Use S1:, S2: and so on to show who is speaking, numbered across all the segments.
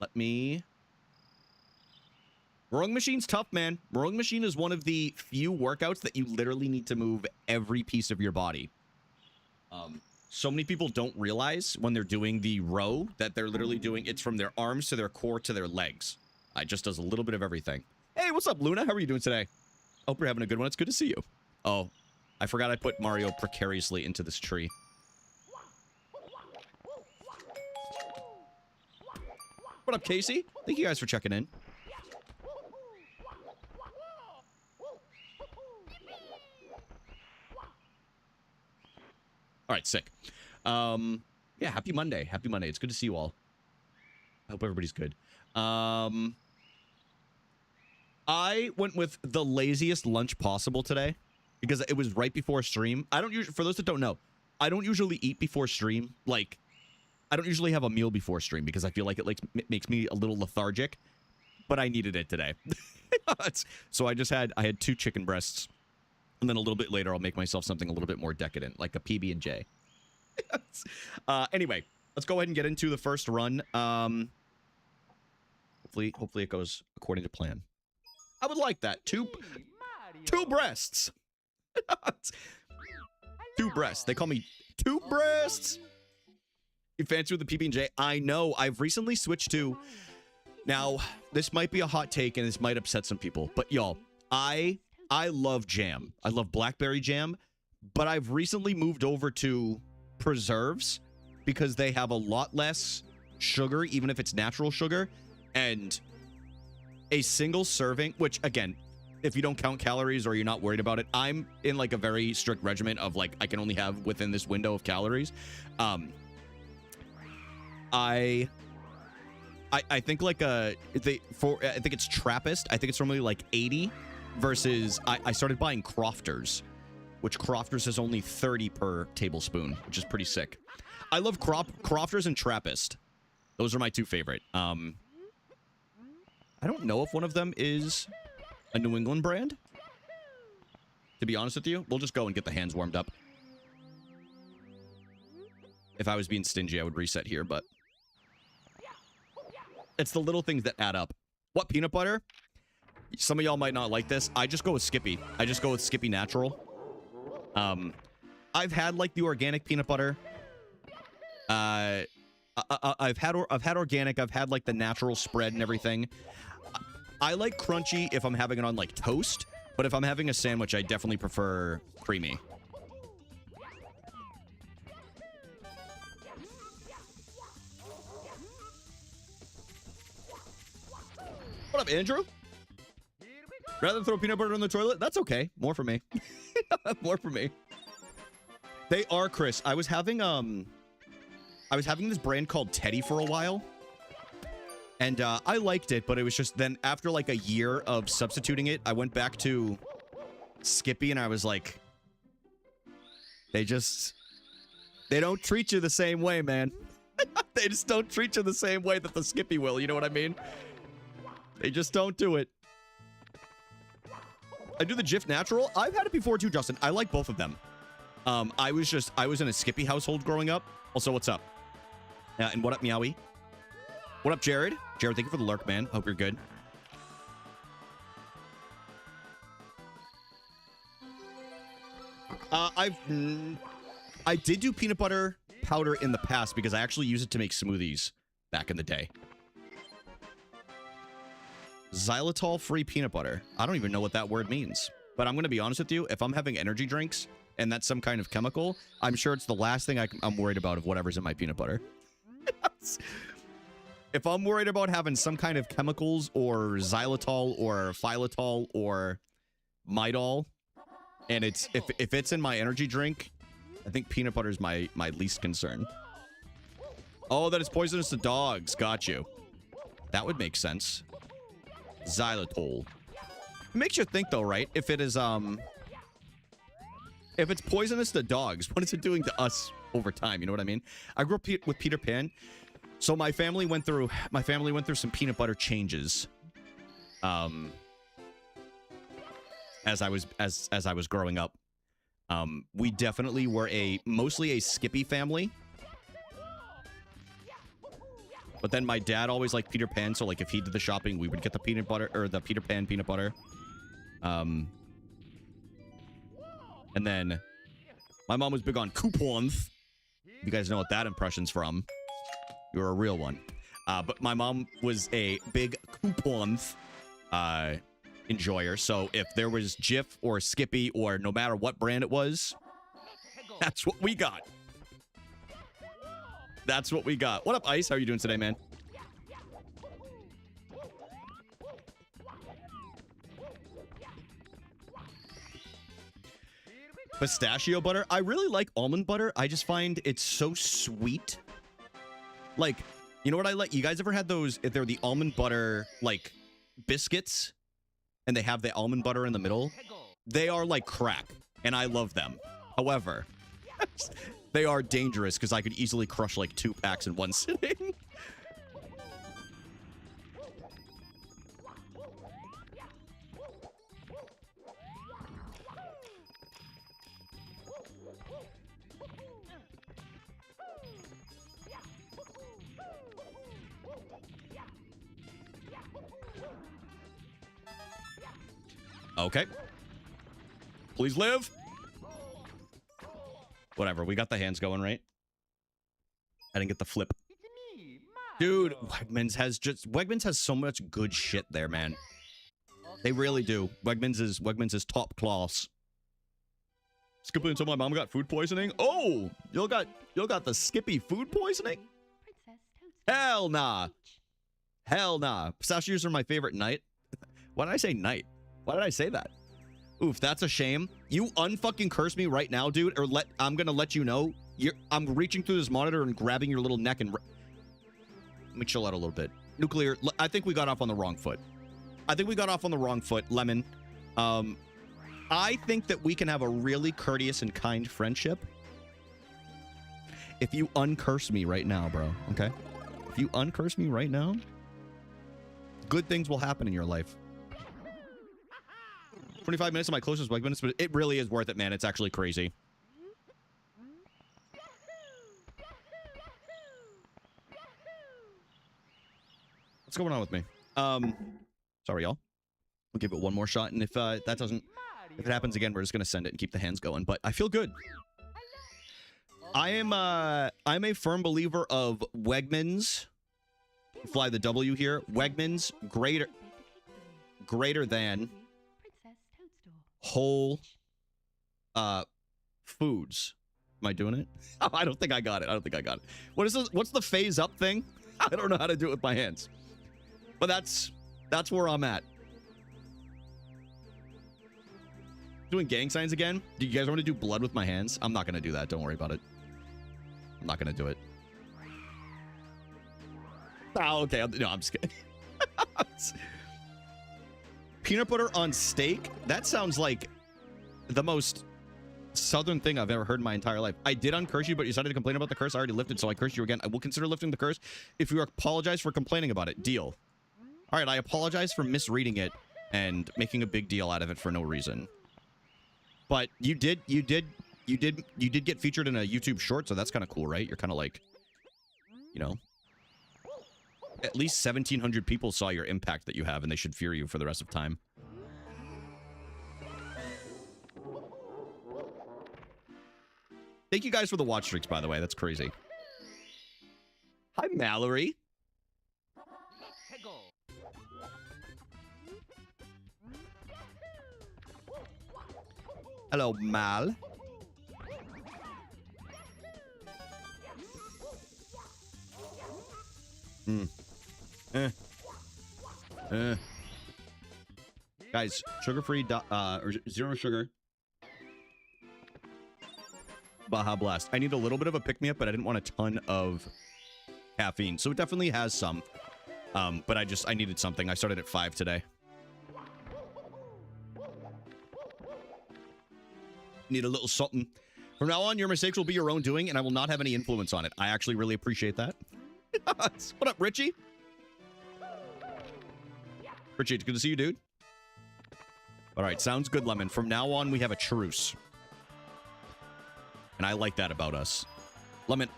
S1: Let me... Rowing machine's tough, man. Rowing machine is one of the few workouts that you literally need to move every piece of your body. So many people don't realize when they're doing the row that they're literally doing it's from their arms to their core to their legs. It just does a little bit of everything. Hey, what's up, Luna? How are you doing today? Hope you're having a good one. It's good to see you. Oh, I forgot I put Mario precariously into this tree. What up, Casey? Thank you guys for checking in. All right, sick. Yeah, happy Monday. Happy Monday. It's good to see you all. I hope everybody's good. I went with the laziest lunch possible today because it was right before stream. I don't usually, for those that don't know, I don't usually eat before stream. Like, I don't usually have a meal before stream because I feel like it makes me a little lethargic, but I needed it today. So I had 2 chicken breasts. And then a little bit later, I'll make myself something a little bit more decadent, like a PB&J. Anyway, let's go ahead and get into the first run. Hopefully it goes according to plan. I would like that. Two breasts. 2 breasts. They call me 2 breasts. You fancy with the PB&J? I know. I've recently switched to... Now, this might be a hot take, and this might upset some people. But, y'all, I love jam. I love blackberry jam, but I've recently moved over to preserves because they have a lot less sugar, even if it's natural sugar, and a single serving, which again, if you don't count calories or you're not worried about it, I'm in like a very strict regimen of like, I can only have within this window of calories. I think like I think it's Trappist. I think it's normally like 80 versus I started buying Crofters, which Crofters is only 30 per tablespoon, which is pretty sick. I love Crofters and Trappist. Those are my 2 favorite. I don't know if one of them is a New England brand. To be honest with you, we'll just go and get the hands warmed up. If I was being stingy, I would reset here, but it's the little things that add up. What, peanut butter? Some of y'all might not like this. I just go with Skippy. I just go with Skippy Natural. I've had like the organic peanut butter. I've had organic. I've had like the natural spread and everything. I like crunchy if I'm having it on like toast, but if I'm having a sandwich, I definitely prefer creamy. What up, Andrew? Rather than throw peanut butter in the toilet? That's okay. More for me. More for me. They are, Chris. I was having this brand called Teddy for a while. And I liked it, but it was just then after like a year of substituting it, I went back to Skippy and I was like, they don't treat you the same way, man. They just don't treat you the same way that the Skippy will. You know what I mean? They just don't do it. I do the Jif Natural. I've had it before too, Justin. I like both of them. I was in a Skippy household growing up. Also, what's up? And what up, Meowie? What up, Jared? Jared, thank you for the lurk, man. Hope you're good. I did do peanut butter powder in the past because I actually used it to make smoothies back in the day. Xylitol-free peanut butter. I don't even know what that word means. But I'm going to be honest with you. If I'm having energy drinks and that's some kind of chemical, I'm sure it's the last thing I'm worried about of whatever's in my peanut butter. If I'm worried about having some kind of chemicals or xylitol or xylitol or Midol, and if it's in my energy drink, I think peanut butter is my least concern. Oh, that is poisonous to dogs. Got you. That would make sense. Xylitol. It makes you think though, right? If it is if it's poisonous to dogs, what is it doing to us over time? You know what I mean? I grew up with Peter Pan, so my family went through some peanut butter changes. As I was growing up, we definitely were mostly a Skippy family. But then my dad always liked Peter Pan, so like if he did the shopping, we would get the peanut butter or the Peter Pan peanut butter. And then my mom was big on coupons. You guys know what that impression's from. You're a real one. But my mom was a big coupons enjoyer. So if there was Jif or Skippy or no matter what brand it was, that's what we got. That's what we got. What up, Ice? How are you doing today, man? Pistachio butter. I really like almond butter. I just find it's so sweet. Like, you know what I like? You guys ever had those, if they're the almond butter, like, biscuits? And they have the almond butter in the middle? They are like crack, and I love them. However, they are dangerous because I could easily crush like 2 packs in one sitting. Okay. Please live. Whatever. We got the hands going, right? I didn't get the flip. Dude, Wegmans has so much good shit there, man. They really do. Wegmans is top class. Skippy until my mom got food poisoning. Oh, you got the Skippy food poisoning? Hell nah. Hell nah. Pistachios are my favorite night. Why did I say night? Why did I say that? Oof, that's a shame. You unfucking curse me right now, dude, or I'm gonna let you know. I'm reaching through this monitor and grabbing your little neck and... Let me chill out a little bit. Nuclear, I think we got off on the wrong foot. Lemon. I think that we can have a really courteous and kind friendship if you uncurse me right now, bro, okay? If you uncurse me right now, good things will happen in your life. 25 minutes of my closest Wegmans, but it really is worth it, man. It's actually crazy. What's going on with me? Sorry, y'all. We'll give it one more shot, and if if it happens again, we're just gonna send it and keep the hands going. But I feel good. I'm a firm believer of Wegmans. Fly the W here. Wegmans greater than Whole Foods. Am I doing it? Oh, I don't think I got it. What is this? What's the phase up thing? I don't know how to do it with my hands. But that's where I'm at. Doing gang signs again? Do you guys want to do blood with my hands? I'm not going to do that. Don't worry about it. I'm not going to do it. Oh, okay. No, I'm just kidding. Peanut butter on steak? That sounds like the most southern thing I've ever heard in my entire life. I did uncurse you, but you decided to complain about the curse. I already lifted, so I cursed you again. I will consider lifting the curse if you apologize for complaining about it. Deal. All right, I apologize for misreading it and making a big deal out of it for no reason. But you did get featured in a YouTube short, so that's kind of cool, right? You're kind of like, you know, at least 1,700 people saw your impact that you have, and they should fear you for the rest of time. Thank you guys for the watch streaks, by the way. That's crazy. Hi, Mallory. Hello, Mal. Guys, sugar-free, or zero sugar. Baja Blast. I need a little bit of a pick-me-up, but I didn't want a ton of caffeine. So it definitely has some. But I needed something. I started at 5 today. Need a little something. From now on, your mistakes will be your own doing, and I will not have any influence on it. I actually really appreciate that. What up, Richie? Richie, it's good to see you, dude. All right, sounds good, Lemon. From now on, we have a truce. And I like that about us. Lemon,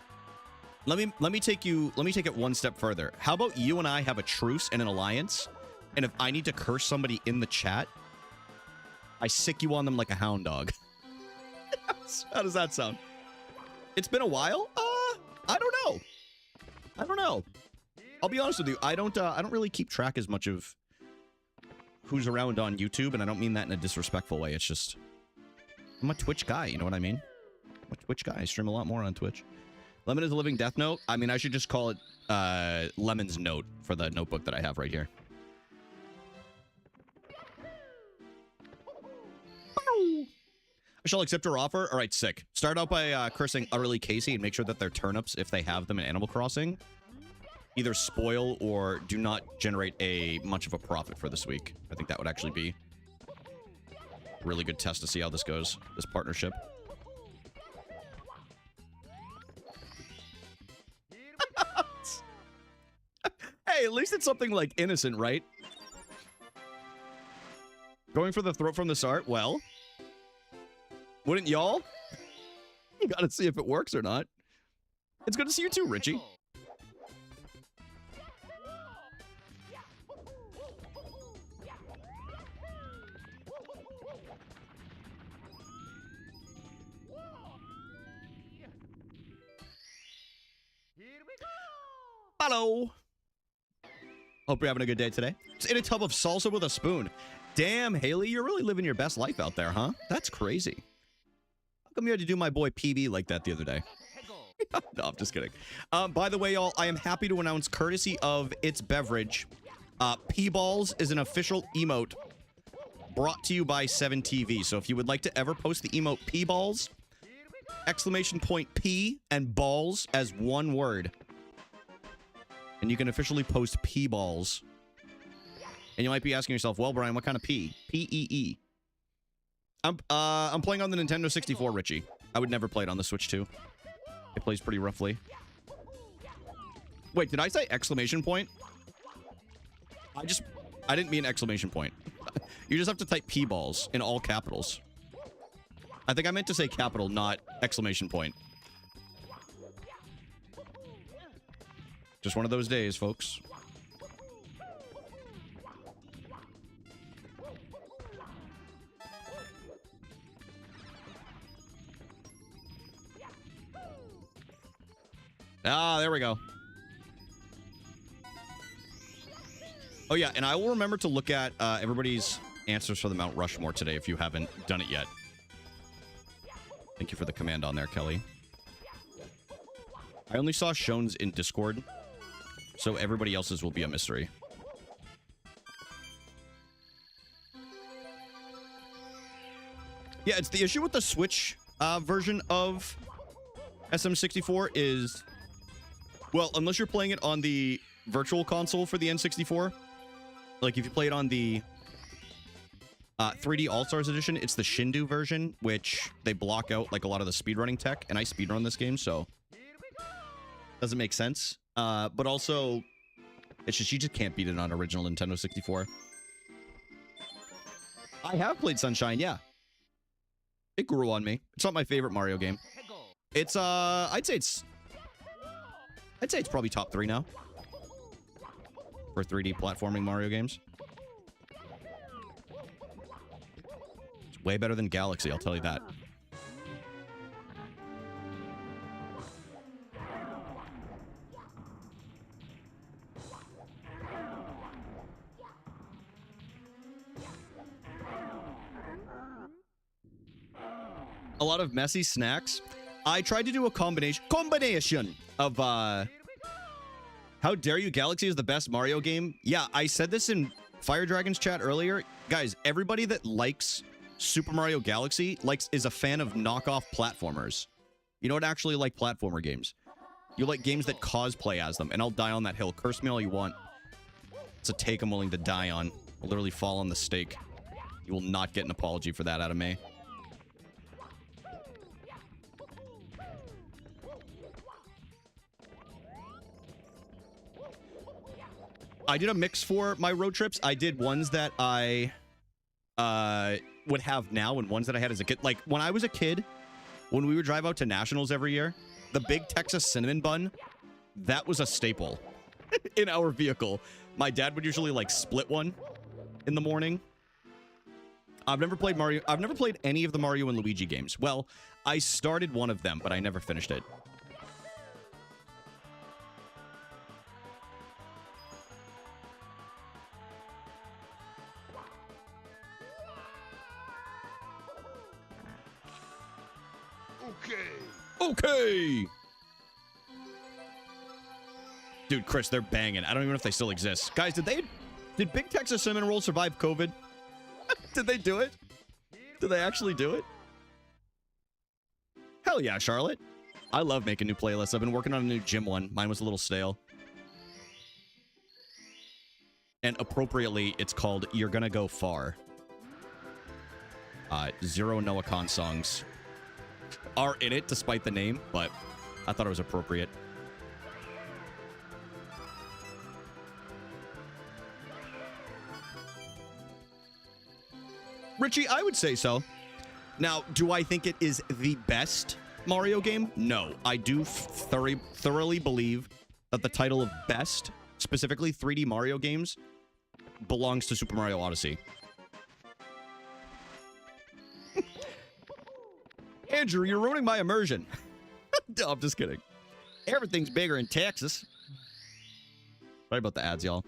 S1: Let me take it one step further. How about you and I have a truce and an alliance? And if I need to curse somebody in the chat, I sick you on them like a hound dog. How does that sound? It's been a while? I don't know. I don't know. I'll be honest with you. I don't really keep track as much of who's around on YouTube, and I don't mean that in a disrespectful way. It's just I'm a Twitch guy, you know what I mean? I'm a Twitch guy. I stream a lot more on Twitch. Lemon is a living death note. I mean, I should just call it Lemon's note for the notebook that I have right here. I shall accept your offer. All right, sick. Start out by cursing utterly Casey and make sure that their turnips, if they have them in Animal Crossing, either spoil or do not generate much of a profit for this week. I think that would actually be a really good test to see how this goes, this partnership. Hey, at least it's something like innocent, right? Going for the throat from the start? Well, wouldn't y'all? You gotta see if it works or not. It's good to see you too, Richie. Hello. Hope you're having a good day today. Just in a tub of salsa with a spoon. Damn, Haley, you're really living your best life out there, huh? That's crazy. How come you had to do my boy PB like that the other day? No, I'm just kidding. By the way, y'all, I am happy to announce, courtesy of It's Beverage, P-Balls is an official emote brought to you by 7TV. So if you would like to ever post the emote P-Balls, exclamation point P and balls as one word, and you can officially post P-Balls. And you might be asking yourself, well, Brian, what kind of P? P-E-E. I'm playing on the Nintendo 64, Richie. I would never play it on the Switch 2. It plays pretty roughly. Wait, did I say exclamation point? I didn't mean exclamation point. You just have to type P-Balls in all capitals. I think I meant to say capital, not exclamation point. Just one of those days, folks. Ah, there we go. Oh, yeah, and I will remember to look at everybody's answers for the Mount Rushmore today if you haven't done it yet. Thank you for the command on there, Kelly. I only saw Shone's in Discord, so everybody else's will be a mystery. Yeah, it's the issue with the Switch version of SM64 is... Well, unless you're playing it on the virtual console for the N64, like if you play it on the 3D All-Stars Edition, it's the Shindu version, which they block out like a lot of the speedrunning tech, and I speedrun this game, so doesn't make sense. But also, it's just, you just can't beat it on original Nintendo 64. I have played Sunshine, yeah. It grew on me. It's not my favorite Mario game. It's, I'd say it's probably top 3 now for 3D platforming Mario games. It's way better than Galaxy, I'll tell you that. A lot of messy snacks. I tried to do a combination of, how dare you, Galaxy is the best Mario game. Yeah, I said this in Fire Dragon's chat earlier. Guys, everybody that likes Super Mario Galaxy is a fan of knockoff platformers. You don't actually like platformer games. You like games that cosplay as them, and I'll die on that hill. Curse me all you want. It's a take I'm willing to die on. I'll literally fall on the stake. You will not get an apology for that out of me. I did a mix for my road trips. I did ones that I would have now and ones that I had as a kid. Like, when I was a kid, when we would drive out to Nationals every year, the big Texas cinnamon bun that was a staple in our vehicle. My dad would usually like split one in the morning. I've never played Mario. I've never played any of the Mario and Luigi games. Well, I started one of them, but I never finished it. Okay. Dude, Chris, they're banging. I don't even know if they still exist. Guys, did Big Texas Cinnamon Roll survive COVID? Did they do it? Did they actually do it? Hell yeah, Charlotte. I love making new playlists. I've been working on a new gym one. Mine was a little stale. And appropriately, it's called You're Gonna Go Far. 0 Noah Khan songs are in it, despite the name, but I thought it was appropriate. Richie, I would say so. Now, do I think it is the best Mario game? No. I do thoroughly believe that the title of best, specifically 3D Mario games, belongs to Super Mario Odyssey. Andrew, you're ruining my immersion. No, I'm just kidding. Everything's bigger in Texas. Sorry about the ads, y'all.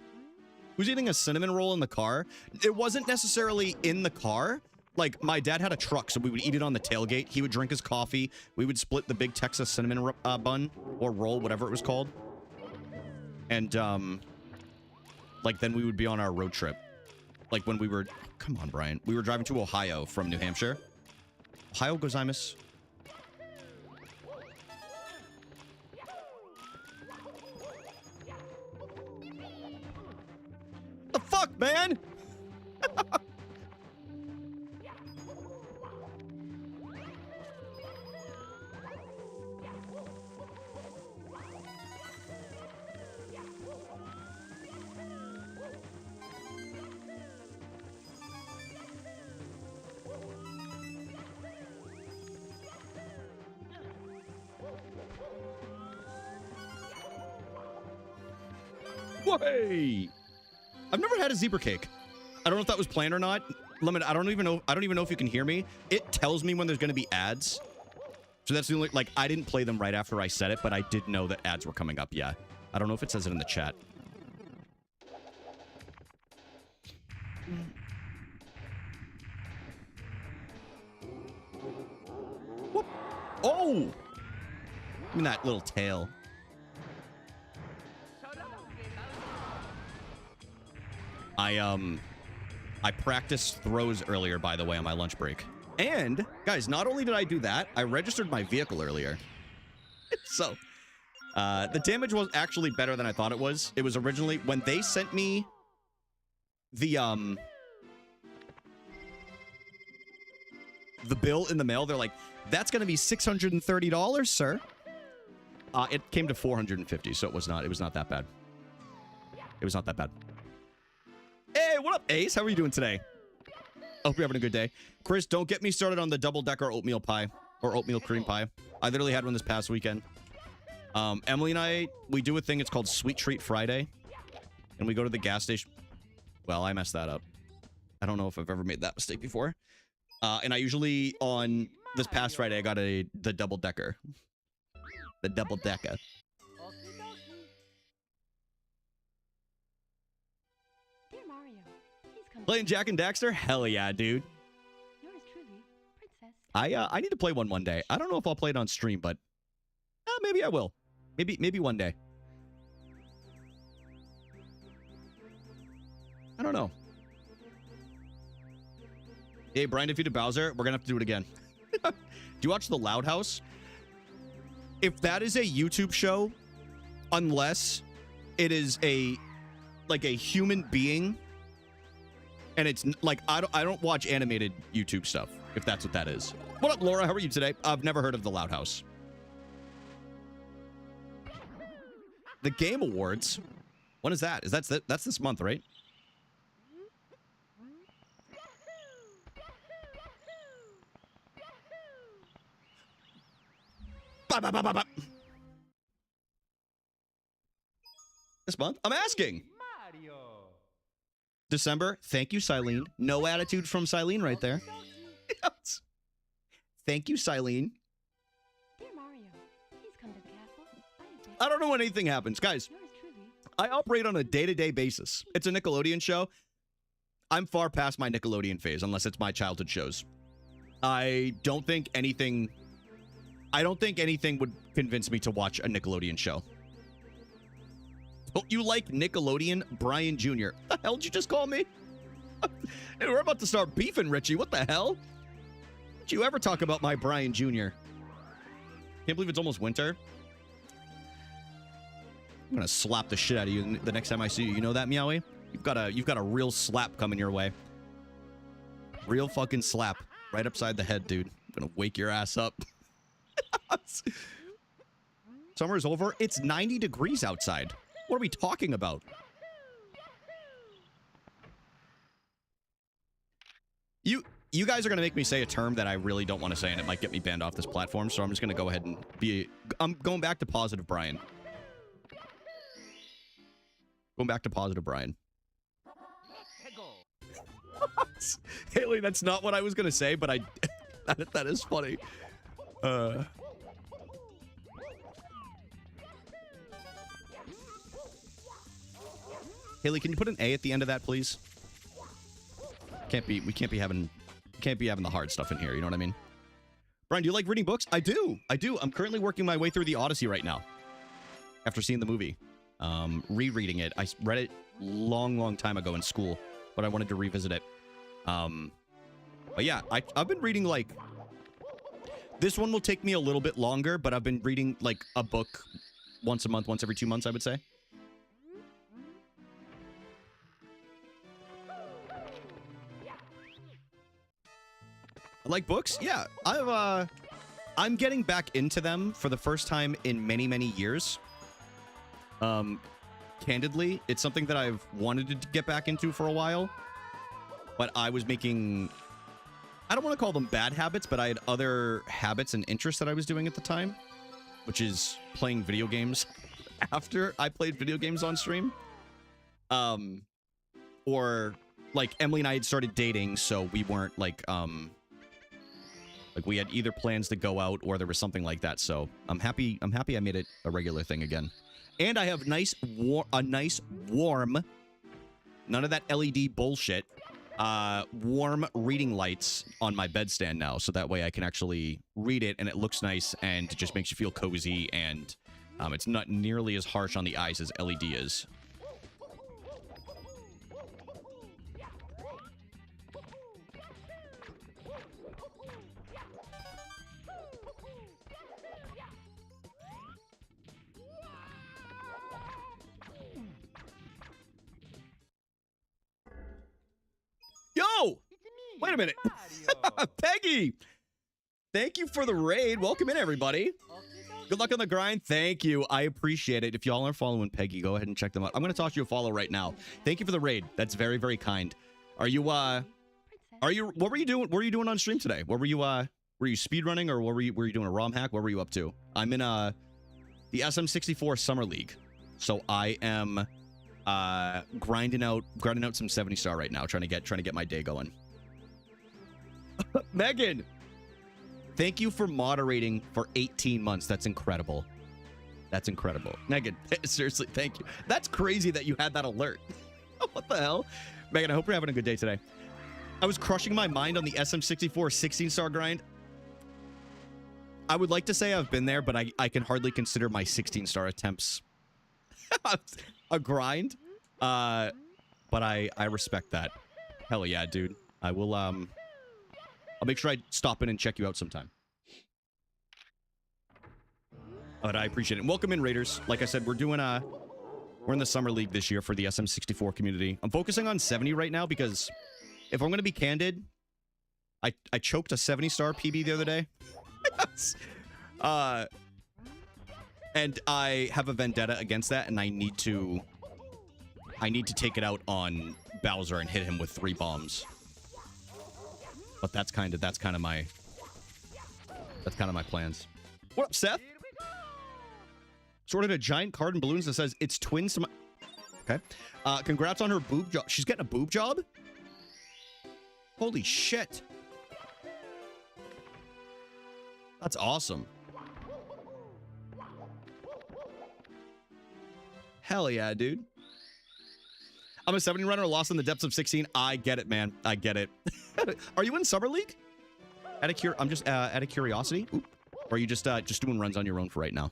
S1: Who's eating a cinnamon roll in the car? It wasn't necessarily in the car. Like, my dad had a truck, so we would eat it on the tailgate. He would drink his coffee. We would split the big Texas cinnamon bun or roll, whatever it was called. And, like, then we would be on our road trip. Like, when we were... Come on, Brian. We were driving to Ohio from New Hampshire. Ohio gozaimasu. The fuck, man? Way! I've never had a zebra cake. I don't know if that was planned or not. Lemon, I don't even know if you can hear me. It tells me when there's going to be ads. So that's the only, like, I didn't play them right after I said it, but I did know that ads were coming up, yeah. I don't know if it says it in the chat. Whoop. Oh! Give me that little tail. I practiced throws earlier, by the way, on my lunch break. And, guys, not only did I do that, I registered my vehicle earlier. So, the damage was actually better than I thought it was. It was originally, when they sent me the bill in the mail, they're like, that's going to be $630, sir. It came to $450, so it was not that bad. It was not that bad. Hey, what up, Ace? How are you doing today? I hope you're having a good day. Chris, don't get me started on the double-decker oatmeal pie or oatmeal cream pie. I literally had one this past weekend. Emily and I, we do a thing. It's called Sweet Treat Friday. And we go to the gas station. Well, I messed that up. I don't know if I've ever made that mistake before. And I usually, on this past Friday, I got the double-decker. The double-decker. Playing Jack and Daxter? Hell yeah, dude. Yours truly, Princess. I need to play one day. I don't know if I'll play it on stream, but maybe I will. Maybe one day. I don't know. Hey, Brian defeated Bowser. We're gonna have to do it again. Do you watch The Loud House? If that is a YouTube show, unless it is a human being. And it's like, I don't watch animated YouTube stuff, if that's what that is. What up, Laura? How are you today? I've never heard of The Loud House. The Game Awards? When is that? That's this month, right? Ba, ba, ba, ba, ba. This month? I'm asking. December. Thank you, Silene. No attitude from Silene right there. Yes. Thank you, Silene. I don't know when anything happens. Guys, I operate on a day-to-day basis. It's a Nickelodeon show. I'm far past my Nickelodeon phase, unless it's my childhood shows. I don't think anything would convince me to watch a Nickelodeon show. Don't you like Nickelodeon, Brian Jr.? The hell did you just call me? Hey, we're about to start beefing, Richie. What the hell? Did you ever talk about my Brian Jr.? Can't believe it's almost winter. I'm gonna slap the shit out of you the next time I see you. You know that, Meowie? You've got a real slap coming your way. Real fucking slap. Right upside the head, dude. I'm gonna wake your ass up. Summer is over. It's 90 degrees outside. What are we talking about? You guys are going to make me say a term that I really don't want to say, and it might get me banned off this platform, so I'm just going to go ahead and I'm going back to positive Brian. Going back to positive Brian. Haley, that's not what I was going to say, but that is funny. Haley, can you put an A at the end of that, please? We can't be having the hard stuff in here, you know what I mean? Brian, do you like reading books? I do. I'm currently working my way through the Odyssey right now. After seeing the movie. Rereading it. I read it long time ago in school, but I wanted to revisit it. But yeah, I've been reading, like... This one will take me a little bit longer, but I've been reading, like, a book once a month, once every 2 months, I would say. I like books? Yeah. I'm getting back into them for the first time in many years. Candidly, it's something that I've wanted to get back into for a while. But I was making... I don't want to call them bad habits, but I had other habits and interests that I was doing at the time. Which is playing video games after I played video games on stream. Or, like, Emily and I had started dating, so we weren't, like, we had either plans to go out or there was something like that. So I'm happy I made it a regular thing again. And I have a nice warm, none of that LED bullshit, warm reading lights on my bedstand now. So that way I can actually read it and it looks nice and it just makes you feel cozy and it's not nearly as harsh on the eyes as LED is. Yo! Wait a minute. Peggy! Thank you for the raid. Welcome in, everybody. Good luck on the grind. Thank you. I appreciate it. If y'all aren't following Peggy, go ahead and check them out. I'm going to toss you a follow right now. Thank you for the raid. That's very kind. What were you doing? What were you doing on stream today? Were you speedrunning or were you doing a ROM hack? What were you up to? I'm in, the SM64 Summer League. So I am... grinding out some 70 star right now, trying to get my day going. Megan, thank you for moderating for 18 months. That's incredible. That's incredible. Megan, seriously, thank you. That's crazy that you had that alert. What the hell? Megan, I hope you're having a good day today. I was crushing my mind on the SM64 16 star grind. I would like to say I've been there, but I can hardly consider my 16 star attempts a grind, but I respect that. Hell yeah, dude. I will, I'll make sure I stop in and check you out sometime. But I appreciate it. And welcome in, Raiders. Like I said, we're in the Summer League this year for the SM64 community. I'm focusing on 70 right now because if I'm going to be candid, I choked a 70 star PB the other day. And I have a vendetta against that, and I need to take it out on Bowser and hit him with 3 bombs. But that's kind of my plans. What up, Seth? Sorted a giant card in balloons that says it's twins to my... Okay. Congrats on her boob job. She's getting a boob job? Holy shit. That's awesome. Hell yeah, dude. I'm a 70 runner lost in the depths of 16. I get it, man. I get it. Are you in Summer League? I'm just out of curiosity. Oop. Or are you just doing runs on your own for right now?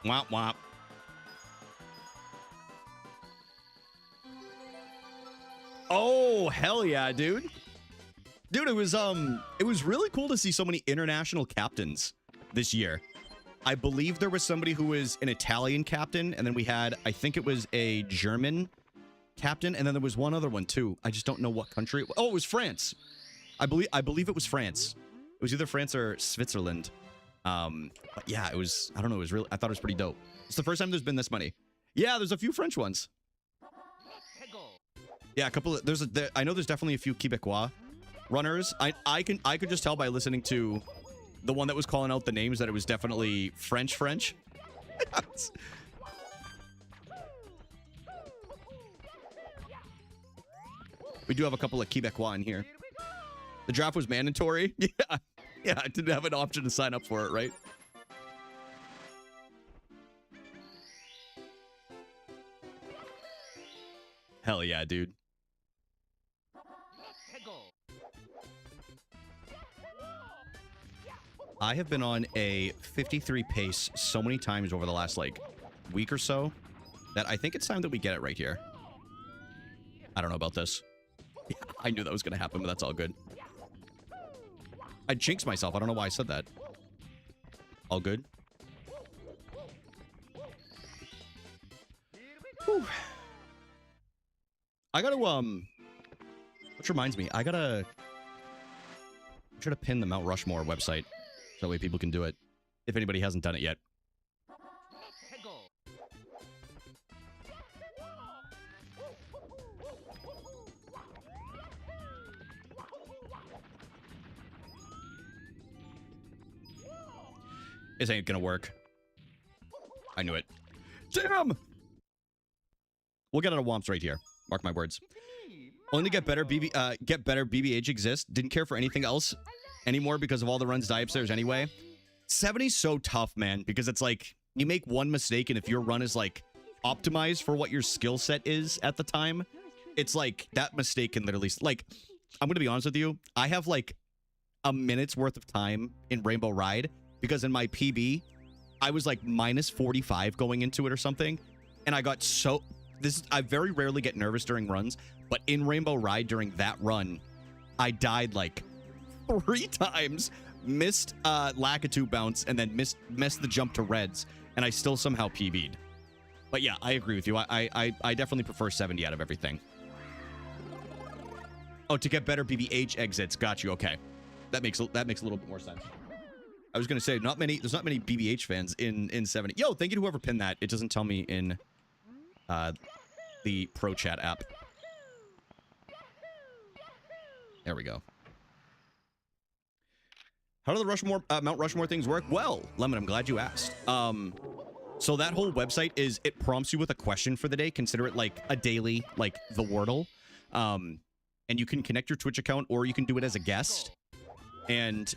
S1: Womp womp. Oh, hell yeah, dude. Dude, it was really cool to see so many international captains this year. I believe there was somebody who was an Italian captain, and then we had, I think it was a German captain, and then there was one other one too. I just don't know what country it was. Oh, it was France. I believe it was France. It was either France or Switzerland. But yeah, it was, I don't know, it was really, I thought it was pretty dope. It's the first time there's been this many. Yeah, there's a few French ones. Yeah, a couple of, I know there's definitely a few Quebecois runners. I could just tell by listening to the one that was calling out the names that it was definitely French. We do have a couple of Quebecois in here. The draft was mandatory. Yeah, I didn't have an option to sign up for it, right? Hell yeah, dude. I have been on a 53 pace so many times over the last, like, week or so that I think it's time that we get it right here. I don't know about this. Yeah, I knew that was going to happen, but that's all good. I jinxed myself. I don't know why I said that. All good. Whew. I gotta, which reminds me, I should have pinned the Mount Rushmore website. So that way people can do it. If anybody hasn't done it yet. This ain't gonna work. I knew it. Damn! We'll get out of Womps right here. Mark my words. Only get better BBH exists. Didn't care for anything else anymore because of all the runs die upstairs anyway. 70's so tough, man, because it's like you make one mistake, and if your run is like optimized for what your skill set is at the time, it's like that mistake can literally, like, I'm gonna be honest with you, I have like a minute's worth of time in Rainbow Ride because in my PB I was like minus 45 going into it or something, and I got so I very rarely get nervous during runs, but in Rainbow Ride during that run I died like 3 times, missed Lakitu bounce, and then missed the jump to reds, and I still somehow PB'd. But yeah, I agree with you. I definitely prefer 70 out of everything. Oh, to get better BBH exits. Got you. Okay, that makes a little bit more sense. I was gonna say there's not many BBH fans in 70. Yo, thank you to whoever pinned that. It doesn't tell me in the Pro Chat app. There we go. How do the Mount Rushmore things work? Well, Lemon, I'm glad you asked. So that whole website it prompts you with a question for the day. Consider it like a daily, like the Wordle. And you can connect your Twitch account, or you can do it as a guest. And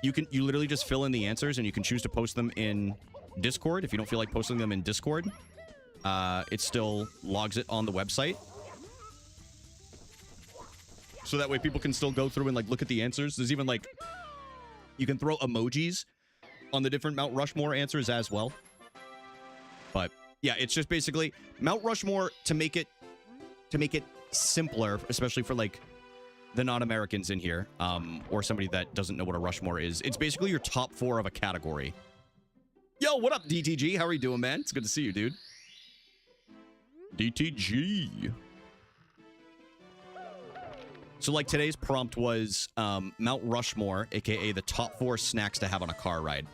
S1: you literally just fill in the answers, and you can choose to post them in Discord. If you don't feel like posting them in Discord, it still logs it on the website. So that way people can still go through and like look at the answers. There's even like, you can throw emojis on the different Mount Rushmore answers as well. But yeah, it's just basically Mount Rushmore to make it simpler, especially for like the non-Americans in here, or somebody that doesn't know what a Rushmore is. It's basically your top 4 of a category. Yo, what up, DTG? How are you doing, man? It's good to see you, dude. DTG. So like today's prompt was Mount Rushmore, aka the top 4 snacks to have on a car ride.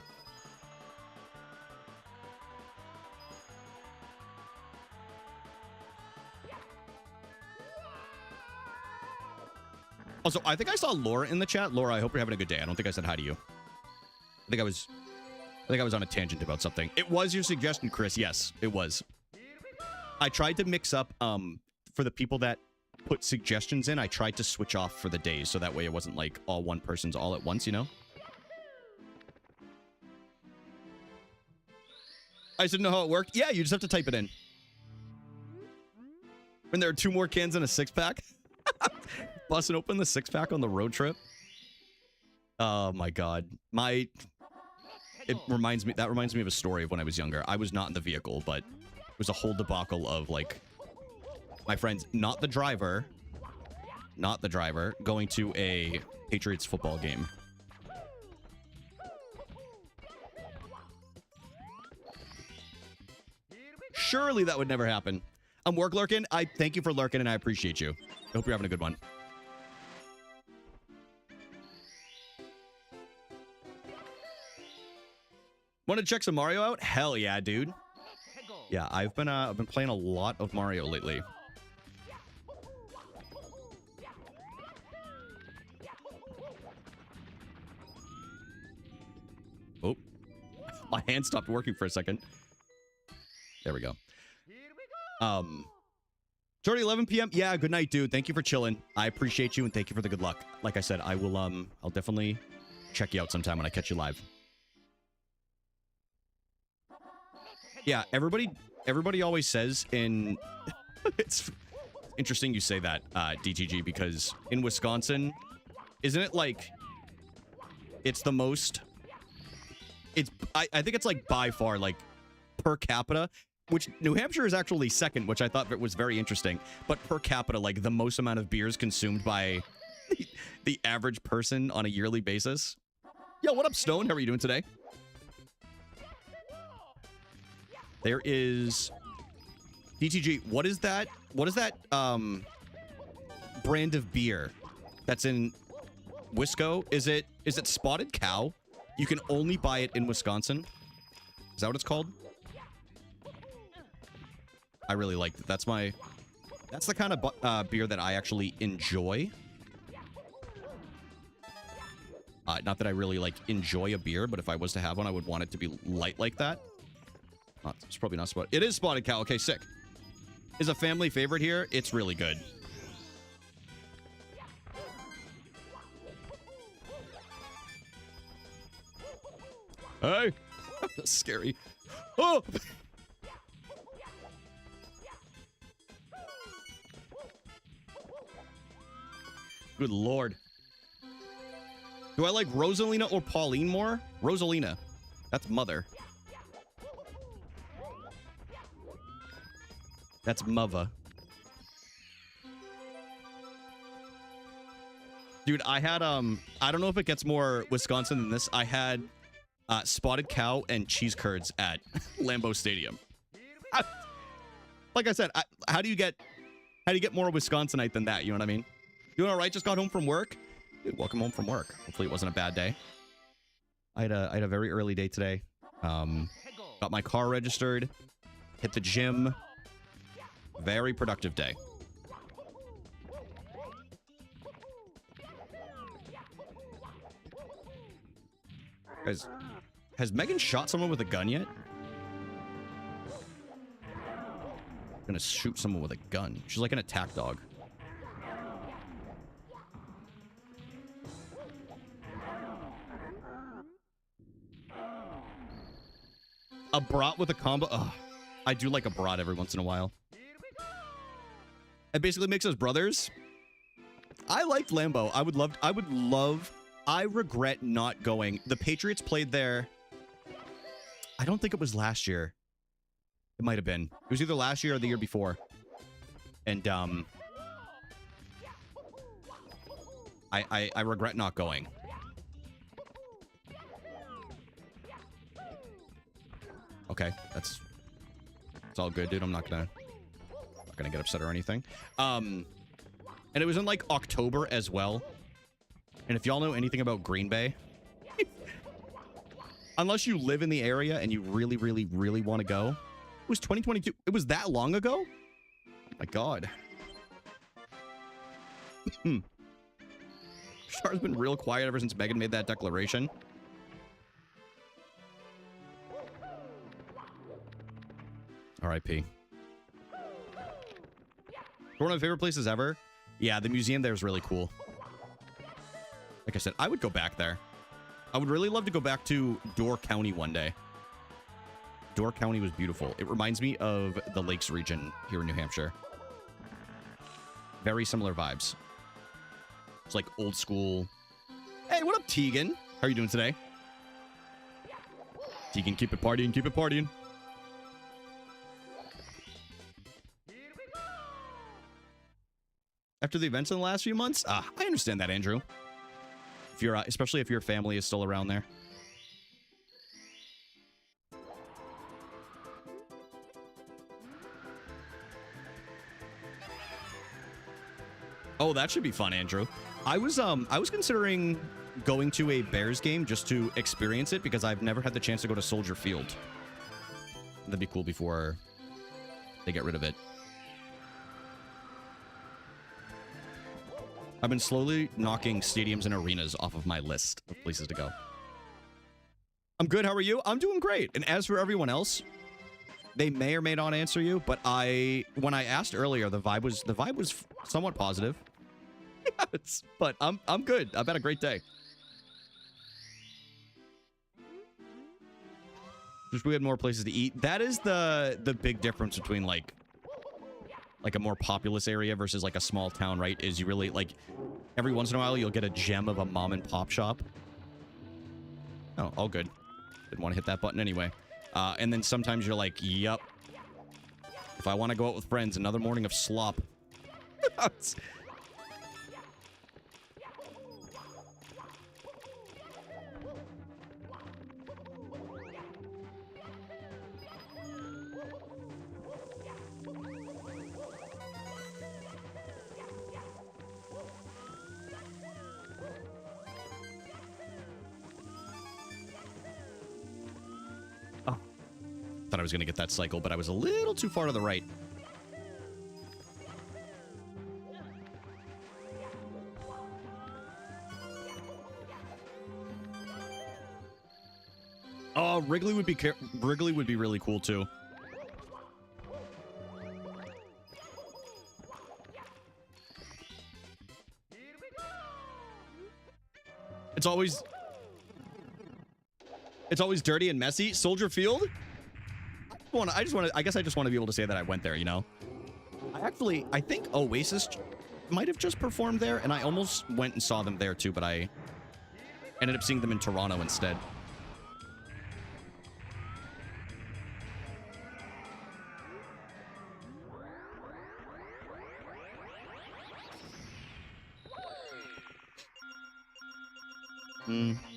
S1: Also, I think I saw Laura in the chat. Laura, I hope you're having a good day. I don't think I said hi to you. I think I was on a tangent about something. It was your suggestion, Chris. Yes, it was. I tried to mix up, for the people that put suggestions in, I tried to switch off for the days, so that way it wasn't like all one person's all at once, you know? I just didn't know how it worked. Yeah, you just have to type it in. When there are 2 more cans in a 6-pack. Busting open the 6-pack on the road trip. Oh my god. That reminds me of a story of when I was younger. I was not in the vehicle, but it was a whole debacle of like my friends, not the driver, going to a Patriots football game. Surely that would never happen. I'm work lurking. I thank you for lurking and I appreciate you. I hope you're having a good one. Want to check some Mario out? Hell yeah, dude. Yeah, I've been playing a lot of Mario lately. Oh, my hand stopped working for a second. There we go. Jordy, 11 p.m. Yeah, good night, dude. Thank you for chilling. I appreciate you and thank you for the good luck. Like I said, I will I'll definitely check you out sometime when I catch you live. Yeah, everybody always says in it's interesting you say that, DTG, because in Wisconsin, isn't it like it's the most I think it's like by far like per capita, which New Hampshire is actually second, which I thought was very interesting, but per capita, like the most amount of beers consumed by the average person on a yearly basis. Yo, what up, Stone? How are you doing today? There is DTG. What is that brand of beer that's in Wisco? Is it Spotted Cow? You can only buy it in Wisconsin. Is that what it's called? I really like it. That's the kind of beer that I actually enjoy. Not that I really like enjoy a beer, but if I was to have one, I would want it to be light like that. It's probably not Spotted. It is Spotted Cow. Okay, sick. Is a family favorite here. It's really good. Hey. That's scary. Oh! Good lord. Do I like Rosalina or Pauline more? Rosalina. That's mother. That's mother. Dude, I had, I don't know if it gets more Wisconsin than this. I had Spotted Cow and cheese curds at Lambeau Stadium. Like I said, how do you get more Wisconsinite than that? You know what I mean? Doing all right? Just got home from work. Dude, welcome home from work. Hopefully it wasn't a bad day. I had a very early day today. Got my car registered. Hit the gym. Very productive day. Guys, has Megan shot someone with a gun yet? Gonna shoot someone with a gun. She's like an attack dog. A brat with a combo. Ugh. I do like a brat every once in a while. It basically makes us brothers. I liked Lambeau. I regret not going. The Patriots played there. I don't think it was last year. It might have been. It was either last year or the year before. And I regret not going. Okay, it's all good, dude. I'm not gonna get upset or anything. And it was in like October as well. And if y'all know anything about Green Bay, unless you live in the area and you really, really, really want to go, it was 2022. It was that long ago? Oh my God. Star's been real quiet ever since Megan made that declaration. R.I.P. One of my favorite places ever. Yeah, the museum there is really cool. Like I said, I would go back there. I would really love to go back to Door County one day. Door County was beautiful. It reminds me of the Lakes region here in New Hampshire. Very similar vibes. It's like old school. Hey, what up, Tegan? How are you doing today? Tegan, keep it partying, keep it partying. After the events in the last few months? I understand that, Andrew. If you're, especially if your family is still around there. Oh, that should be fun, Andrew. I was considering going to a Bears game just to experience it because I've never had the chance to go to Soldier Field. That'd be cool before they get rid of it. I've been slowly knocking stadiums and arenas off of my list of places to go. I'm good. How are you? I'm doing great. And as for everyone else, they may or may not answer you, but when I asked earlier, the vibe was somewhat positive. But I'm good. I've had a great day. Just we had more places to eat. That is the big difference between like a more populous area versus like a small town, right? Is you really like every once in a while you'll get a gem of a mom and pop shop. Oh, all good. Didn't want to hit that button anyway. And then sometimes you're like, yep. If I want to go out with friends, another morning of slop. Thought I was going to get that cycle, but I was a little too far to the right. Oh, Wrigley would be really cool too. It's always dirty and messy. Soldier Field? I guess I just want to be able to say that I went there, you know? I think Oasis might have just performed there, and I almost went and saw them there too, but I ended up seeing them in Toronto instead.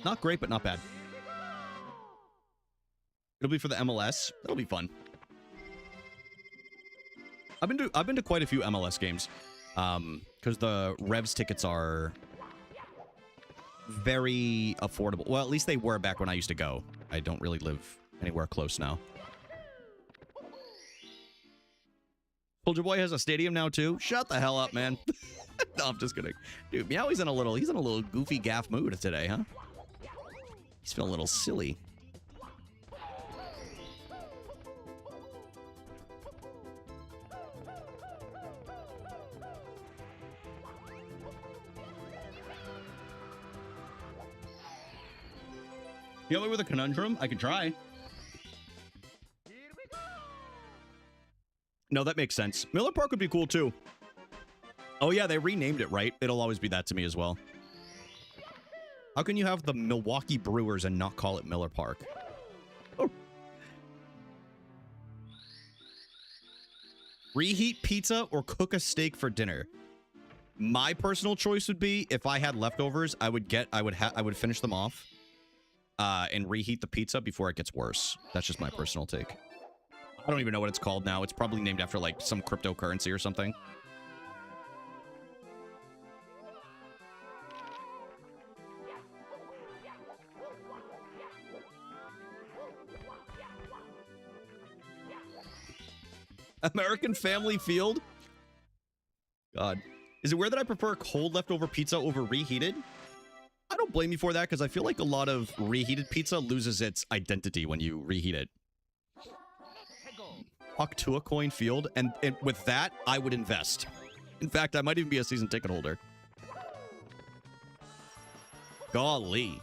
S1: Not great, but not bad. It'll be for the MLS. That'll be fun. I've been to quite a few MLS games, because the Revs tickets are very affordable. Well, at least they were back when I used to go. I don't really live anywhere close now. Soldier Boy has a stadium now too. Shut the hell up, man. No, I'm just kidding. Dude, Meowie's in a little goofy gaff mood today, huh? He's feeling a little silly. You help me with a conundrum? I could try. No, that makes sense. Miller Park would be cool too. Oh yeah, they renamed it, right? It'll always be that to me as well. How can you have the Milwaukee Brewers and not call it Miller Park? Oh. Reheat pizza or cook a steak for dinner? My personal choice would be if I had leftovers, I would finish them off and reheat the pizza before it gets worse. That's just my personal take. I don't even know what it's called now. It's probably named after like some cryptocurrency or something. American Family Field? God. Is it weird that I prefer cold leftover pizza over reheated? I don't blame you for that because I feel like a lot of reheated pizza loses its identity when you reheat it. Hawk to a coin field, and with that, I would invest. In fact, I might even be a season ticket holder. Golly.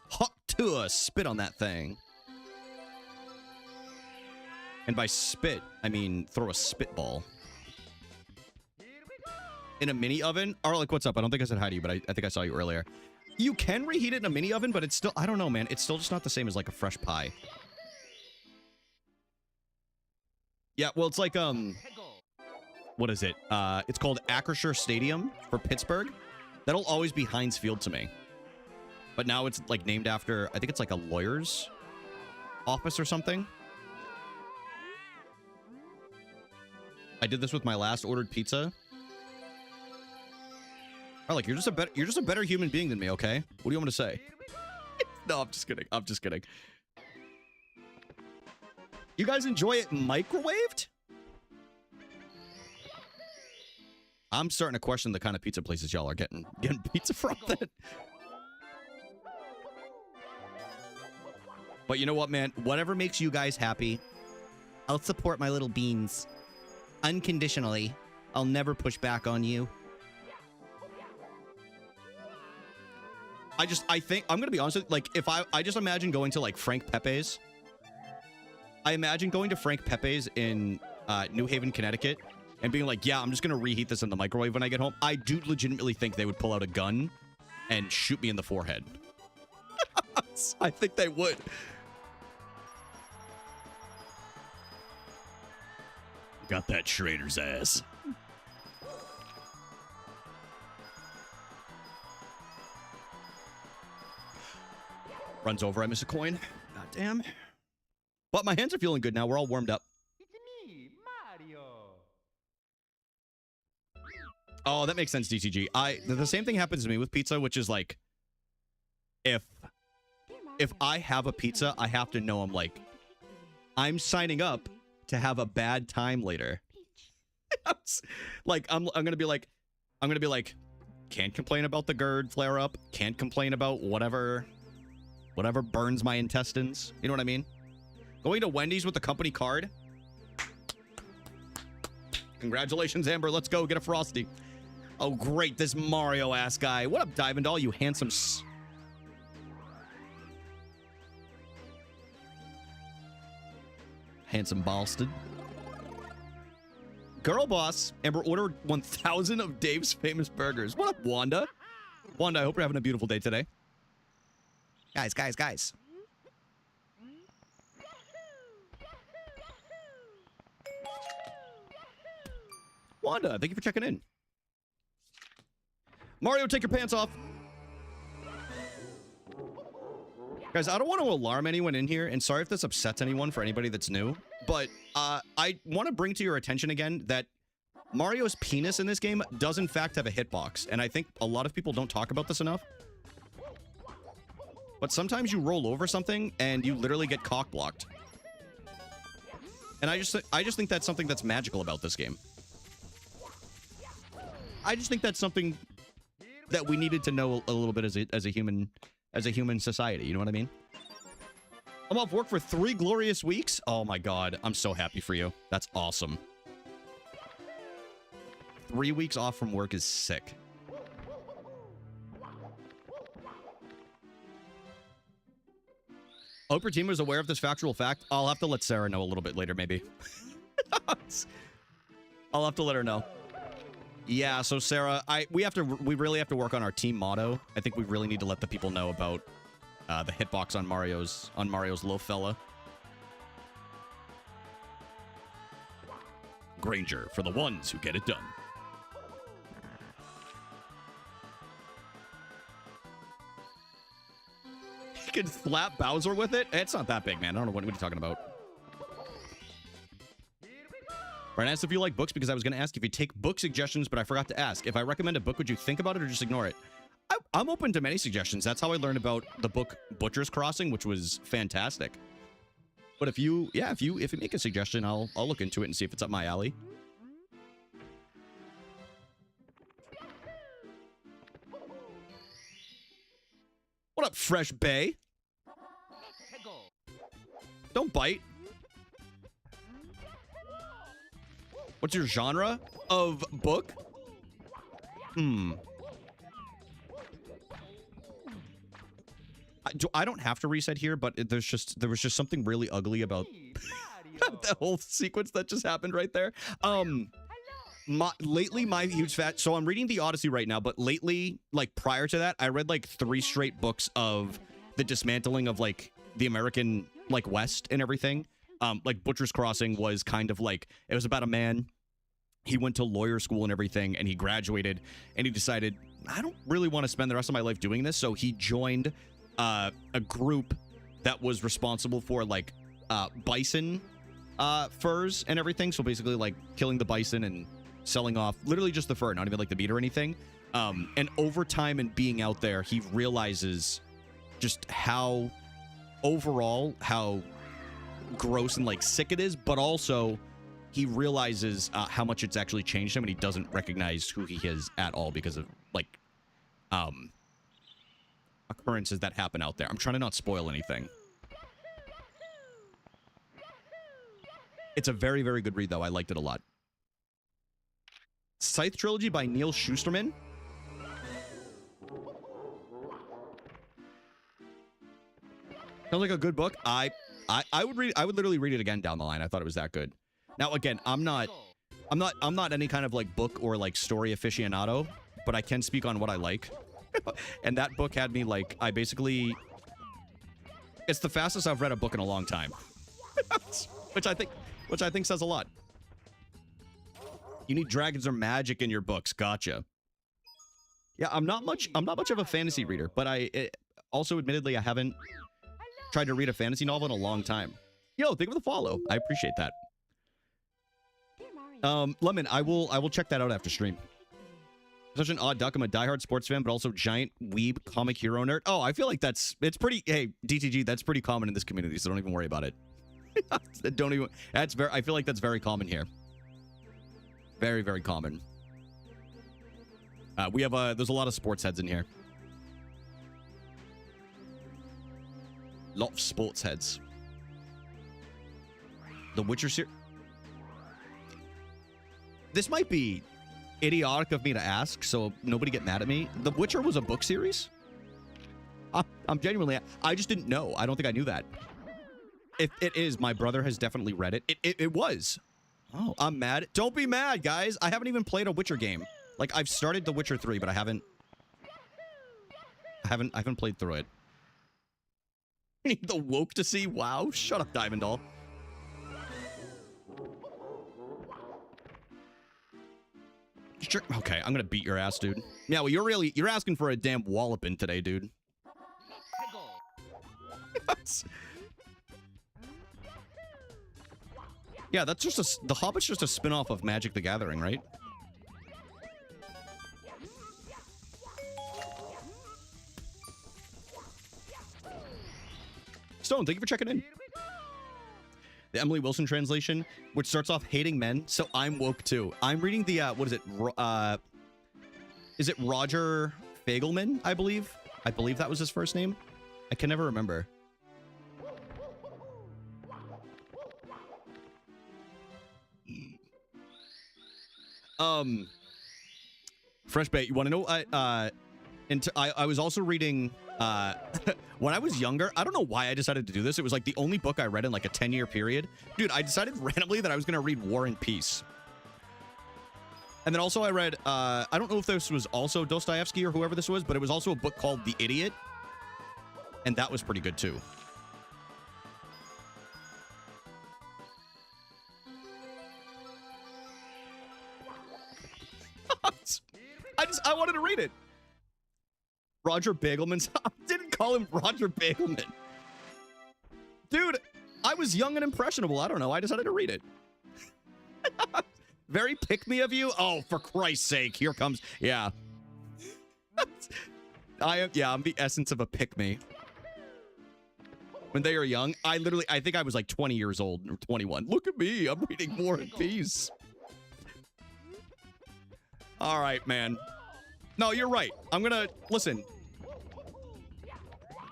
S1: Hawk to a spit on that thing. And by spit, I mean throw a spitball. In a mini oven? Arlick, what's up? I don't think I said hi to you, but I think I saw you earlier. You can reheat it in a mini oven, but it's still, I don't know, man. It's still just not the same as like a fresh pie. Yeah, well, it's like, what is it? It's called Acrisure Stadium for Pittsburgh. That'll always be Heinz Field to me. But now it's like named after, I think it's like a lawyer's office or something. I did this with my last ordered pizza. Oh, like you're just a better human being than me, okay? What do you want me to say? No, I'm just kidding. I'm just kidding. You guys enjoy it microwaved? I'm starting to question the kind of pizza places y'all are getting pizza from then. But you know what, man? Whatever makes you guys happy, I'll support my little beans. Unconditionally. I'll never push back on you. I think, I'm going to be honest with you, like, if I just imagine going to, like, Frank Pepe's. I imagine going to Frank Pepe's in New Haven, Connecticut, and being like, yeah, I'm just going to reheat this in the microwave when I get home. I do legitimately think they would pull out a gun and shoot me in the forehead. I think they would. Got that Schrader's ass. Runs over, I miss a coin. God damn. But my hands are feeling good now. We're all warmed up.
S2: It's me, Mario.
S1: Oh, that makes sense, DTG. The same thing happens to me with pizza, which is like, if I have a pizza, I have to know I'm signing up to have a bad time later. Like I'm gonna be like, can't complain about the GERD flare up. Can't complain about whatever burns my intestines. You know what I mean? Going to Wendy's with the company card. Congratulations, Amber. Let's go get a Frosty. Oh, great. This Mario ass guy. What up, Diamond Doll? You handsome. Handsome Boston. Girl boss. Amber ordered 1,000 of Dave's famous burgers. What up, Wanda? Wanda, I hope you're having a beautiful day today. Guys. Wanda, thank you for checking in. Mario, take your pants off. Guys, I don't want to alarm anyone in here, and sorry if this upsets anyone for anybody that's new, but I want to bring to your attention again that Mario's penis in this game does in fact have a hitbox, and I think a lot of people don't talk about this enough. But sometimes you roll over something and you literally get cock blocked. And I just think that's something that's magical about this game. I just think that's something that we needed to know a little bit as a human society. You know what I mean? I'm off work for 3 glorious weeks. Oh my god, I'm so happy for you. That's awesome. 3 weeks off from work is sick. I hope your team is aware of this factual fact. I'll have to let Sarah know a little bit later, maybe. I'll have to let her know. Yeah, so Sarah, we really have to work on our team motto. I think we really need to let the people know about the hitbox on Mario's little fella. Granger, for the ones who get it done. You can slap Bowser with it? It's not that big, man. I don't know what you're talking about. Brian asked if you like books because I was going to ask if you take book suggestions, but I forgot to ask. If I recommend a book, would you think about it or just ignore it? I'm open to many suggestions. That's how I learned about the book Butcher's Crossing, which was fantastic. But if you make a suggestion, I'll look into it and see if it's up my alley. What up, Fresh Bay? Don't bite. What's your genre of book? I don't have to reset here, but there was just something really ugly about that whole sequence that just happened right there. Lately, my huge fat. So I'm reading the Odyssey right now, but lately, like prior to that, I read like 3 straight books of the dismantling of like the American like West and everything. Like Butcher's Crossing was kind of like, it was about a man. He went to lawyer school and everything, and he graduated, and he decided, I don't really want to spend the rest of my life doing this. So he joined a group that was responsible for like bison furs and everything. So basically like killing the bison and selling off literally just the fur, not even like the meat or anything. And over time and being out there, he realizes just how overall how gross and like sick it is, but also he realizes how much it's actually changed him, and he doesn't recognize who he is at all because of like occurrences that happen out there. I'm trying to not spoil anything. It's a very, very good read, though. I liked it a lot. Scythe Trilogy by Neil Shusterman. Sounds like a good book. I would read. I would literally read it again down the line. I thought it was that good. Now, again, I'm not any kind of like book or like story aficionado, but I can speak on what I like. And that book had me like, it's the fastest I've read a book in a long time. which I think says a lot. You need dragons or magic in your books. Gotcha. Yeah, I'm not much of a fantasy reader, but also admittedly I haven't tried to read a fantasy novel in a long time. Yo, thank you for the follow. I appreciate that. Lemon, I will check that out after stream. Such an odd duck. I'm a diehard sports fan, but also giant weeb comic hero nerd. Oh, I feel like it's pretty, hey, DTG, that's pretty common in this community, so don't even worry about it. I feel like that's very common here. Very, very common. There's a lot of sports heads in here. Lot of sports heads. The Witcher series. This might be idiotic of me to ask, so nobody get mad at me. The Witcher was a book series? I'm genuinely... I just didn't know. I don't think I knew that. If it is, my brother has definitely read it. It was. Oh, I'm mad. Don't be mad, guys. I haven't even played a Witcher game. Like, I've started The Witcher 3, but I haven't played through it. Need the woke to see? Wow. Shut up, Diamond Doll. Sure. Okay, I'm gonna beat your ass, dude. Yeah, well, you're asking for a damn walloping today, dude. Yeah, that's just The Hobbit's just a spin-off of Magic the Gathering, right? Stone, thank you for checking in. The Emily Wilson translation, which starts off hating men, so I'm woke too. I'm reading the, what is it, Roger Fagelman, I believe? I believe that was his first name. I can never remember. Fresh Bait, you want to know, I was also reading, when I was younger, I don't know why I decided to do this. It was like the only book I read in like a 10-year period. Dude, I decided randomly that I was going to read War and Peace. And then also I read, I don't know if this was also Dostoevsky or whoever this was, but it was also a book called The Idiot. And that was pretty good too. I wanted to read it. Roger Bagelman. I didn't call him Roger Bagelman. Dude, I was young and impressionable. I don't know. I decided to read it. Very pick-me of you. Oh, for Christ's sake. Here comes. Yeah. I'm the essence of a pick-me. when they were young. I think I was like 20 years old or 21. Look at me. I'm reading War and Peace. All right, man. No, you're right. I'm going to listen.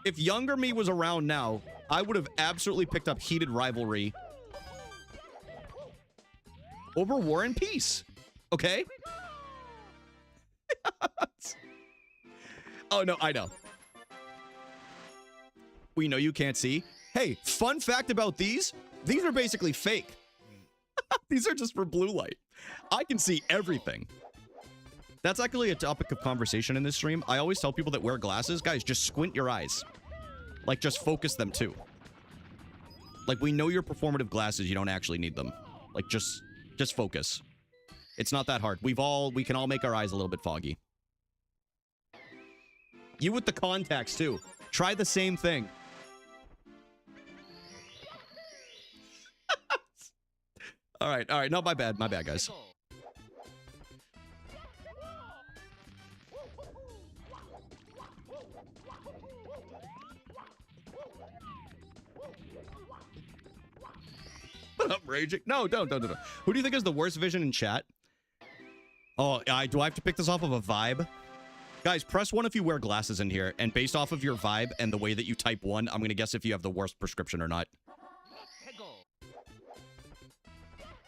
S1: If younger me was around now, I would have absolutely picked up Heated Rivalry over War and Peace. Okay? Oh, no, I know. We know you can't see. Hey, fun fact about these are basically fake. These are just for blue light. I can see everything. That's actually a topic of conversation in this stream. I always tell people that wear glasses, guys, just squint your eyes. Like, just focus them too. Like, we know your performative glasses, you don't actually need them. Like, just focus. It's not that hard. We can all make our eyes a little bit foggy. You with the contacts too. Try the same thing. All right. No, my bad, guys. I'm raging. No, don't. Who do you think is the worst vision in chat? Oh, do I have to pick this off of a vibe? Guys, press 1 if you wear glasses in here, and based off of your vibe and the way that you type 1, I'm gonna guess if you have the worst prescription or not.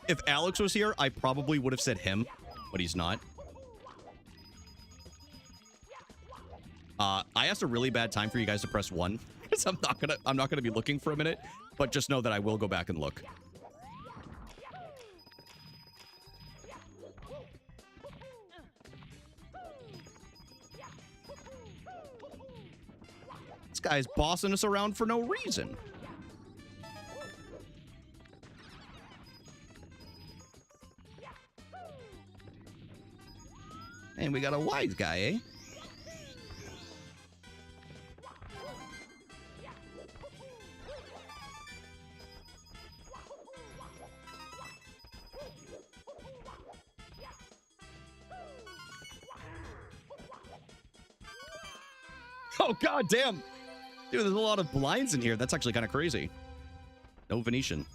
S1: If Alex was here, I probably would have said him, but he's not. I asked a really bad time for you guys to press 1, because I'm not gonna be looking for a minute, but just know that I will go back and look. This guy's bossing us around for no reason. And we got a wise guy, eh? Oh, god damn. Dude, there's a lot of blinds in here. That's actually kind of crazy. No Venetian.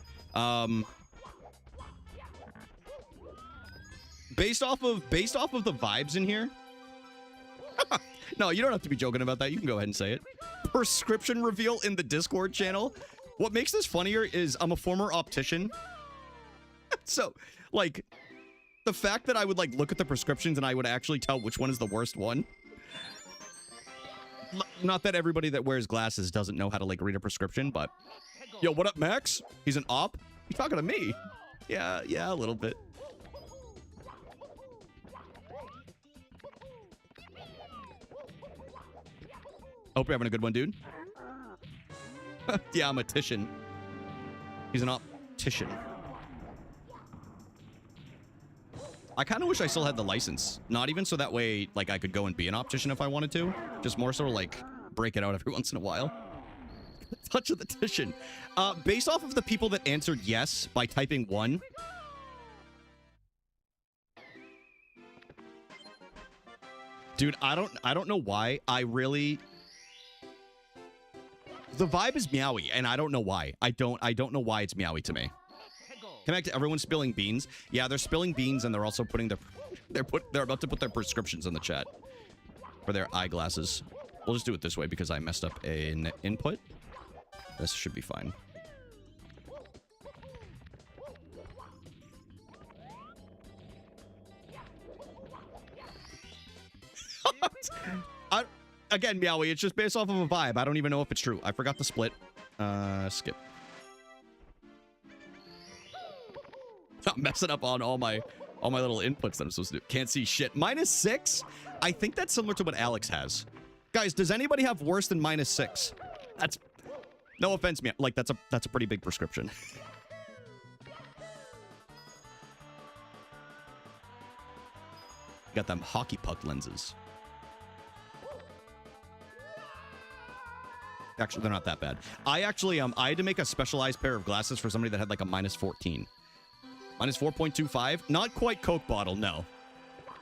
S1: Based off of the vibes in here. No, you don't have to be joking about that. You can go ahead and say it. Prescription reveal in the Discord channel. What makes this funnier is I'm a former optician. So, like, the fact that I would, like, look at the prescriptions and I would actually tell which one is the worst one. Not that everybody that wears glasses doesn't know how to, like, read a prescription, but... Yo, what up, Max? He's an op? He's talking to me. Yeah, a little bit. Hope you're having a good one, dude. Yeah, I'm a tician. He's an optician. I kind of wish I still had the license. Not even so that way, like, I could go and be an optician if I wanted to. Just more so, like, break it out every once in a while. Touch of the tician. Based off of the people that answered yes by typing 1. Dude, I don't know why. The vibe is meowy, and I don't know why. I don't know why it's meowy to me. Connect to everyone spilling beans. Yeah, they're spilling beans, and they're also putting their they're about to put their prescriptions in the chat for their eyeglasses. We'll just do it this way because I messed up an input. This should be fine. Again, Meowie, it's just based off of a vibe. I don't even know if it's true. I forgot to split. Skip. I'm messing up on all my little inputs that I'm supposed to do. Can't see shit. -6? I think that's similar to what Alex has. Guys, does anybody have worse than -6? That's... No offense, man. Like, that's a pretty big prescription. Got them hockey puck lenses. Actually, they're not that bad. I actually, I had to make a specialized pair of glasses for somebody that had like a -14. -4.25? Not quite Coke bottle, no.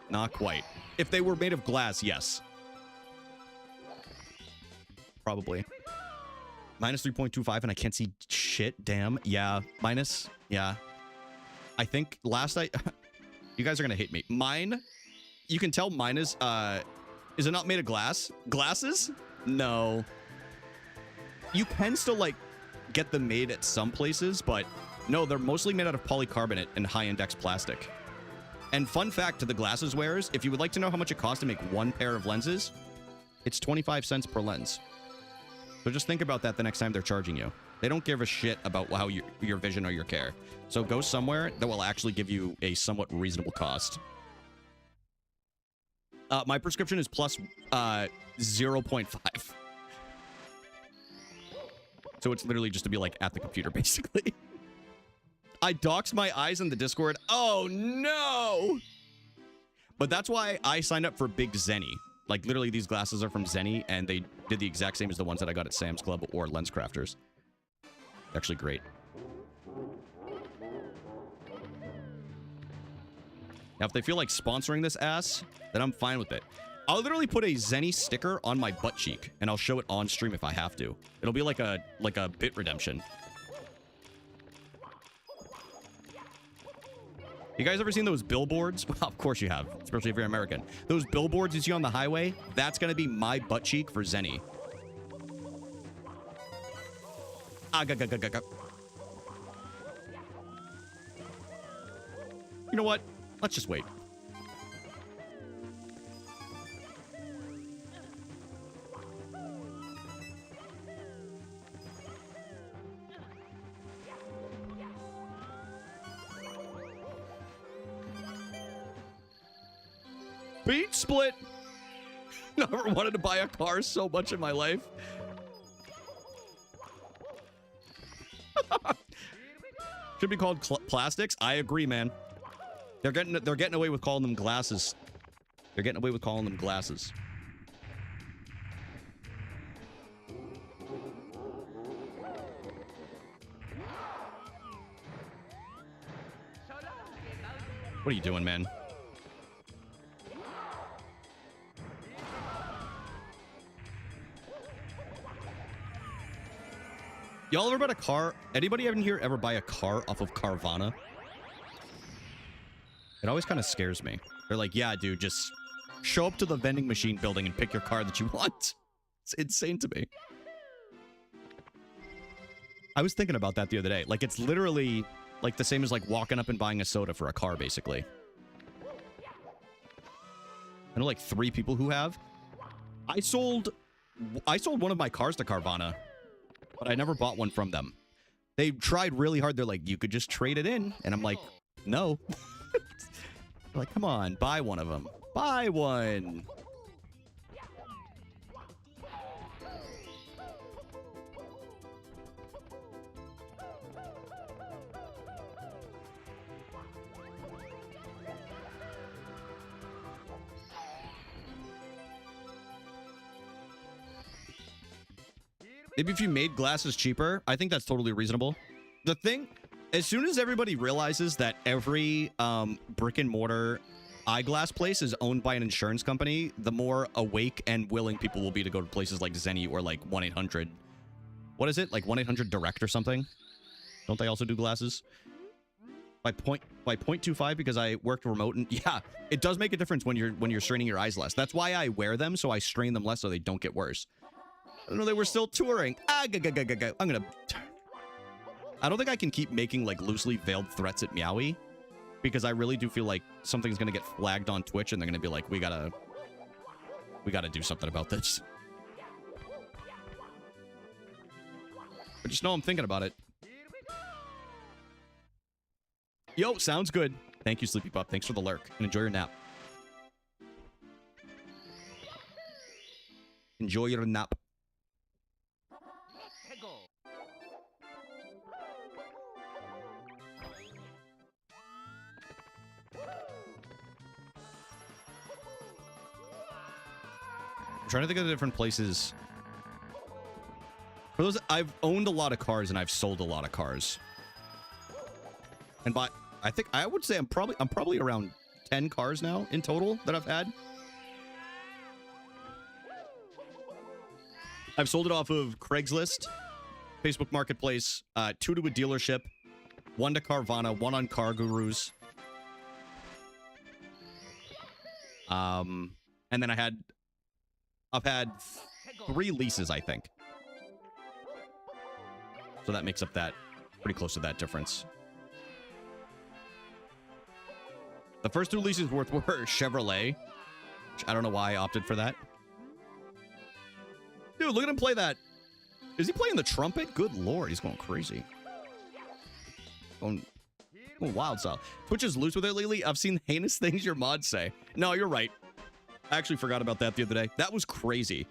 S1: Not quite. If they were made of glass, yes. Probably. Minus 3.25 and I can't see shit. Damn. Yeah. Minus. Yeah. I think last night... You guys are going to hate me. Mine, you can tell mine is it not made of glass? Glasses? No. You can still, like, get them made at some places, but no, they're mostly made out of polycarbonate and high-index plastic. And fun fact to the glasses wearers, if you would like to know how much it costs to make one pair of lenses, it's 25 cents per lens. So just think about that the next time they're charging you. They don't give a shit about how your vision or your care. So go somewhere that will actually give you a somewhat reasonable cost. My prescription is plus 0.5. So it's literally just to be like at the computer, basically. I doxed my eyes in the Discord. Oh, no! But that's why I signed up for Big Zenny. Like, literally, these glasses are from Zenny, and they did the exact same as the ones that I got at Sam's Club or Lens Crafters. Actually great. Now, if they feel like sponsoring this ass, then I'm fine with it. I'll literally put a Zenny sticker on my butt cheek, and I'll show it on stream if I have to. It'll be like a bit redemption. You guys ever seen those billboards? Well, of course you have, especially if you're American. Those billboards you see on the highway, that's going to be my butt cheek for Zenny. You know what? Let's just wait. Beat split. Never wanted to buy a car so much in my life. Should be called plastics. I agree, man. They're getting away with calling them glasses. They're getting away with calling them glasses. What are you doing, man? Y'all ever bought a car? Anybody in here ever buy a car off of Carvana? It always kind of scares me. They're like, yeah, dude, just show up to the vending machine building and pick your car that you want. It's insane to me. I was thinking about that the other day. Like, it's literally like the same as like walking up and buying a soda for a car, basically. I know like 3 people who have. I sold one of my cars to Carvana, but I never bought one from them. They tried really hard. They're like, you could just trade it in. And I'm like, no. Like, come on, buy one of them. Buy one. Maybe if you made glasses cheaper, I think that's totally reasonable. The thing, as soon as everybody realizes that every brick and mortar eyeglass place is owned by an insurance company, the more awake and willing people will be to go to places like Zenny or like 1-800. What is it? Like 1-800 Direct or something? Don't they also do glasses? By 0.25 because I worked remote, and yeah, it does make a difference when you're straining your eyes less. That's why I wear them, so I strain them less so they don't get worse. I don't know, they were still touring. I don't think I can keep making like loosely veiled threats at Meowie, because I really do feel like something's gonna get flagged on Twitch and they're gonna be like, we gotta do something about this. But just know I'm thinking about it. Yo, sounds good. Thank you, Sleepy Pup. Thanks for the lurk, and enjoy your nap. Enjoy your nap. I'm trying to think of the different places. For those, I've owned a lot of cars and I've sold a lot of cars. And I would say I'm probably around 10 cars now in total that I've had. I've sold it off of Craigslist, Facebook Marketplace, 2 to a dealership, 1 to Carvana, 1 on Car Gurus. And then I've had 3 leases, I think. So that makes up that pretty close to that difference. The first 2 leases were Chevrolet, which I don't know why I opted for that. Dude, look at him play that. Is he playing the trumpet? Good lord, he's going crazy. Going wild style. Twitch is loose with it lately. I've seen heinous things your mods say. No, you're right. I actually forgot about that the other day. That was crazy.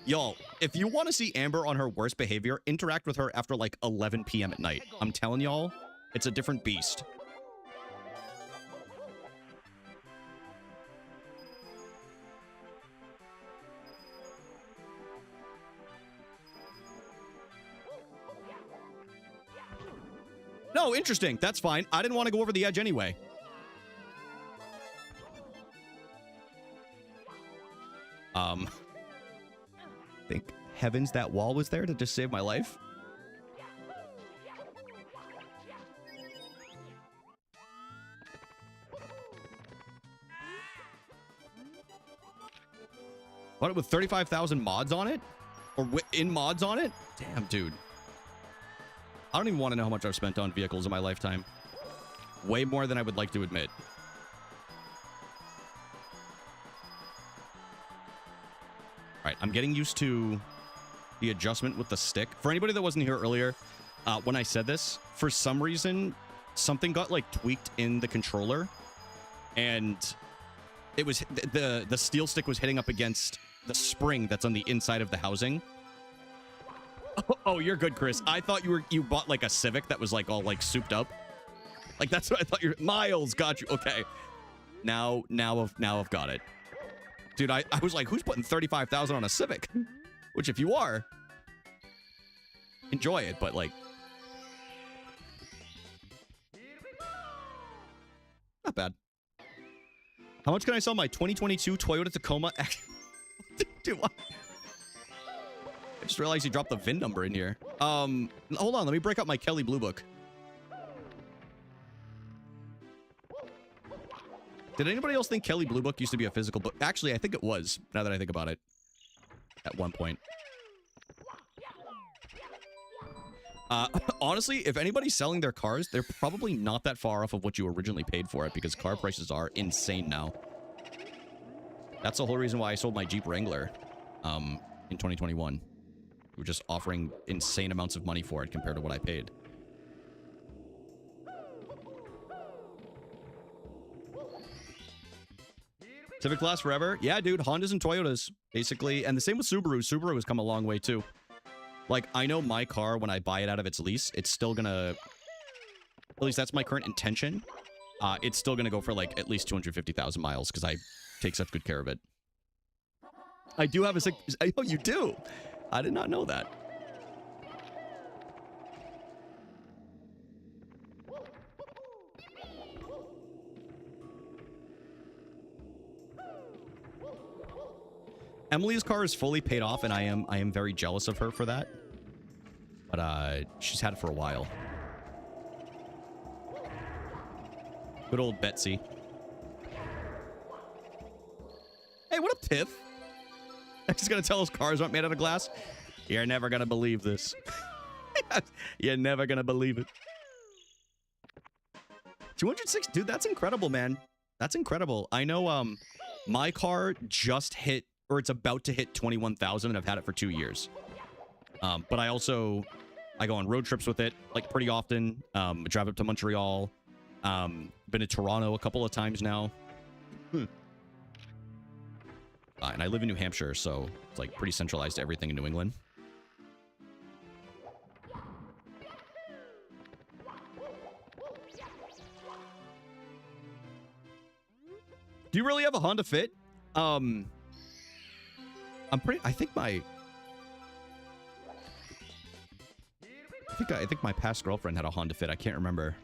S1: Y'all, if you want to see Amber on her worst behavior, interact with her after like 11 p.m. at night. I'm telling y'all, it's a different beast. No, interesting. That's fine. I didn't want to go over the edge anyway. Think heavens that wall was there to just save my life. What, with 35,000 mods on it? Or in mods on it? Damn, dude. I don't even want to know how much I've spent on vehicles in my lifetime. Way more than I would like to admit. All right, I'm getting used to the adjustment with the stick. For anybody that wasn't here earlier, when I said this, for some reason, something got like tweaked in the controller, and it was the steel stick was hitting up against the spring that's on the inside of the housing. Oh, you're good, Chris. I thought you bought like a Civic that was like all like souped up. Like that's what I thought. Miles, got you. Okay, now I've got it. Dude, I was like, who's putting 35,000 on a Civic? Which, if you are, enjoy it, but like, not bad. How much can I sell my 2022 Toyota Tacoma? Dude, what? I just realized you dropped the VIN number in here. Hold on, let me break out my Kelly Blue Book. Did anybody else think Kelly Blue Book used to be a physical book? Actually, I think it was, now that I think about it. At one point. Honestly, if anybody's selling their cars, they're probably not that far off of what you originally paid for it, because car prices are insane now. That's the whole reason why I sold my Jeep Wrangler in 2021. We were just offering insane amounts of money for it compared to what I paid. Civic lasts forever? Yeah, dude. Hondas and Toyotas, basically. And the same with Subaru. Subaru has come a long way, too. Like, I know my car, when I buy it out of its lease, it's still gonna... At least that's my current intention. It's still gonna go for, like, at least 250,000 miles, because I take such good care of it. I do have a... Oh, you do? I did not know that. Emily's car is fully paid off, and I am very jealous of her for that. But she's had it for a while. Good old Betsy. Hey, what up, Tiff? He's gonna tell us cars aren't made out of glass. You're never gonna believe this. You're never gonna believe it. 206, dude, that's incredible, man. That's incredible. I know my car just hit, or it's about to hit 21,000, and I've had it for 2 years. But I go on road trips with it, like, pretty often. Drive up to Montreal. Been to Toronto a couple of times now. And I live in New Hampshire, so it's, like, pretty centralized to everything in New England. Do you really have a Honda Fit? I think my past girlfriend had a Honda Fit. I can't remember.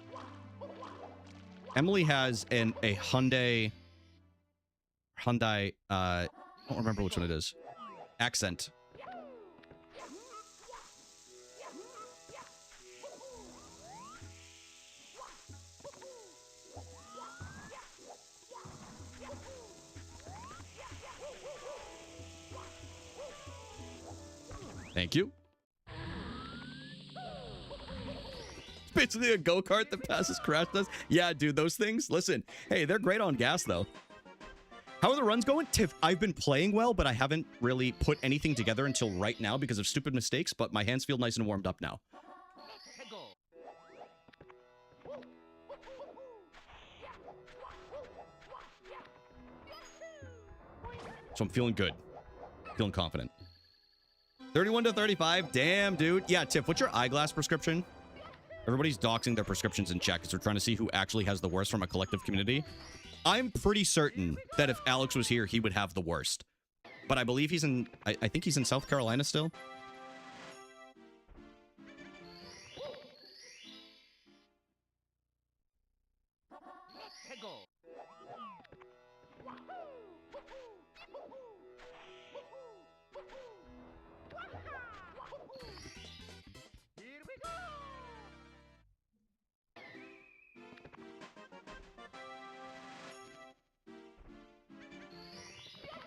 S1: Emily has a Hyundai, I don't remember which one it is. Accent. Thank you. It's basically a go-kart that passes crash tests. Yeah, dude, those things. Listen, hey, they're great on gas, though. How are the runs going? Tiff, I've been playing well, but I haven't really put anything together until right now because of stupid mistakes, but my hands feel nice and warmed up now. So I'm feeling good. Feeling confident. 31 to 35. Damn, dude. Yeah, Tiff, what's your eyeglass prescription? Everybody's doxing their prescriptions in chat because they're trying to see who actually has the worst from a collective community. I'm pretty certain that if Alex was here, he would have the worst. But I believe he's in... I think he's in South Carolina still.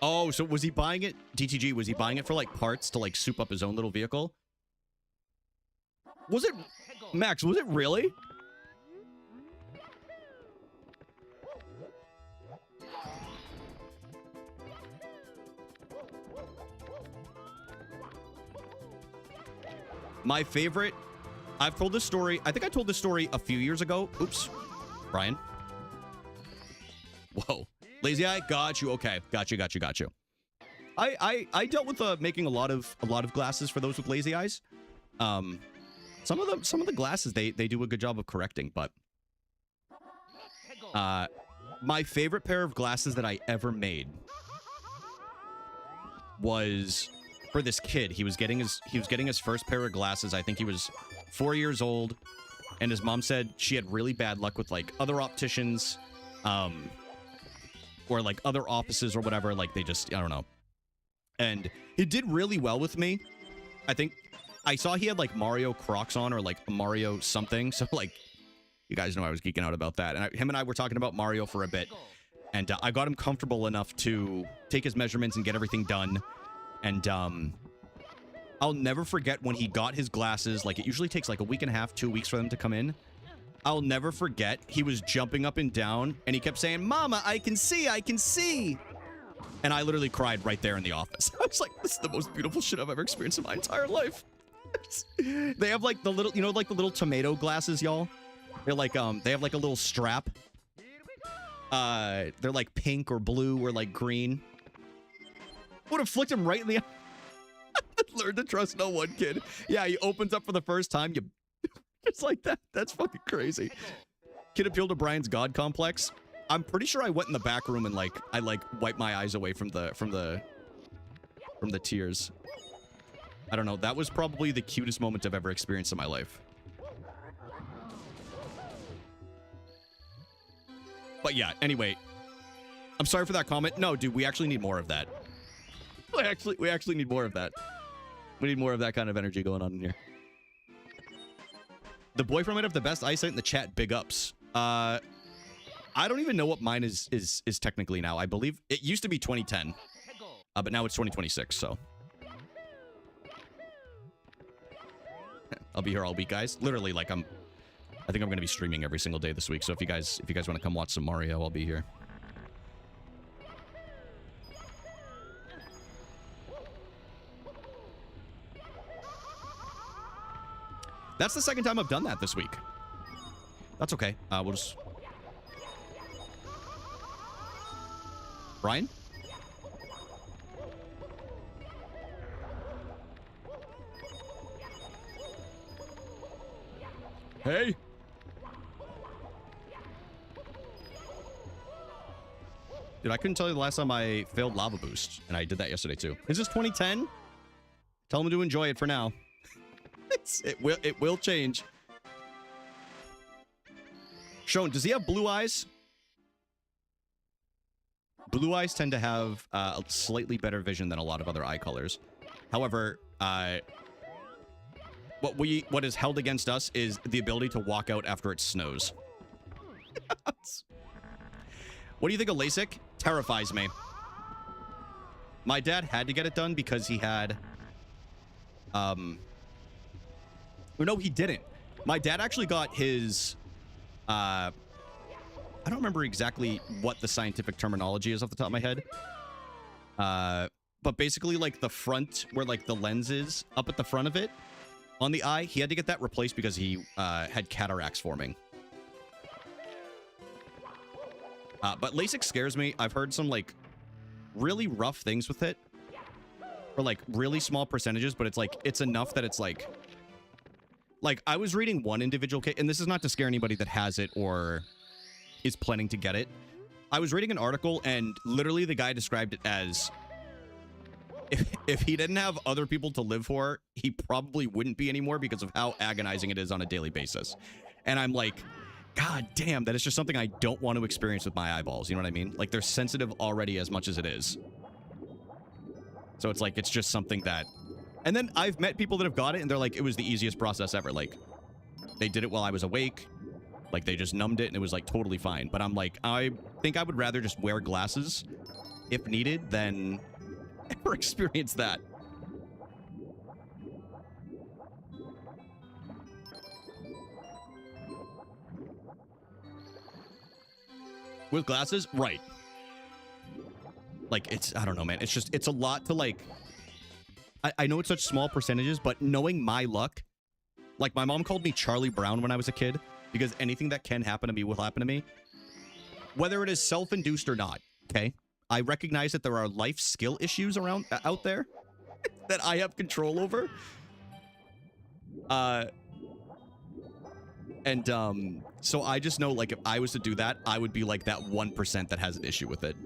S1: Oh, so was he buying it, DTG, was he buying it for, like, parts to, like, soup up his own little vehicle? Was it, Max, was it really? My favorite, I've told this story, I think I told this story a few years ago. Oops, Brian. Whoa. Lazy Eye, got you. Okay, got you. I dealt with making a lot of glasses for those with lazy eyes. Some of the glasses they do a good job of correcting, but my favorite pair of glasses that I ever made was for this kid. He was getting his first pair of glasses. I think he was 4 years old, and his mom said she had really bad luck with like other opticians, or like other offices or whatever. Like they just, I don't know. And he did really well with me. I think I saw he had like Mario Crocs on or like Mario something. So like, you guys know I was geeking out about that. And him and I were talking about Mario for a bit. And I got him comfortable enough to take his measurements and get everything done. And I'll never forget when he got his glasses. Like it usually takes like a week and a half, 2 weeks for them to come in. I'll never forget, he was jumping up and down, and he kept saying, "Mama, I can see, I can see." And I literally cried right there in the office. I was like, this is the most beautiful shit I've ever experienced in my entire life. They have like the little, you know, like the little tomato glasses, y'all? They're like, they have like a little strap. They're like pink or blue or like green. Would have flicked him right in the eye. Learn to trust no one, kid. Yeah, he opens up for the first time, you... It's like that. That's fucking crazy. Kid appealed to Brian's God complex. I'm pretty sure I went in the back room and like I wiped my eyes away from the tears. I don't know. That was probably the cutest moment I've ever experienced in my life. But yeah, anyway. I'm sorry for that comment. No, dude, we actually need more of that. We actually need more of that. We need more of that kind of energy going on in here. The boyfriend might have the best eyesight in the chat. Big ups. I don't even know what mine is technically now. I believe it used to be 2010, but now it's 2026. So I'll be here all week, guys. Literally, like I think I'm gonna be streaming every single day this week. So if you guys want to come watch some Mario, I'll be here. That's the second time I've done that this week. That's okay. We'll just... Brian? Hey! Dude, I couldn't tell you the last time I failed Lava Boost, and I did that yesterday too. Is this 2010? Tell him to enjoy it for now. It will change. Sean, does he have blue eyes? Blue eyes tend to have a slightly better vision than a lot of other eye colors. However, what is held against us is the ability to walk out after it snows. What do you think of LASIK? Terrifies me. My dad had to get it done because he had Or no, he didn't. My dad actually got his, I don't remember exactly what the scientific terminology is off the top of my head. But basically, like, the front, where, like, the lens is, up at the front of it, on the eye, he had to get that replaced because he, had cataracts forming. But LASIK scares me. I've heard some, like, really rough things with it. For, like, really small percentages, but it's, like, it's enough that it's, like, I was reading one individual case, and this is not to scare anybody that has it or is planning to get it. I was reading an article, and literally the guy described it as, if he didn't have other people to live for, he probably wouldn't be anymore because of how agonizing it is on a daily basis. And I'm like, God damn, that is just something I don't want to experience with my eyeballs. You know what I mean? Like, they're sensitive already as much as it is. So it's like, it's just something that... And then I've met people that have got it, and they're like, it was the easiest process ever. Like, they did it while I was awake. Like, they just numbed it, and it was, like, totally fine. But I'm like, I think I would rather just wear glasses, if needed, than ever experience that. With glasses? Right. Like, it's, I don't know, man. It's just, it's a lot to, like... I know it's such small percentages, but knowing my luck, like, my mom called me Charlie Brown when I was a kid, because anything that can happen to me will happen to me. Whether it is self-induced or not, okay? I recognize that there are life skill issues out there that I have control over. So I just know, like, if I was to do that, I would be like that 1% that has an issue with it.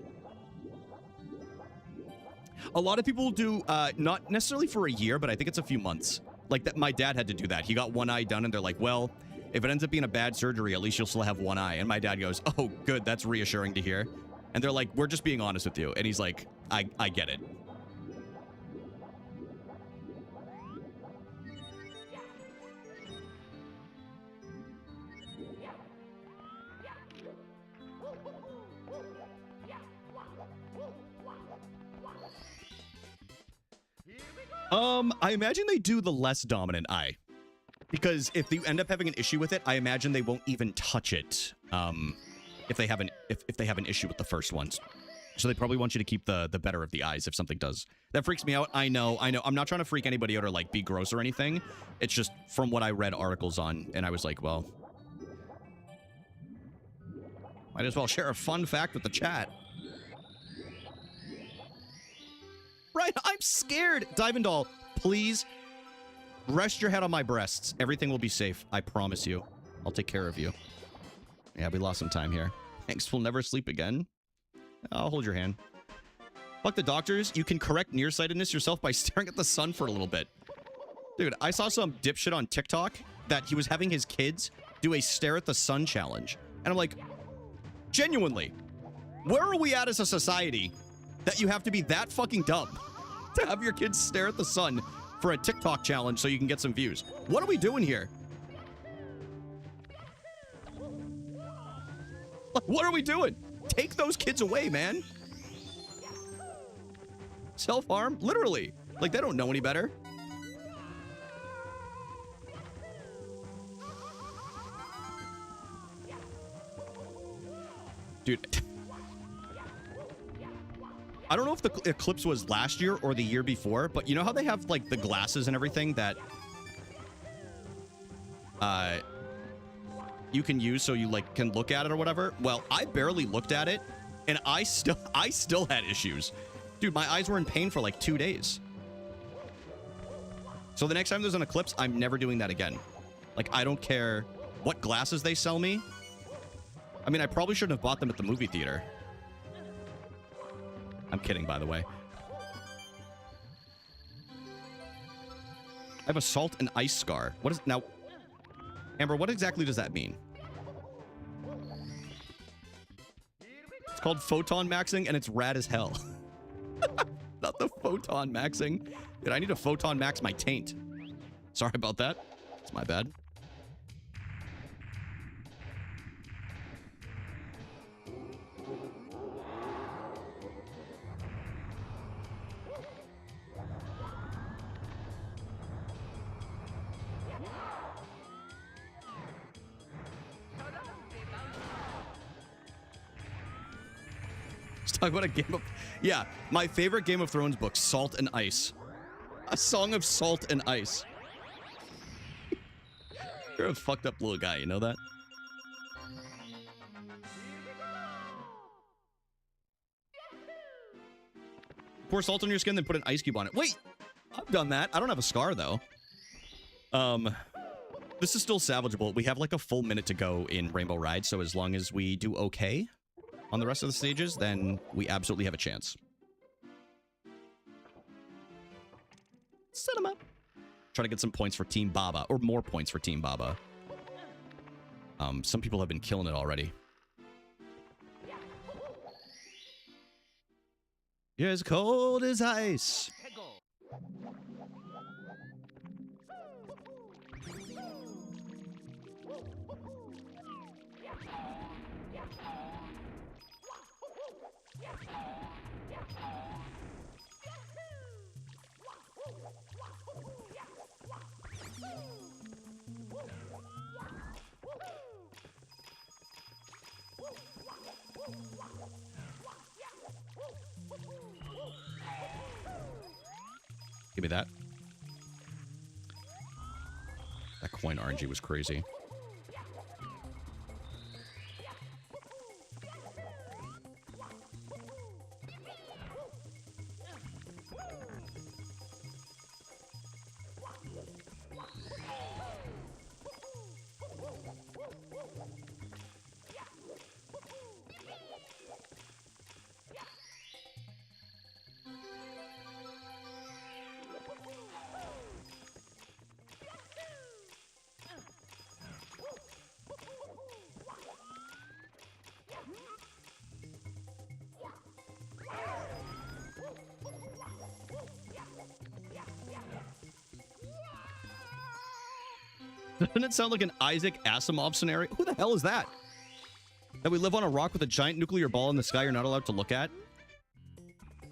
S1: A lot of people do, not necessarily for a year, but I think it's a few months. Like, that, my dad had to do that. He got one eye done, and they're like, well, if it ends up being a bad surgery, at least you'll still have one eye. And my dad goes, oh, good, that's reassuring to hear. And they're like, we're just being honest with you. And he's like, I get it. I imagine they do the less dominant eye. Because if you end up having an issue with it, I imagine they won't even touch it. If they have an issue with the first ones. So they probably want you to keep the better of the eyes if something does. That freaks me out. I know. I'm not trying to freak anybody out or, like, be gross or anything. It's just from what I read articles on, and I was like, well, might as well share a fun fact with the chat. Right, I'm scared. Diamondall, please rest your head on my breasts. Everything will be safe. I promise you. I'll take care of you. Yeah, we lost some time here. Thanks, we'll never sleep again. I'll hold your hand. Fuck the doctors. You can correct nearsightedness yourself by staring at the sun for a little bit. Dude, I saw some dipshit on TikTok that he was having his kids do a stare at the sun challenge. And I'm like, genuinely, where are we at as a society that you have to be that fucking dumb to have your kids stare at the sun for a TikTok challenge so you can get some views? What are we doing here? What are we doing? Take those kids away, man. Self-harm? Literally. Like, they don't know any better. Dude. I don't know if the eclipse was last year or the year before, but you know how they have, like, the glasses and everything that you can use so you, like, can look at it or whatever? Well, I barely looked at it, and I still had issues. Dude, my eyes were in pain for, like, 2 days. So the next time there's an eclipse, I'm never doing that again. Like, I don't care what glasses they sell me. I mean, I probably shouldn't have bought them at the movie theater. I'm kidding, by the way. I have a salt and ice scar. What is... Now, Amber, what exactly does that mean? It's called photon maxing, and it's rad as hell. Not the photon maxing. Dude, I need to photon max my taint. Sorry about that. It's my bad. talk about a game of... Yeah, my favorite Game of Thrones book, Salt and Ice. A Song of Salt and Ice. You're a fucked up little guy, you know that? Pour salt on your skin, then put an ice cube on it. Wait! I've done that. I don't have a scar, though. This is still salvageable. We have like a full minute to go in Rainbow Ride, so as long as we do okay on the rest of the stages, then we absolutely have a chance. Set him up. Try to get some points for Team Baba, or more points for Team Baba. Some people have been killing it already. You're as cold as ice. Give me that. That coin RNG was crazy. Doesn't it sound like an Isaac Asimov scenario? Who the hell is that? That we live on a rock with a giant nuclear ball in the sky you're not allowed to look at?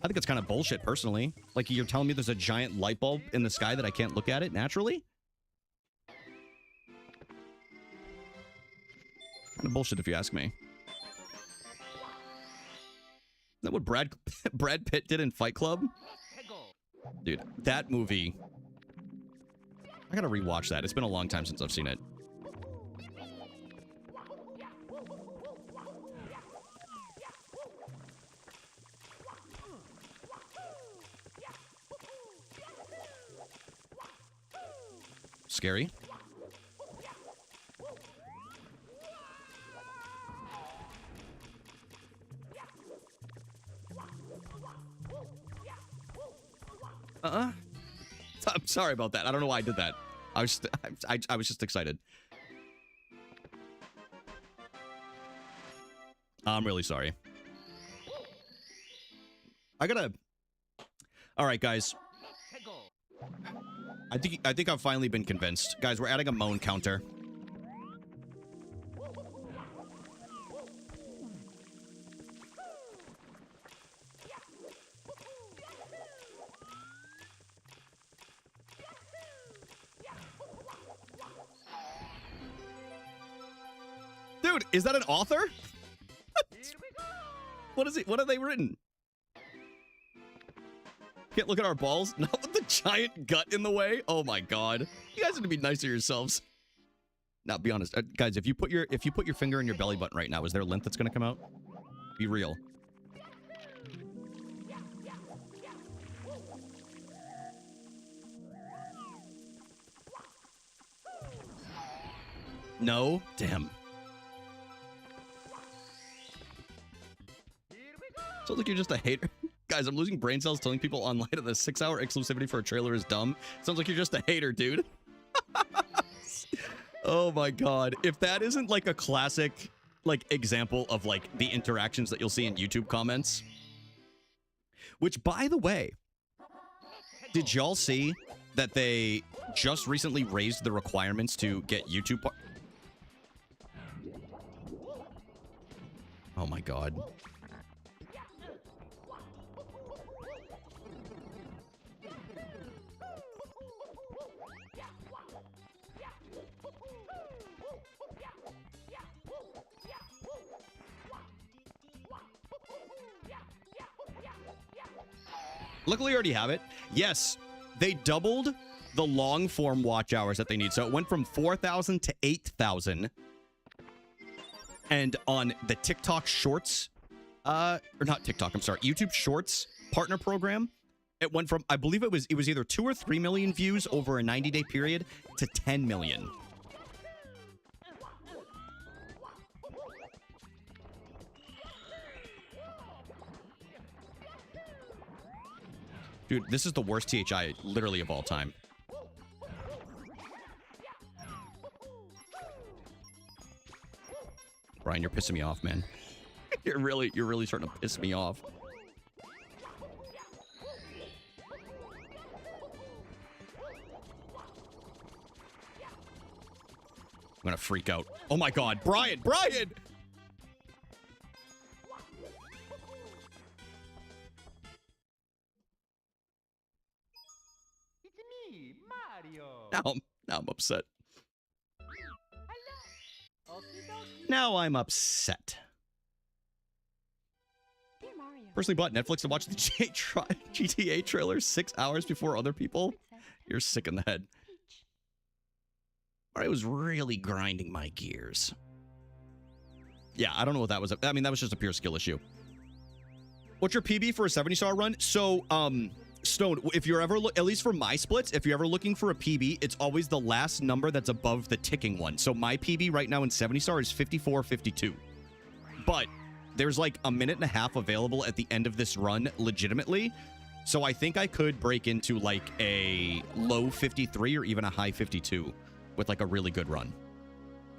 S1: I think it's kind of bullshit, personally. Like, you're telling me there's a giant light bulb in the sky that I can't look at it naturally? Kind of bullshit if you ask me. Is that what Brad Pitt did in Fight Club? Dude, that movie... I gotta rewatch that. It's been a long time since I've seen it. Scary. I'm sorry about that. I don't know why I did that. I was just excited. I'm really sorry. All right, guys. I think I've finally been convinced. Guys, we're adding a moan counter. Dude, is that an author? What is it? What have they written? Can't look at our balls? Not with the giant gut in the way? Oh my god. You guys need to be nice to yourselves. Now, be honest. Guys, if you put your finger in your belly button right now, is there a lint that's gonna come out? Be real. No? Damn. Sounds like you're just a hater. Guys, I'm losing brain cells telling people online that the 6-hour exclusivity for a trailer is dumb. Sounds like you're just a hater, dude. Oh my god. If that isn't like a classic like example of like the interactions that you'll see in YouTube comments. Which, by the way, did y'all see that they just recently raised the requirements to get YouTube... Oh my god. Luckily, I already have it. Yes, they doubled the long form watch hours that they need. So it went from 4,000 to 8,000. And on the TikTok Shorts, or not TikTok, I'm sorry, YouTube Shorts partner program, it went from, I believe it was either 2 or 3 million views over a 90-day period to 10 million. Dude, this is the worst THI literally of all time. Brian, you're pissing me off, man. You're really starting to piss me off. I'm gonna freak out. Oh my god, Brian! Brian!
S2: It's me, Mario.
S1: Now I'm upset.
S2: Okie dokie.
S1: Now I'm upset.
S3: Dear Mario.
S1: Personally bought Netflix to watch the GTA trailer 6 hours before other people. You're sick in the head.
S3: Peach.
S1: I was really grinding my gears. Yeah, I don't know what that was. I mean, that was just a pure skill issue. What's your PB for a 70-star run? So, Stone, if you're ever, at least for my splits, if you're ever looking for a PB, it's always the last number that's above the ticking one. So my PB right now in 70-star is 54.52. But there's like a minute and a half available at the end of this run, legitimately. So I think I could break into like a low 53 or even a high 52 with like a really good run.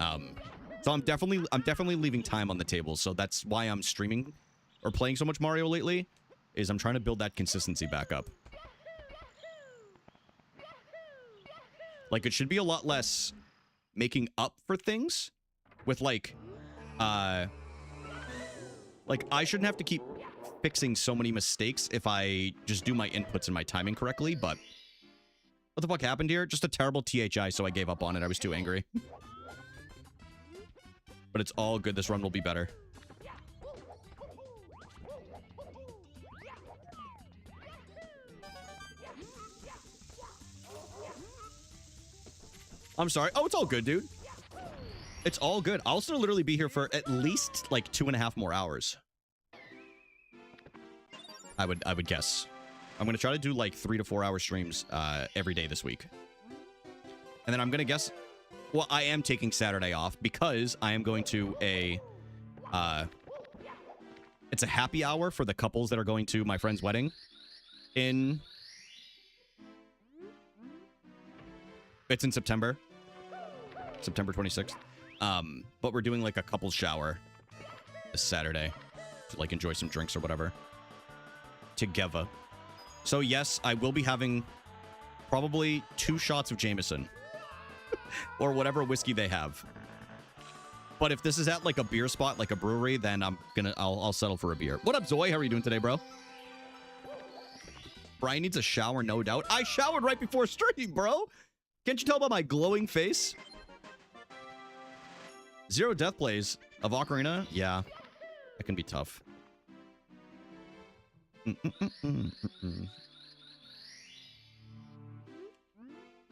S1: So I'm definitely leaving time on the table. So that's why I'm streaming or playing so much Mario lately, is I'm trying to build that consistency back up. Like, it should be a lot less making up for things with like I shouldn't have to keep fixing so many mistakes if I just do my inputs and my timing correctly, but what the fuck happened here? Just a terrible THI, so I gave up on it. I was too angry. But it's all good. This run will be better. I'm sorry. Oh, it's all good, dude. It's all good. I'll still literally be here for at least like 2.5 more hours. I would guess. I'm gonna try to do like 3 to 4 hour streams every day this week. And then I'm gonna guess, well, I am taking Saturday off because I am going to a it's a happy hour for the couples that are going to my friend's wedding in September. September 26th. But we're doing like a couples shower this Saturday to like enjoy some drinks or whatever together. So yes, I will be having probably 2 shots of Jameson or whatever whiskey they have. But if this is at like a beer spot, like a brewery, then I'll settle for a beer. What up, Zoe? How are you doing today, bro? Brian needs a shower, no doubt. I showered right before stream, bro. Can't you tell by my glowing face? 0 death plays of Ocarina? Yeah, that can be tough. He's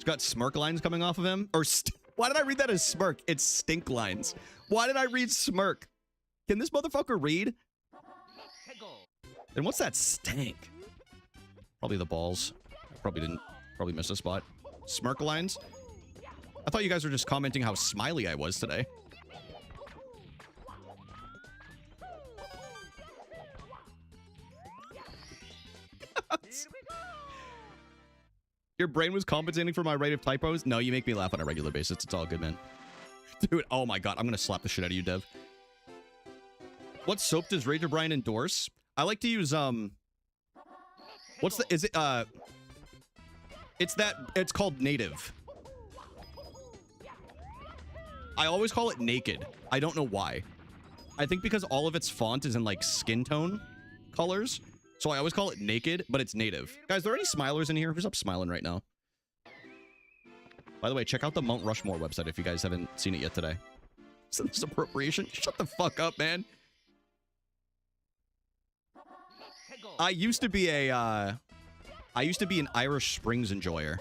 S1: got smirk lines coming off of him. Or why did I read that as smirk? It's stink lines. Why did I read smirk? Can this motherfucker read? Then what's that stank? Probably the balls. Probably missed a spot. Smirk lines? I thought you guys were just commenting how smiley I was today. Your brain was compensating for my rate of typos? No, you make me laugh on a regular basis. It's all good, man. Dude, oh my god, I'm gonna slap the shit out of you, Dev. What soap does Rager Brian endorse? I like to use, what's the, is it, it's called Native. I always call it Naked. I don't know why. I think because all of its font is in, like, skin tone colors. So I always call it Naked, but it's Native. Guys, are there any smilers in here? Who's up smiling right now? By the way, check out the Mount Rushmore website if you guys haven't seen it yet today. Isn't this appropriation? Shut the fuck up, man. I used to be a I used to be an Irish Springs enjoyer.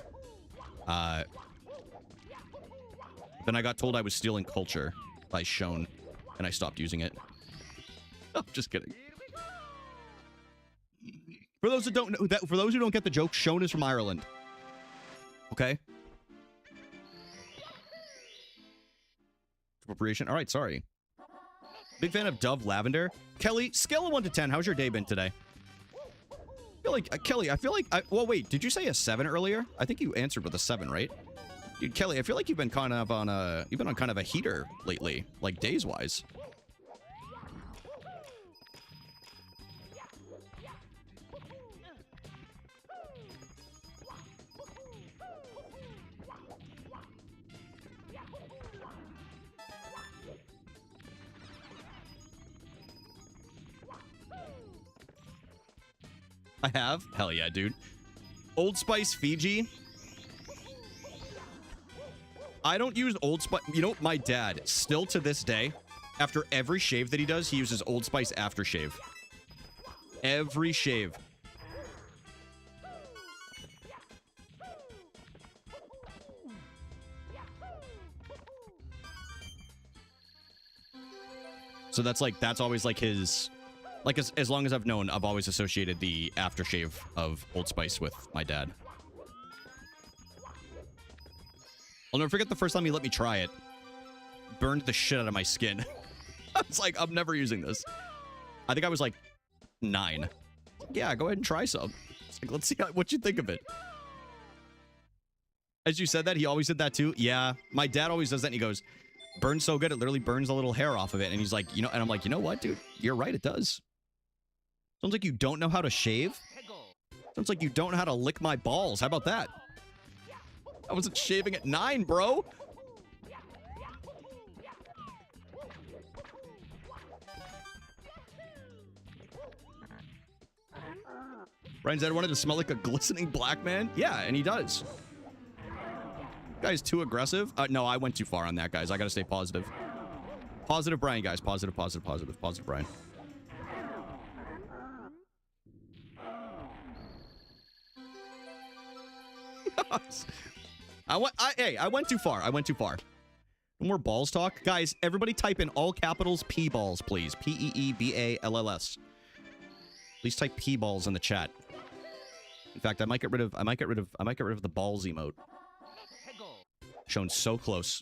S1: Then I got told I was stealing culture by Shone, and I stopped using it. I'm just kidding. For those that don't know, for those who don't get the joke, Shone is from Ireland. Okay. Appropriation. All right, sorry. Big fan of Dove Lavender. Kelly, scale of 1 to 10. How's your day been today? I feel like Kelly. I feel like. Well, wait. Did you say a 7 earlier? I think you answered with a 7, right? Dude, Kelly, I feel like you've been kind of on a. You've been on kind of a heater lately, like days wise. I have? Hell yeah, dude. Old Spice Fiji. I don't use Old Spice. You know, my dad, still to this day, after every shave that he does, he uses Old Spice aftershave. Every shave. So that's like, that's always like his... Like, as long as I've known, I've always associated the aftershave of Old Spice with my dad. I'll never forget the first time he let me try it. Burned the shit out of my skin. I was like, I'm never using this. I think I was like 9. Yeah, go ahead and try some. It's like, let's see what you think of it. As you said that, he always did that too. Yeah, my dad always does that, and he goes, burns so good, it literally burns a little hair off of it. And he's like, you know, and I'm like, you know what, dude? You're right, it does. Sounds like you don't know how to shave. Sounds like you don't know how to lick my balls. How about that? I wasn't shaving at 9, bro. Ryan said I wanted to smell like a glistening black man. Yeah, and he does. Guy's too aggressive. No, I went too far on that, guys. I gotta stay positive. Positive Brian, guys. Positive, positive, positive, positive Brian. I went too far. I went too far. No more balls talk. Guys, everybody type in all capitals P balls, please. P-E-E-B-A-L-L-S. Please type P balls in the chat. In fact, I might get rid of the balls emote. Shown so close.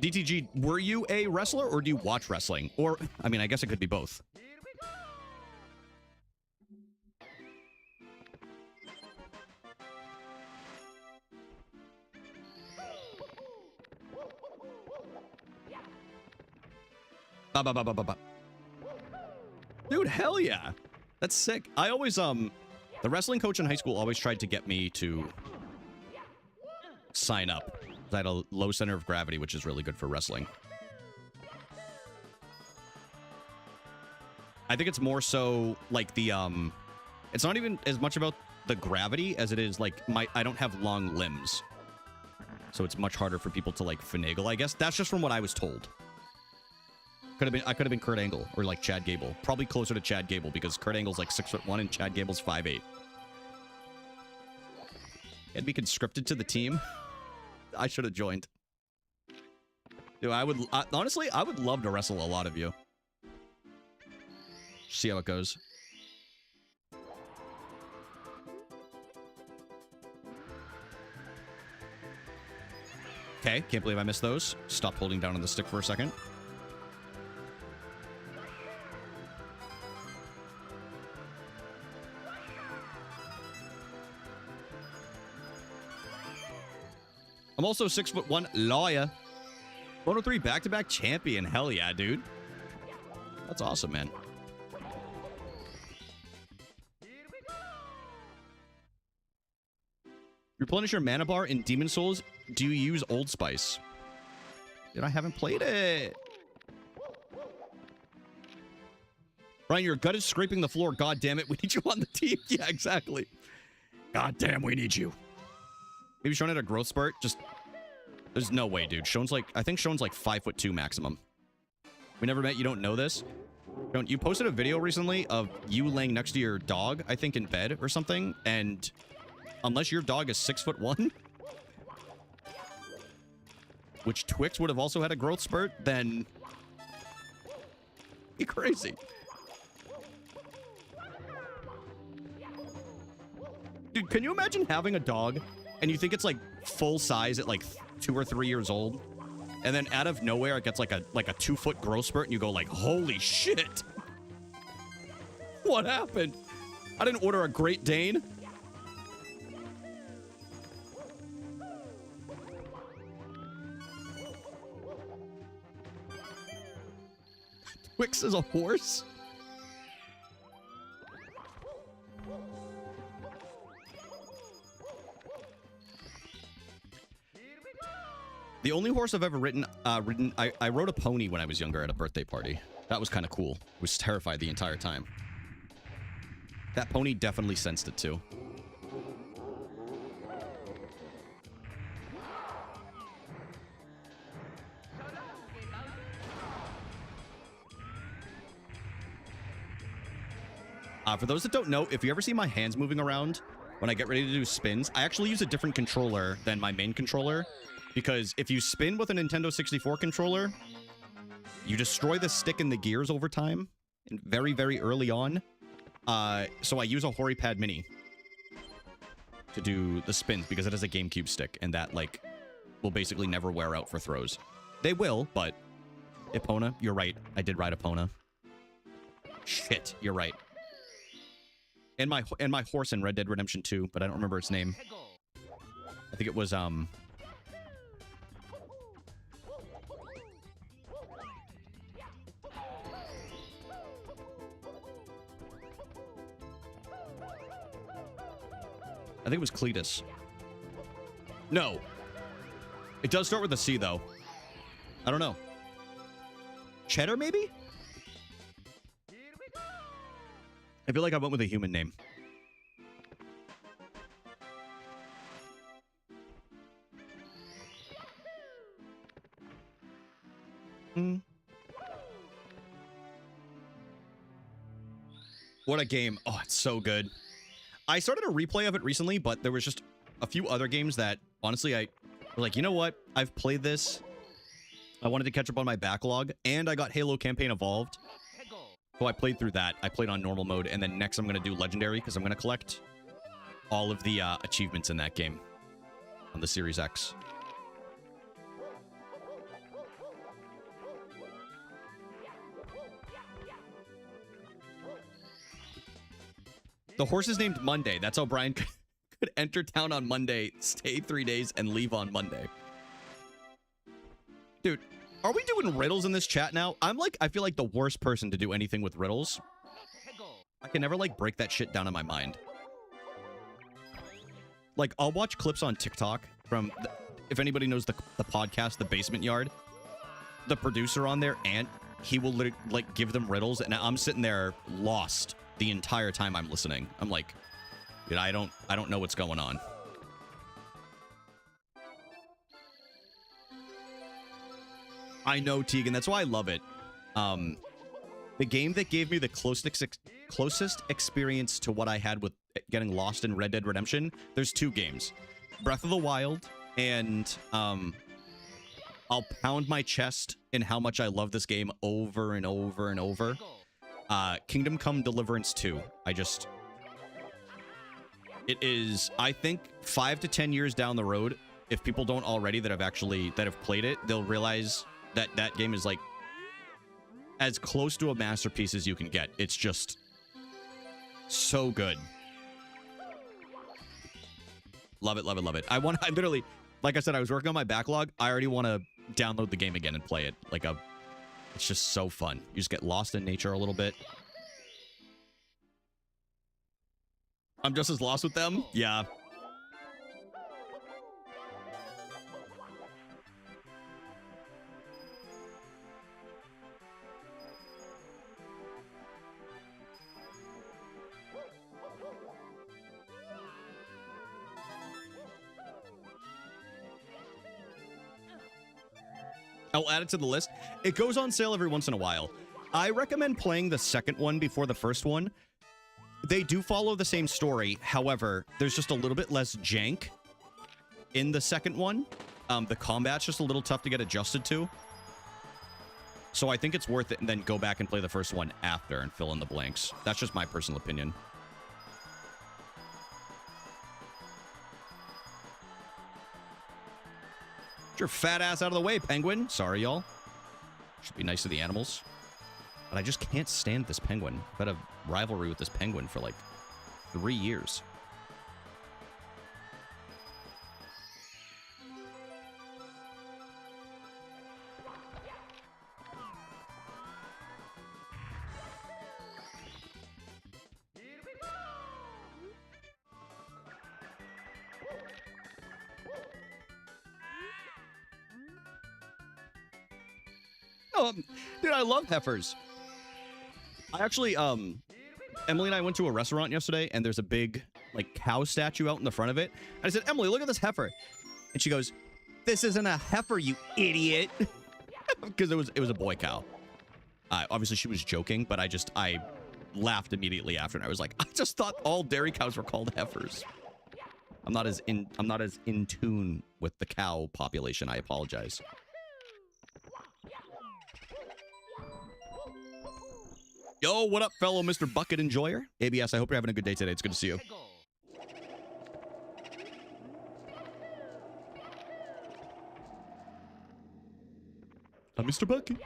S1: DTG, were you a wrestler or do you watch wrestling? Or, I mean, I guess it could be both. Dude, hell yeah. That's sick. I always, the wrestling coach in high school always tried to get me to sign up. I had a low center of gravity, which is really good for wrestling. I think it's more so like the, it's not even as much about the gravity as it is like I don't have long limbs. So it's much harder for people to like finagle, I guess. That's just from what I was told. I could have been Kurt Angle or like Chad Gable. Probably closer to Chad Gable because Kurt Angle's like 6'1" and Chad Gable's 5'8". It'd be conscripted to the team. I should have joined. Dude, honestly, I would love to wrestle a lot of you. See how it goes. Okay, can't believe I missed those. Stopped holding down on the stick for a second. I'm also 6'1" lawyer. 103 back-to-back champion. Hell yeah, dude. That's awesome, man. Replenish your mana bar in Demon Souls. Do you use Old Spice? Dude, I haven't played it. Brian, your gut is scraping the floor. God damn it. We need you on the team. Yeah, exactly. God damn, we need you. Maybe Sean had a growth spurt. Just, there's no way, dude. Sean's like, I think Sean's like 5'2" maximum. We never met. You don't know this. Sean, you posted a video recently of you laying next to your dog, I think in bed or something. And unless your dog is 6'1", which Twix would have also had a growth spurt, then be crazy. Dude, can you imagine having a dog and you think it's like full size at like 2 or 3 years old, and then out of nowhere it gets like a 2-foot growth spurt and you go like, holy shit, what happened? I didn't order a Great Dane. Twix is a horse? The only horse I've ever ridden, I rode a pony when I was younger at a birthday party. That was kind of cool. I was terrified the entire time. That pony definitely sensed it too. For those that don't know, if you ever see my hands moving around when I get ready to do spins, I actually use a different controller than my main controller. Because if you spin with a Nintendo 64 controller, you destroy the stick and the gears over time, and very, very early on. So I use a HoriPad Mini to do the spins because it has a GameCube stick, and that, like, will basically never wear out for throws. They will, but Epona, you're right. I did ride Epona. Shit, you're right. And my horse in Red Dead Redemption 2, but I don't remember its name. I think it was I think it was Cletus. No. It does start with a C, though. I don't know. Cheddar, maybe? I feel like I went with a human name. What a game. Oh, it's so good. I started a replay of it recently, but there was just a few other games that, honestly, I was like, you know what? I've played this. I wanted to catch up on my backlog, and I got Halo Campaign Evolved. So I played through that. I played on normal mode, and then next I'm going to do Legendary, because I'm going to collect all of the achievements in that game on the Series X. The horse is named Monday. That's how Brian could enter town on Monday, stay 3 days, and leave on Monday. Dude, are we doing riddles in this chat now? I feel like the worst person to do anything with riddles. I can never, like, break that shit down in my mind. Like, I'll watch clips on TikTok from, if anybody knows the podcast, The Basement Yard. The producer on there, Ant, he will, like, give them riddles, and I'm sitting there lost the entire time I'm listening. I'm like, dude, I don't know what's going on. I know, Tegan. That's why I love it. The game that gave me the closest experience to what I had with getting lost in Red Dead Redemption, there's 2 games. Breath of the Wild, and I'll pound my chest in how much I love this game over and over and over. Kingdom Come Deliverance 2. It is, I think, 5 to 10 years down the road, if people don't already that have played it, they'll realize that that game is, like, as close to a masterpiece as you can get. It's just so good. Love it, love it, love it. I literally, like I said, I was working on my backlog. I already want to download the game again and play it. It's just so fun. You just get lost in nature a little bit. I'm just as lost with them? Yeah. I'll add it to the list. It goes on sale every once in a while. I recommend playing the second one before the first one. They do follow the same story. However, there's just a little bit less jank in the second one. The combat's just a little tough to get adjusted to. So I think it's worth it, and then go back and play the first one after and fill in the blanks. That's just my personal opinion. Get your fat ass out of the way, penguin. Sorry, y'all. Should be nice to the animals. But I just can't stand this penguin. I've had a rivalry with this penguin for like 3 years. Oh, dude, I love heifers. I actually, Emily and I went to a restaurant yesterday, and there's a big, like, cow statue out in the front of it. And I said, Emily, look at this heifer. And she goes, this isn't a heifer, you idiot. Because it was a boy cow. Obviously, she was joking, but I laughed immediately after, and I was like, I just thought all dairy cows were called heifers. I'm not as in tune with the cow population. I apologize. Yo, what up, fellow Mr. Bucket Enjoyer? ABS, I hope you're having a good day today. It's good to see you. I'm Mr. Bucket.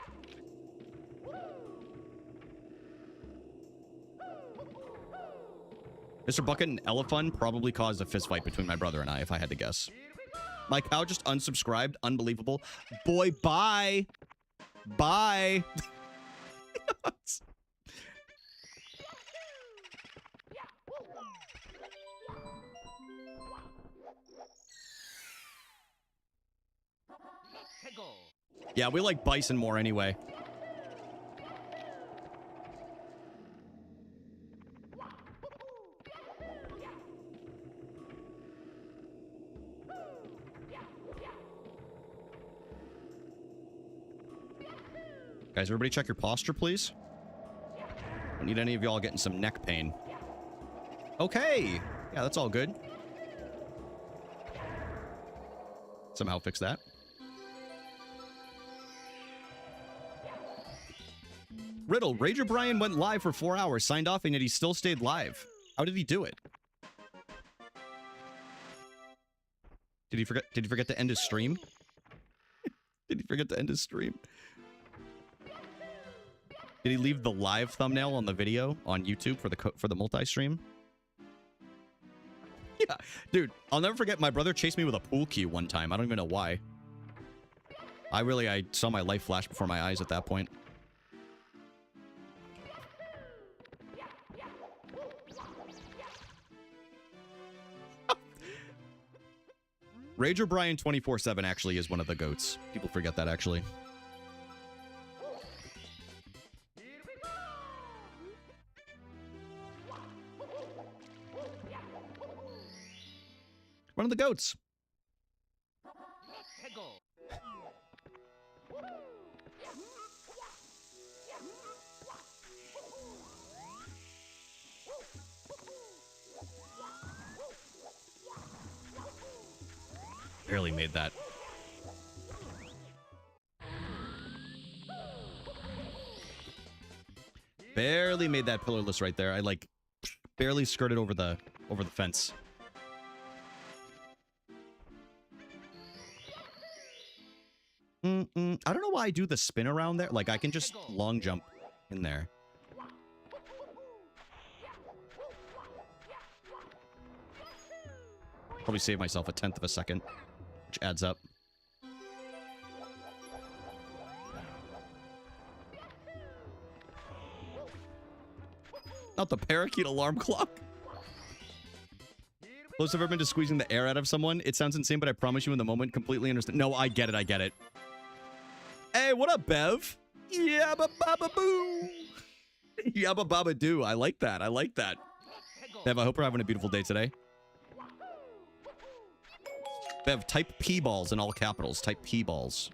S1: Mr. Bucket and Elephant probably caused a fist fight between my brother and I, if I had to guess. My cow just unsubscribed. Unbelievable. Boy, bye. Bye. Yeah, we like bison more anyway. Guys, everybody check your posture, please. Don't need any of y'all getting some neck pain. Okay. Yeah, that's all good. Somehow fix that. Riddle, Rager Brian went live for 4 hours, signed off, and yet he still stayed live. How did he do it? Did he forget to end his stream? Did he forget to end his stream? Did he leave the live thumbnail on the video on YouTube for the multi-stream? Yeah, dude, I'll never forget my brother chased me with a pool cue one time. I don't even know why. I saw my life flash before my eyes at that point. Rager Brian 24/7 actually is one of the goats. People forget that, actually. One of the goats. Barely made that. Barely made that pillarless right there. I like barely skirted over the fence. I don't know why I do the spin around there. Like I can just long jump in there. Probably save myself 1/10 of a second, which adds up. Not the parakeet alarm clock. Close have ever been to squeezing the air out of someone? It sounds insane, but I promise you in the moment, completely understand. No, I get it, I get it. Hey, what up, Bev? Yabba babba boo. Yabba babba doo. I like that, I like that. Bev, I hope we're having a beautiful day today. Bev, type P balls in all capitals. Type P balls.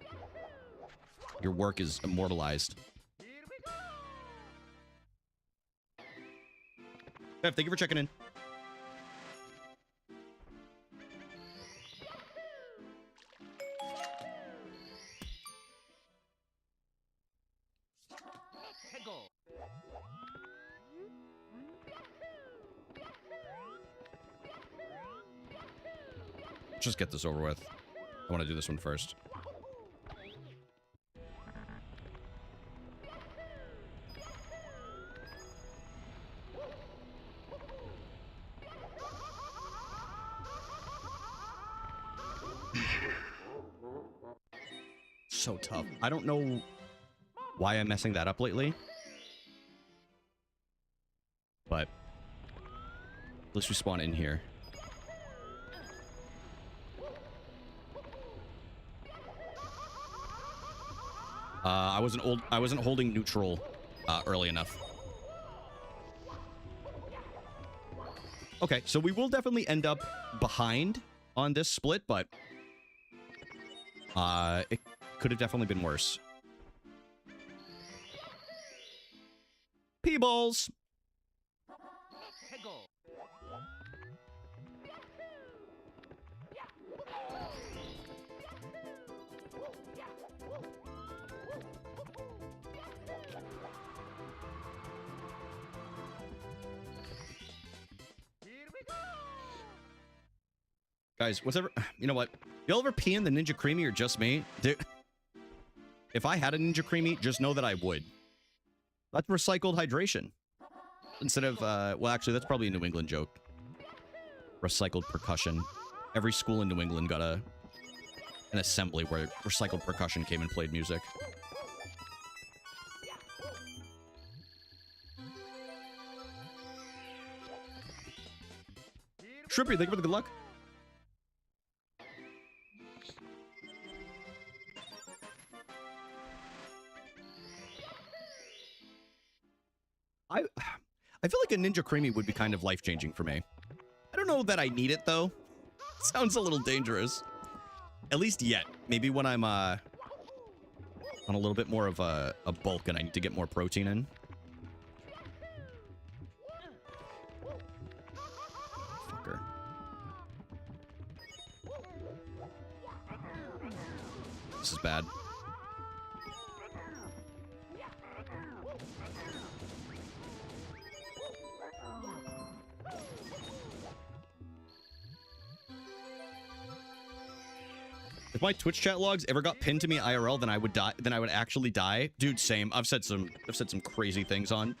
S1: Your work is immortalized. Bev, thank you for checking in. Just get this over with. I want to do this one first. So tough. I don't know why I'm messing that up lately. But let's just spawn in here. I wasn't holding neutral early enough. Okay, so we will definitely end up behind on this split, but it could have definitely been worse. P-balls. Guys, whatever. You know what? Y'all ever pee in the Ninja Creamy or just me? Dude, if I had a Ninja Creamy, just know that I would. That's recycled hydration. Instead of, well, actually, that's probably a New England joke. Recycled percussion. Every school in New England got an assembly where recycled percussion came and played music. Shrimpy, thank you for the good luck. I feel like a Ninja Creamy would be kind of life-changing for me. I don't know that I need it, though. Sounds a little dangerous. At least yet. Maybe when I'm on a little bit more of a bulk and I need to get more protein in. Fucker. This is bad. If my Twitch chat logs ever got pinned to me IRL, then I would die. Then I would actually die. Dude, same. I've said some crazy things on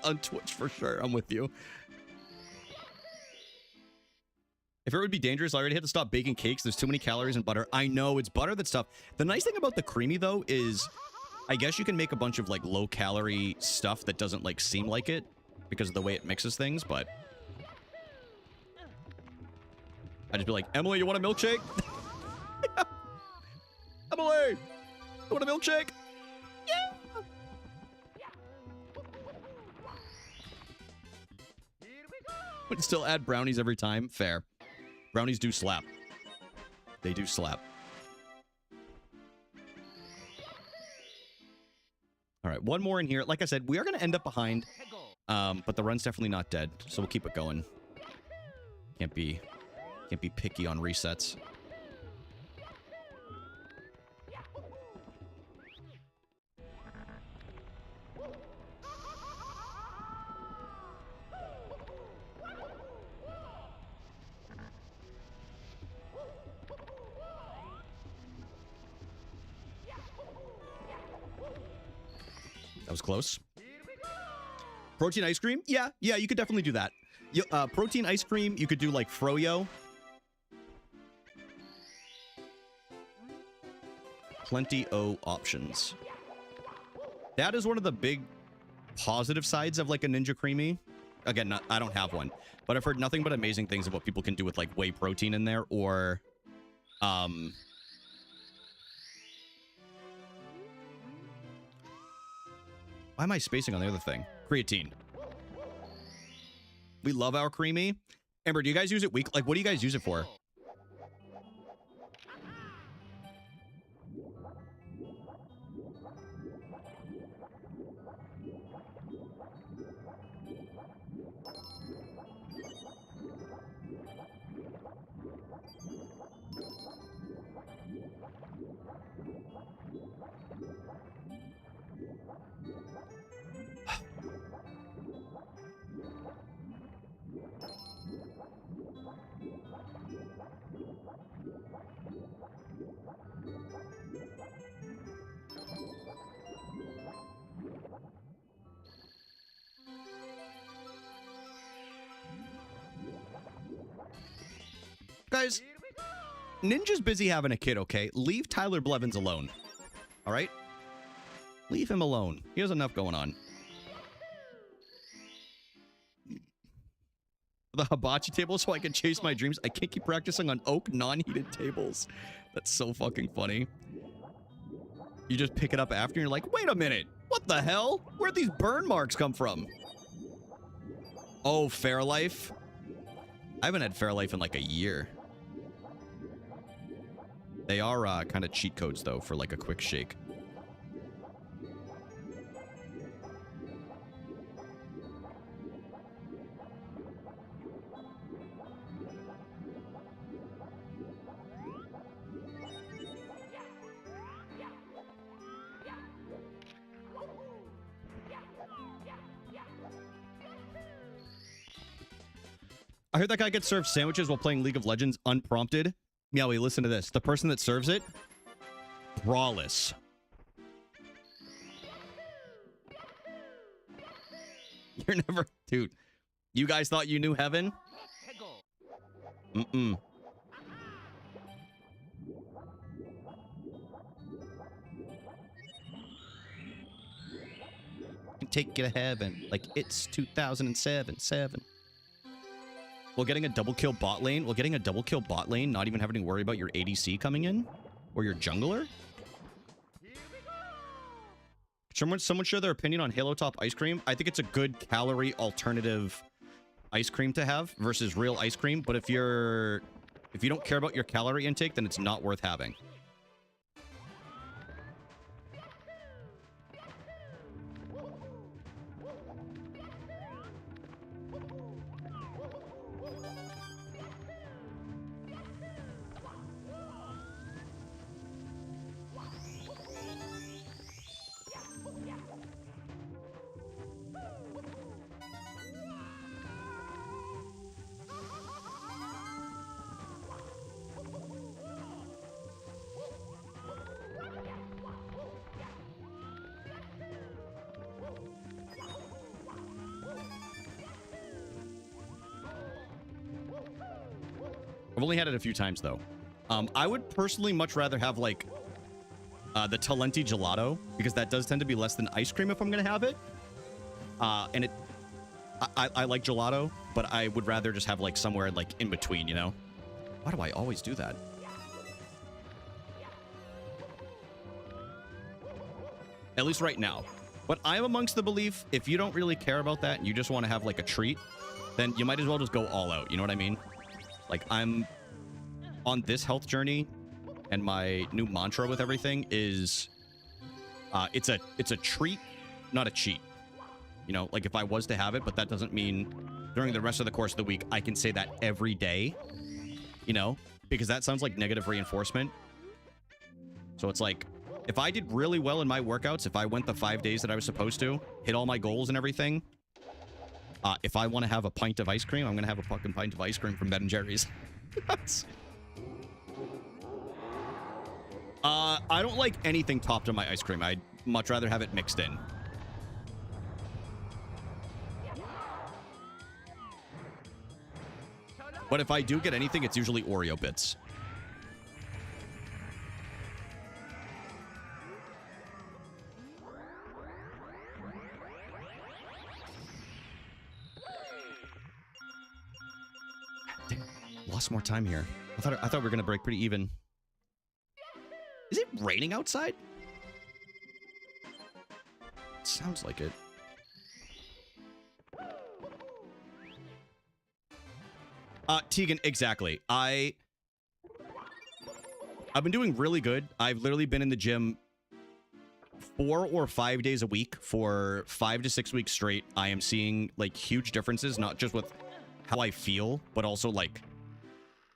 S1: on Twitch for sure. I'm with you. If it would be dangerous, I already had to stop baking cakes. There's too many calories in butter. I know, it's butter that's tough. The nice thing about the creamy though is, I guess you can make a bunch of like low calorie stuff that doesn't like seem like it because of the way it mixes things. But I'd just be like, Emily, you want a milkshake? Emily, you want a milkshake? Yeah. Would still add brownies every time. Fair. Brownies do slap. They do slap. All right, one more in here. Like I said, we are going to end up behind, but the run's definitely not dead, so we'll keep it going. Can't be picky on resets. That was close. Protein ice cream? Yeah, you could definitely do that. Protein ice cream, you could do like froyo. Plenty o options. That is one of the big positive sides of like a Ninja Creamy. Again, I don't have one, but I've heard nothing but amazing things of what people can do with like whey protein in there, or why am I spacing on the other thing? Creatine. We love our creamy. Amber, do you guys use it week? Like, what do you guys use it for? Guys, Ninja's busy having a kid, okay? Leave Tyler Blevins alone. All right? Leave him alone. He has enough going on. The hibachi table so I can chase my dreams. I can't keep practicing on oak non-heated tables. That's so fucking funny. You just pick it up after and you're like, wait a minute. What the hell? Where'd these burn marks come from? Oh, Fairlife. I haven't had Fairlife in like a year. They are kind of cheat codes though for like a quick shake. I heard that guy gets served sandwiches while playing League of Legends unprompted. Meowie, listen to this. The person that serves it, braless. You're never... Dude, you guys thought you knew heaven? Mm-mm. Take you to heaven like it's 2007. While getting a double kill bot lane, not even having to worry about your ADC coming in or your jungler. Someone share their opinion on Halo Top ice cream. I think it's a good calorie alternative ice cream to have versus real ice cream. But if you don't care about your calorie intake, then it's not worth having. I've only had it a few times, though. I would personally much rather have, like, the Talenti Gelato, because that does tend to be less than ice cream if I'm going to have it. And I like gelato, but I would rather just have, like, somewhere, like, in between, you know? Why do I always do that? At least right now. But I'm amongst the belief, if you don't really care about that and you just want to have, like, a treat, then you might as well just go all out, you know what I mean? Like, I'm on this health journey, and my new mantra with everything is, it's a treat, not a cheat. You know, like if I was to have it, but that doesn't mean during the rest of the course of the week, I can say that every day, you know, because that sounds like negative reinforcement. So it's like, if I did really well in my workouts, if I went the 5 days that I was supposed to, hit all my goals and everything, if I want to have a pint of ice cream, I'm going to have a fucking pint of ice cream from Ben & Jerry's. I don't like anything topped on my ice cream. I'd much rather have it mixed in. But if I do get anything, it's usually Oreo bits. Lost more time here. I thought we were gonna break pretty even. Is it raining outside? It sounds like it. Tegan, exactly. I've been doing really good. I've literally been in the gym 4 or 5 days a week for 5 to 6 weeks straight. I am seeing like huge differences, not just with how I feel, but also like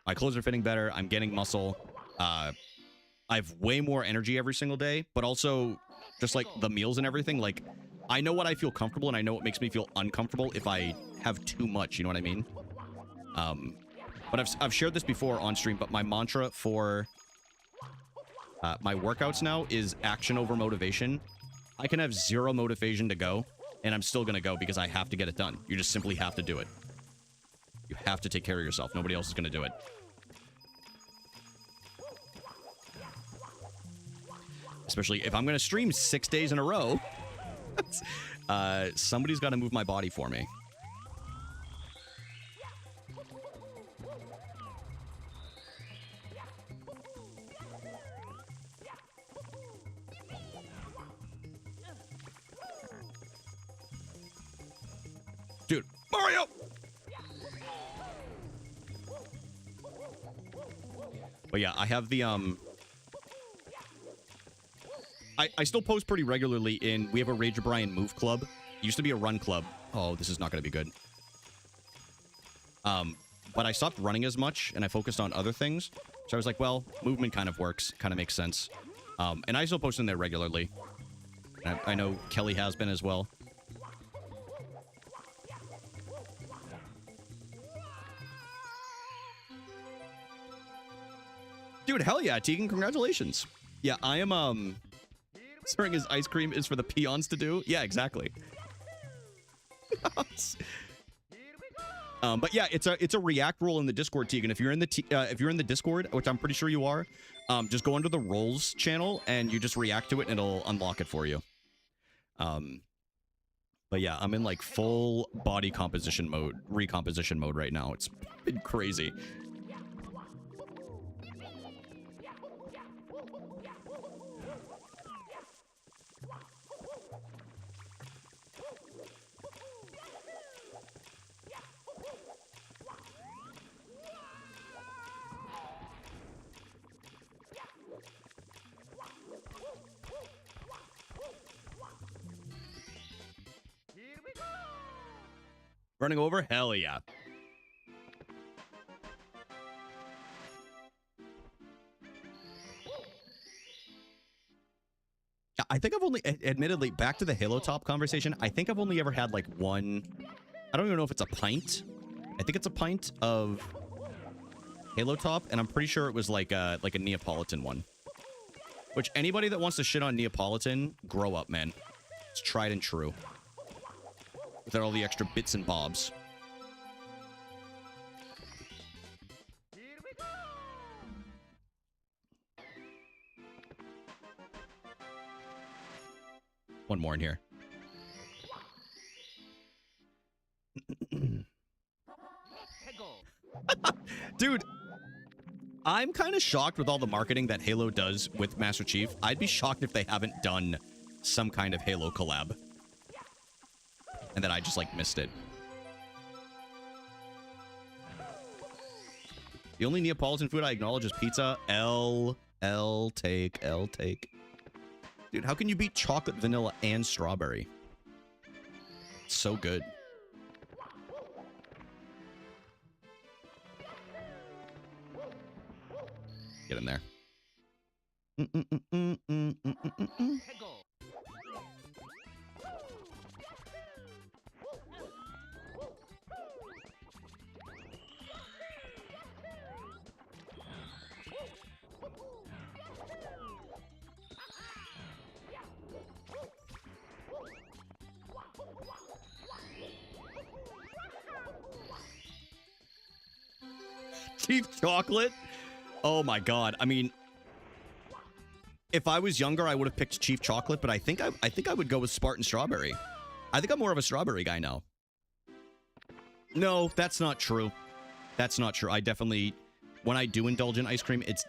S1: my clothes are fitting better. I'm getting muscle. I have way more energy every single day, but also just like the meals and everything. Like I know what I feel comfortable and I know what makes me feel uncomfortable if I have too much, you know what I mean? But I've shared this before on stream, but my mantra for my workouts now is action over motivation. I can have 0 motivation to go, and I'm still going to go because I have to get it done. You just simply have to do it. You have to take care of yourself. Nobody else is going to do it. Especially if I'm going to stream 6 days in a row. Somebody's got to move my body for me. Dude, Mario! But yeah, I have the, I still post pretty regularly in, we have a Rage O'Brien move club. It used to be a run club. Oh, this is not going to be good. But I stopped running as much, and I focused on other things. So I was like, well, movement kind of works, kind of makes sense. And I still post in there regularly. I know Kelly has been as well. Dude, hell yeah, Tegan, congratulations. Yeah, I am, serving his ice cream is for the peons to do. Yeah, exactly. But yeah, it's a react role in the Discord, Tegan. If you're in the Discord, which I'm pretty sure you are, just go under the roles channel and you just react to it and it'll unlock it for you. But yeah, I'm in like full body composition mode, recomposition mode right now. It's been crazy. Running over? Hell yeah. I think I've only, admittedly, back to the Halo Top conversation, I think I've only ever had like one, I don't even know if it's a pint. I think it's a pint of Halo Top, and I'm pretty sure it was like a Neapolitan one. Which, anybody that wants to shit on Neapolitan, grow up, man. It's tried and true. Without all the extra bits and bobs. One more in here. Dude, I'm kind of shocked with all the marketing that Halo does with Master Chief. I'd be shocked if they haven't done some kind of Halo collab. And that I just, like, missed it. The only Neapolitan food I acknowledge is pizza. L take. Dude, how can you beat chocolate, vanilla, and strawberry? It's so good. Get in there. Chief chocolate? Oh my god. I mean, if I was younger, I would have picked Chief chocolate, but I think I would go with Spartan strawberry. I think I'm more of a strawberry guy now. No, that's not true. That's not true. I definitely, when I do indulge in ice cream, it's,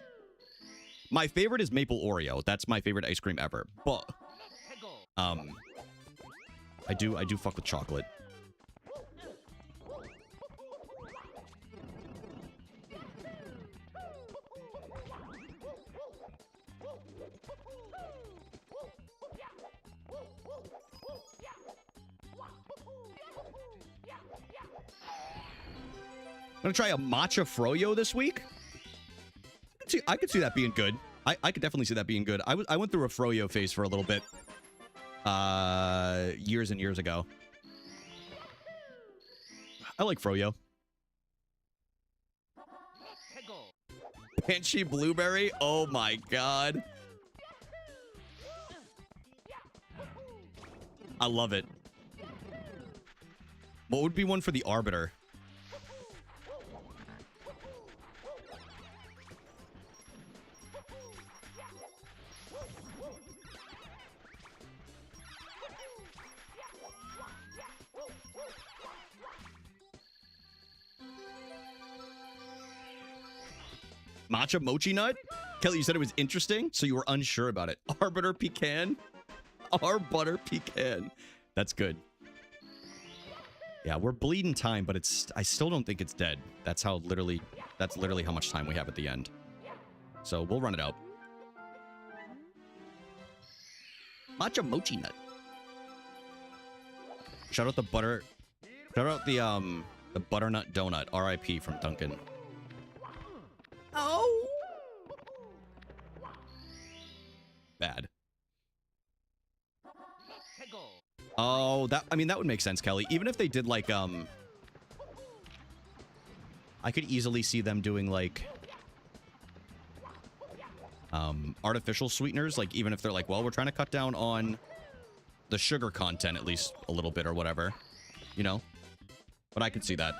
S1: my favorite is maple Oreo. That's my favorite ice cream ever. But I do fuck with chocolate. I'm gonna try a matcha froyo this week. I could see that being good. I could definitely see that being good. I went through a froyo phase for a little bit. Years and years ago. I like froyo. Banshee blueberry? Oh my god. I love it. What would be one for the Arbiter? Matcha mochi nut? Kelly, you said it was interesting, so you were unsure about it. Arbiter pecan? Arbiter pecan. That's good. Yeah, we're bleeding time, but I still don't think it's dead. That's literally how much time we have at the end. So we'll run it out. Matcha mochi nut. Shout out the butternut donut. R.I.P. from Duncan. Oh. Bad. Oh, that would make sense, Kelly. Even if they did like I could easily see them doing like artificial sweeteners, like even if they're like, well, we're trying to cut down on the sugar content at least a little bit or whatever, you know? But I could see that.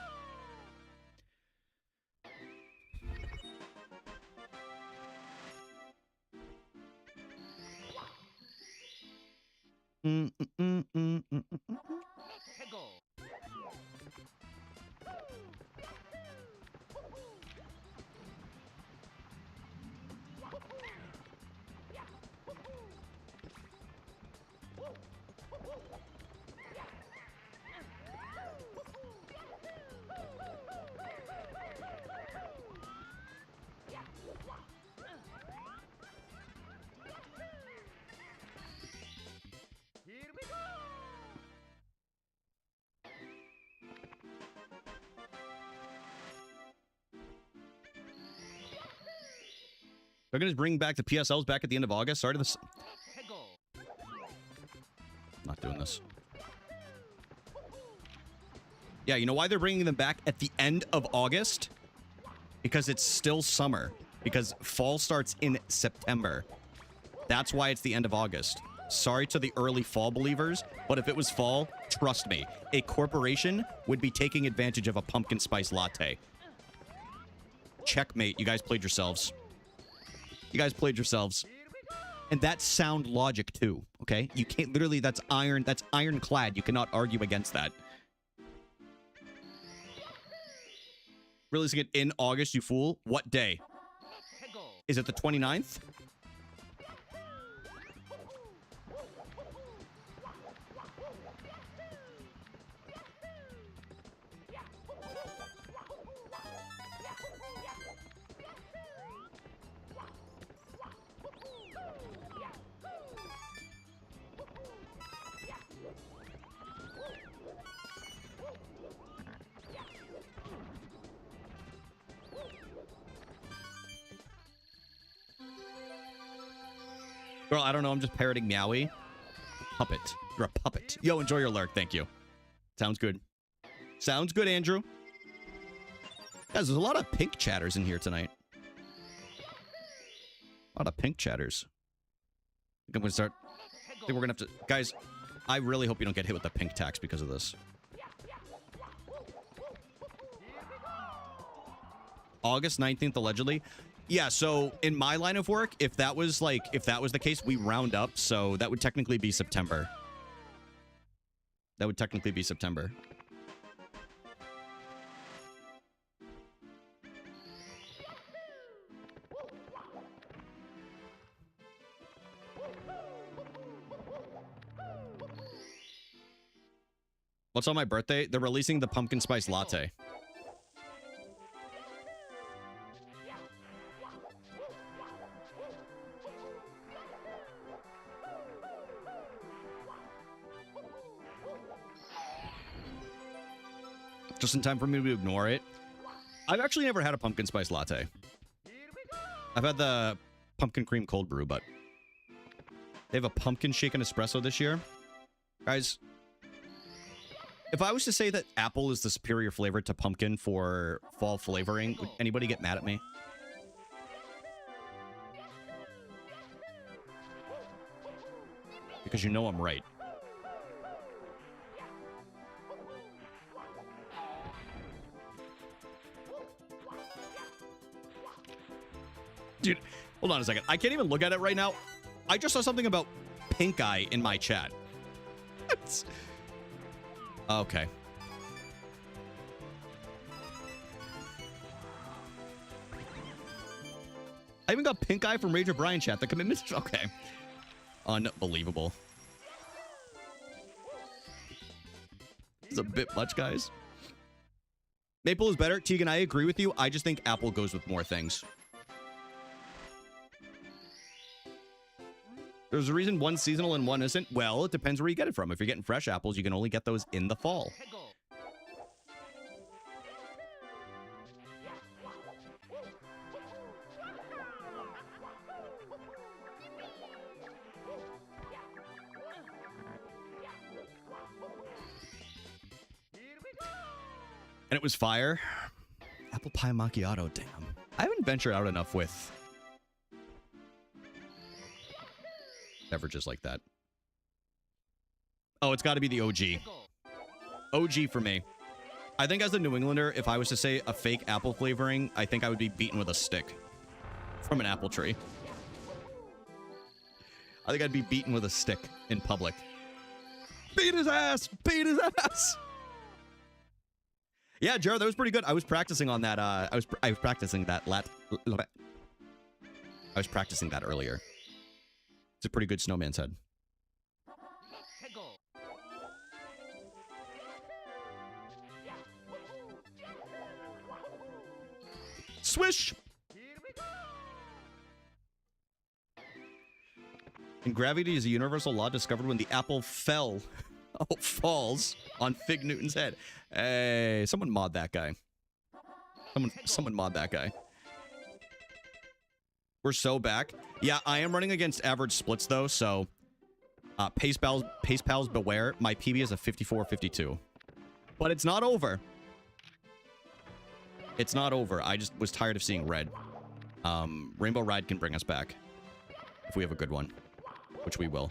S1: They're going to bring back the PSLs back at the end of August. Sorry to this. Not doing this. Yeah, you know why they're bringing them back at the end of August? Because it's still summer. Because fall starts in September. That's why it's the end of August. Sorry to the early fall believers, but if it was fall, trust me, a corporation would be taking advantage of a pumpkin spice latte. Checkmate. You guys played yourselves. You guys played yourselves. And that's sound logic too, okay? You can't literally, that's ironclad. You cannot argue against that. Releasing it in August, you fool. What day? Is it the 29th? Girl, I don't know. I'm just parroting Meowie. Puppet. You're a puppet. Yo, enjoy your lurk. Thank you. Sounds good. Sounds good, Andrew. Guys, there's a lot of pink chatters in here tonight. A lot of pink chatters. I think I'm going to start. I think we're going to have to... Guys, I really hope you don't get hit with the pink tax because of this. August 19th, allegedly. Yeah, so in my line of work, if that was the case, we round up, so that would technically be September. That would technically be September. What's on my birthday? They're releasing the pumpkin spice latte. Just in time for me to ignore it. I've actually never had a pumpkin spice latte. I've had the pumpkin cream cold brew, but they have a pumpkin shaken espresso this year. Guys, if I was to say that apple is the superior flavor to pumpkin for fall flavoring, would anybody get mad at me? Because you know I'm right. Dude, hold on a second. I can't even look at it right now. I just saw something about pink eye in my chat. Okay. even got pink eye from Rage O'Brien chat. The commitment. Okay. Unbelievable. It's a bit much, guys. Maple is better. Tegan, I agree with you. I just think apple goes with more things. There's a reason one's seasonal and one isn't. Well, it depends where you get it from. If you're getting fresh apples, you can only get those in the fall. And it was fire. Apple pie macchiato, damn. I haven't ventured out enough with beverages like that. Oh, it's got to be the OG. OG for me. I think as a New Englander, if I was to say a fake apple flavoring, I think I would be beaten with a stick from an apple tree. I think I'd be beaten with a stick in public. Beat his ass! Beat his ass! Yeah, Jared, that was pretty good. I was practicing on that. I was practicing that I was practicing that earlier. It's a pretty good snowman's head. Swish! And gravity is a universal law discovered when the apple fell. Oh, falls on Fig Newton's head. Hey, someone mod that guy. Someone mod that guy. We're so back. Yeah, I am running against average splits though, so pace pals beware. My PB is a 54-52. But it's not over. It's not over. I just was tired of seeing red. Rainbow Ride can bring us back if we have a good one, which we will.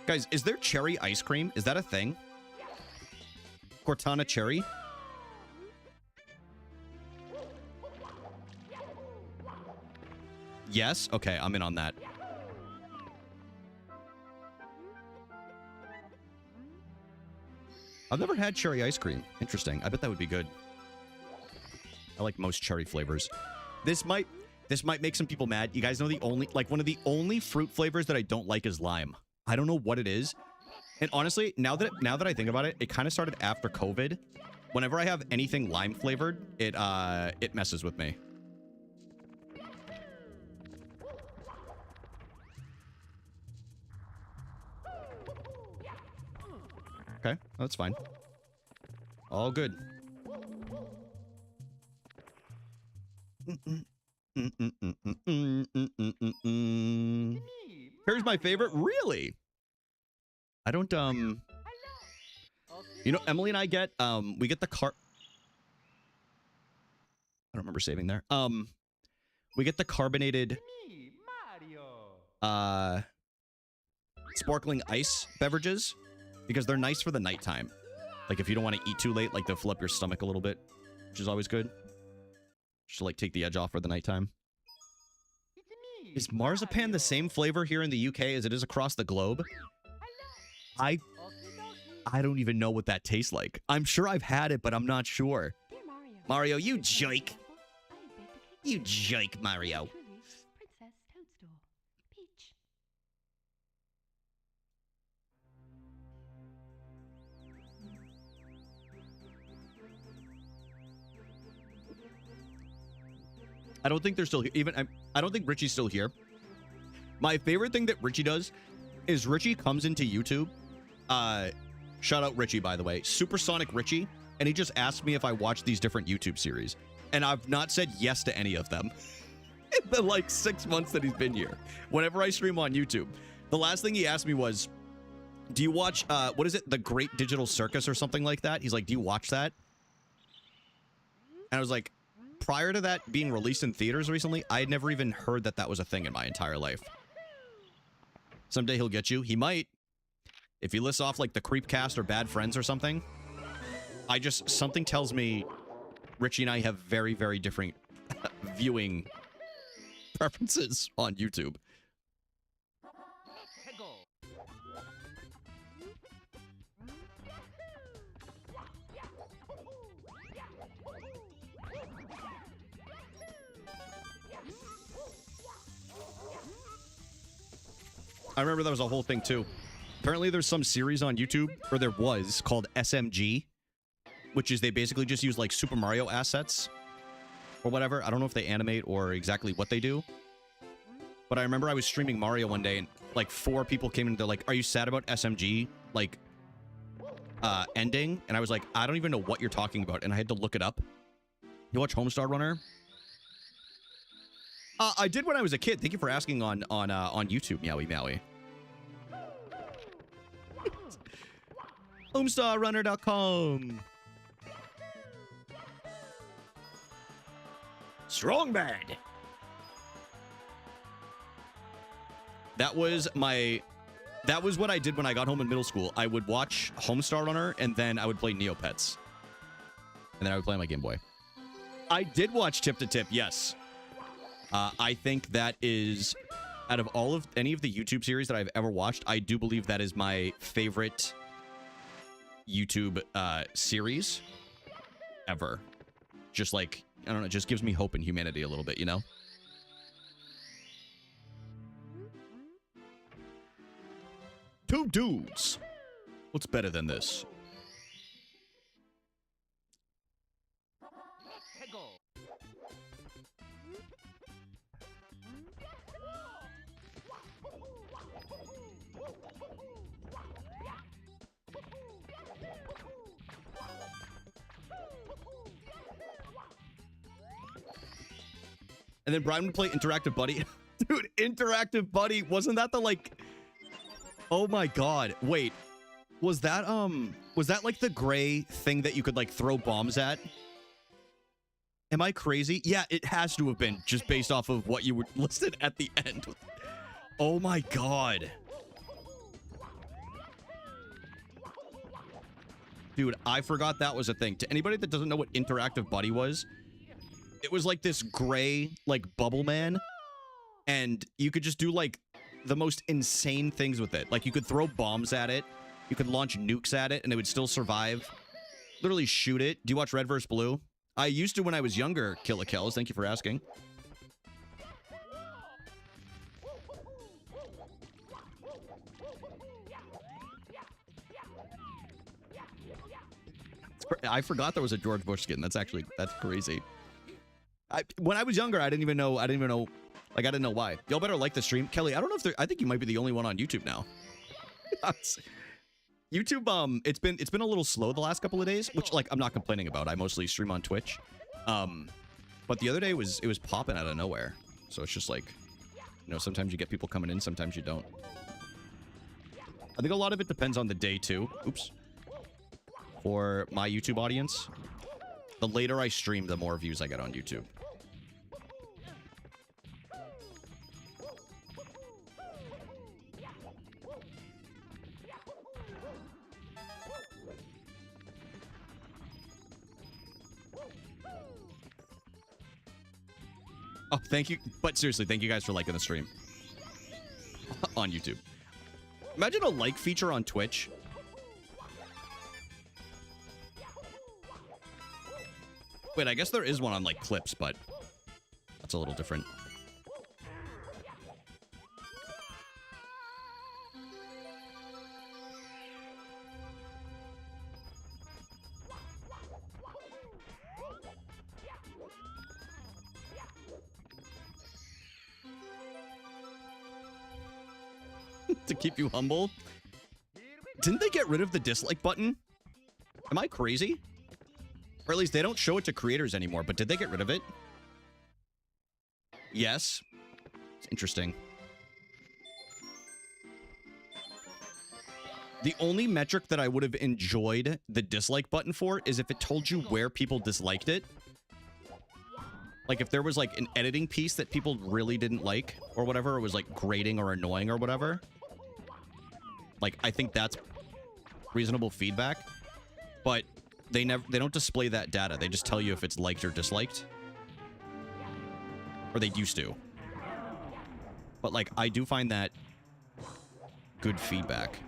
S1: Guys, is there cherry ice cream? Is that a thing? Cortana cherry? Yes? Okay, I'm in on that. I've never had cherry ice cream. Interesting. I bet that would be good. I like most cherry flavors. This might make some people mad. You guys know one of the only fruit flavors that I don't like is lime. I don't know what it is. And honestly, now that I think about it, it kind of started after COVID. Whenever I have anything lime flavored, it messes with me. Okay, that's fine. All good. Here's my favorite. Really? I don't, you know, Emily and I get, we get the I don't remember saving there. We get the carbonated, sparkling ice beverages because they're nice for the nighttime. Like if you don't want to eat too late, like they'll fill up your stomach a little bit, which is always good. Just to like take the edge off for the nighttime. Is marzipan the same flavor here in the UK as it is across the globe? I don't even know what that tastes like. I'm sure I've had it, but I'm not sure. Mario, you jerk. You jerk, Mario. I don't think they're still here. I don't think Richie's still here. My favorite thing that Richie does is Richie comes into YouTube. Shout out Richie, by the way. Supersonic Richie. And he just asked me if I watch these different YouTube series. And I've not said yes to any of them in the like 6 months that he's been here. Whenever I stream on YouTube. The last thing he asked me was, do you watch, what is it? The Great Digital Circus or something like that? He's like, do you watch that? And I was like, prior to that being released in theaters recently, I had never even heard that that was a thing in my entire life. Someday he'll get you. He might. If he lists off like the Creepcast or Bad Friends or something, something tells me Richie and I have very, very different viewing preferences on YouTube. I remember that was a whole thing too. Apparently there's some series on YouTube, or there was, called SMG, which is they basically just use like Super Mario assets or whatever. I don't know if they animate or exactly what they do. But I remember I was streaming Mario one day and like 4 people came in and they're like, are you sad about SMG? Like, ending? And I was like, I don't even know what you're talking about. And I had to look it up. You watch Homestar Runner? I did when I was a kid. Thank you for asking on YouTube, Meowie Meowie. Homestarrunner.com. Strong bad. That was what I did when I got home in middle school. I would watch Homestar Runner and then I would play Neopets. And then I would play on my Game Boy. I did watch Tip to Tip, yes. I think that is, out of any of the YouTube series that I've ever watched, I do believe that is my favorite YouTube series ever. Just like, I don't know, it just gives me hope in humanity a little bit, you know? Two dudes. What's better than this? And then Brian would play Interactive Buddy. Dude, Interactive Buddy, wasn't that the like... Oh my god. Wait. Was that like the gray thing that you could like throw bombs at? Am I crazy? Yeah, it has to have been, just based off of what you were listed at the end. Oh my god. Dude, I forgot that was a thing. To anybody that doesn't know what Interactive Buddy was, it was like this gray, like, bubble man. And you could just do, like, the most insane things with it. Like, you could throw bombs at it. You could launch nukes at it, and it would still survive. Literally shoot it. Do you watch Red vs. Blue? I used to when I was younger, Killa Kells. Thank you for asking. I forgot there was a George Bush skin. That's crazy. When I was younger, I didn't even know. Like, I didn't know why. Y'all better like the stream. Kelly, I don't know if I think you might be the only one on YouTube now. YouTube, it's been a little slow the last couple of days, which, like, I'm not complaining about. I mostly stream on Twitch. But the other day it was popping out of nowhere. So it's just like, you know, sometimes you get people coming in, sometimes you don't. I think a lot of it depends on the day too. Oops. For my YouTube audience, the later I stream, the more views I get on YouTube. Oh, thank you. But seriously, thank you guys for liking the stream on YouTube. Imagine a like feature on Twitch. Wait, I guess there is one on, like, clips, but that's a little different. To keep you humble. Didn't they get rid of the dislike button? Am I crazy? Or at least they don't show it to creators anymore, but did they get rid of it? Yes. It's interesting. The only metric that I would have enjoyed the dislike button for is if it told you where people disliked it. Like if there was like an editing piece that people really didn't like or whatever, or was like grating or annoying or whatever. Like, I think that's reasonable feedback, but they don't display that data. They just tell you if it's liked or disliked. Or they used to. But, like, I do find that good feedback.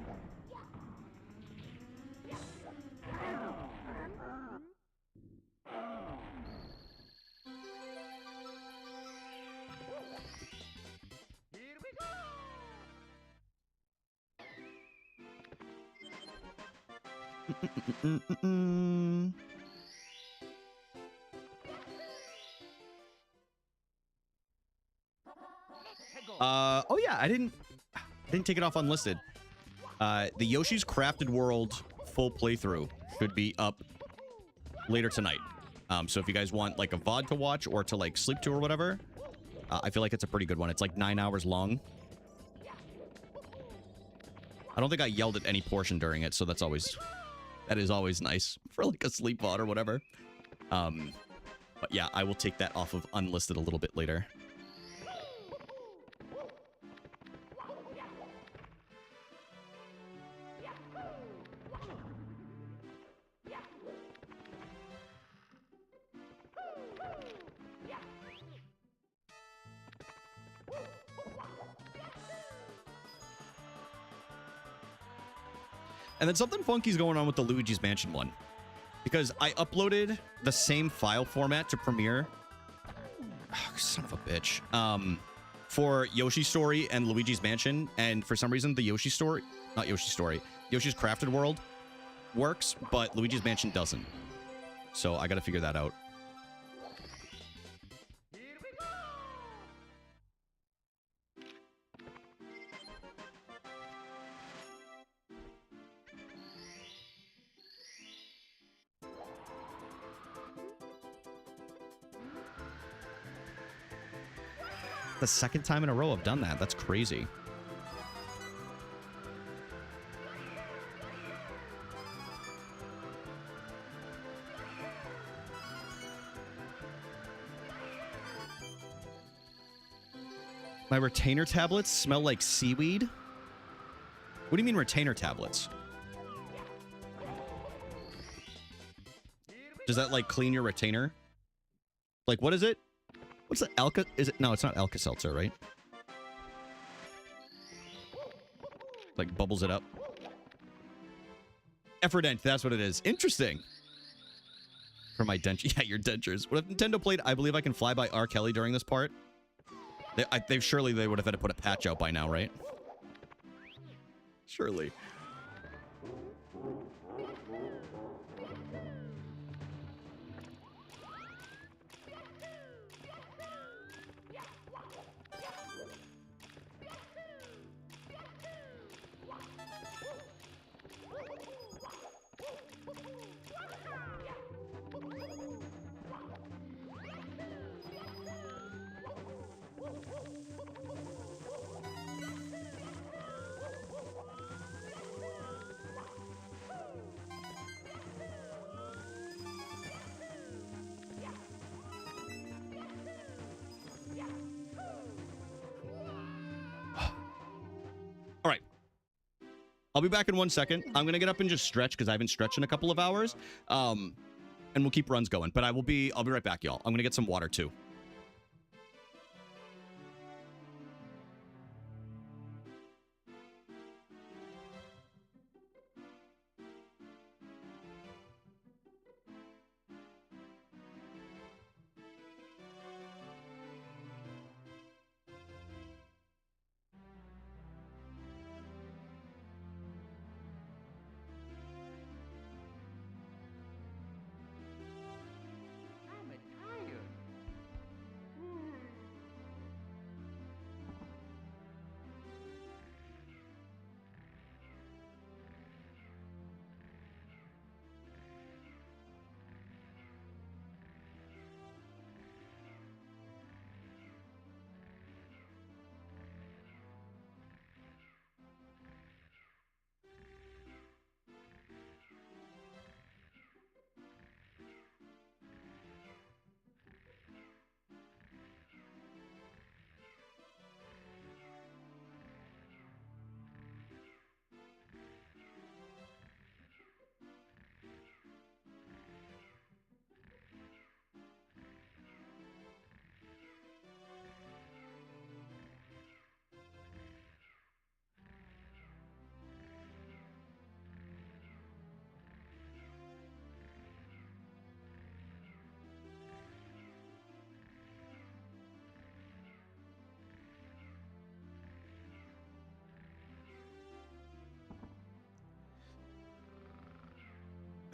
S1: Mm-mm-mm-mm-mm. Oh yeah, I didn't take it off unlisted. The Yoshi's Crafted World full playthrough should be up later tonight. So if you guys want like a VOD to watch or to like sleep to or whatever, I feel like it's a pretty good one. It's like 9 hours long. I don't think I yelled at any portion during it, so that is always nice for like a sleep VOD or whatever. But yeah, I will take that off of unlisted a little bit later. And then something funky's going on with the Luigi's Mansion one. Because I uploaded the same file format to Premiere. Oh, son of a bitch. For Yoshi's Story and Luigi's Mansion. And for some reason, the Yoshi Story... Not Yoshi's Story. Yoshi's Crafted World works, but Luigi's Mansion doesn't. So I gotta figure that out. The second time in a row I've done that. That's crazy. My retainer tablets smell like seaweed? What do you mean retainer tablets? Does that like clean your retainer? Like what is it? What's the Alka? Is it? No, it's not Alka-Seltzer, right? Like bubbles it up. Effordent, that's what it is. Interesting. For my denture. Yeah, your dentures. What if Nintendo played I Believe I Can Fly by R. Kelly during this part? Surely they would have had to put a patch out by now, right? Surely. I'll be back in 1 second. I'm going to get up and just stretch because I haven't stretched in a couple of hours. And we'll keep runs going. But I'll be right back, y'all. I'm going to get some water too.
S2: I'm tired.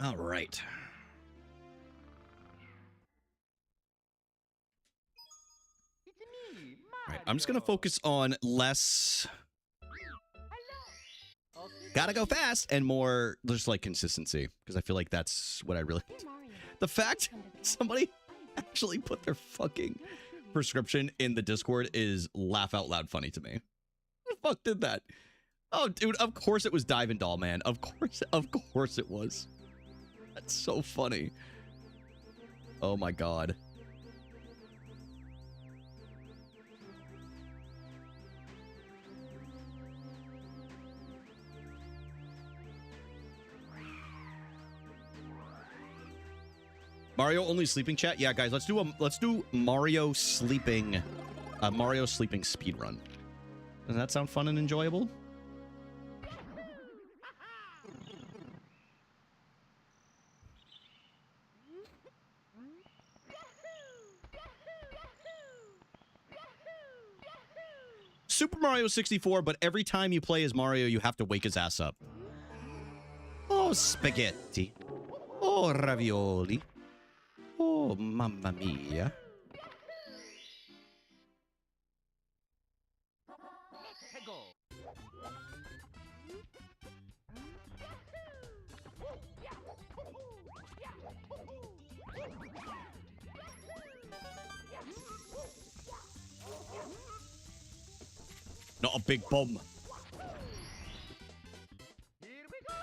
S1: All right.
S2: It's me,
S1: All right. I'm just going to
S2: Mario.
S1: focus on less
S2: Okie
S1: gotta go
S2: dokie.
S1: fast and more just like consistency, because I feel like that's what I really. The fact somebody actually put their fucking prescription in the Discord is laugh out loud funny to me. Who the fuck did that? Oh, dude, of course it was Dive and Doll, man. Of course it was. That's so funny. Oh my god. Mario only sleeping chat? Yeah, guys, let's do Mario sleeping speed run. Doesn't that sound fun and enjoyable? Super Mario 64, but every time you play as Mario, you have to wake his ass up. Oh, spaghetti. Oh, ravioli. Oh, mamma mia.
S2: Let's go.
S1: Not a big bomb.
S2: Here we go.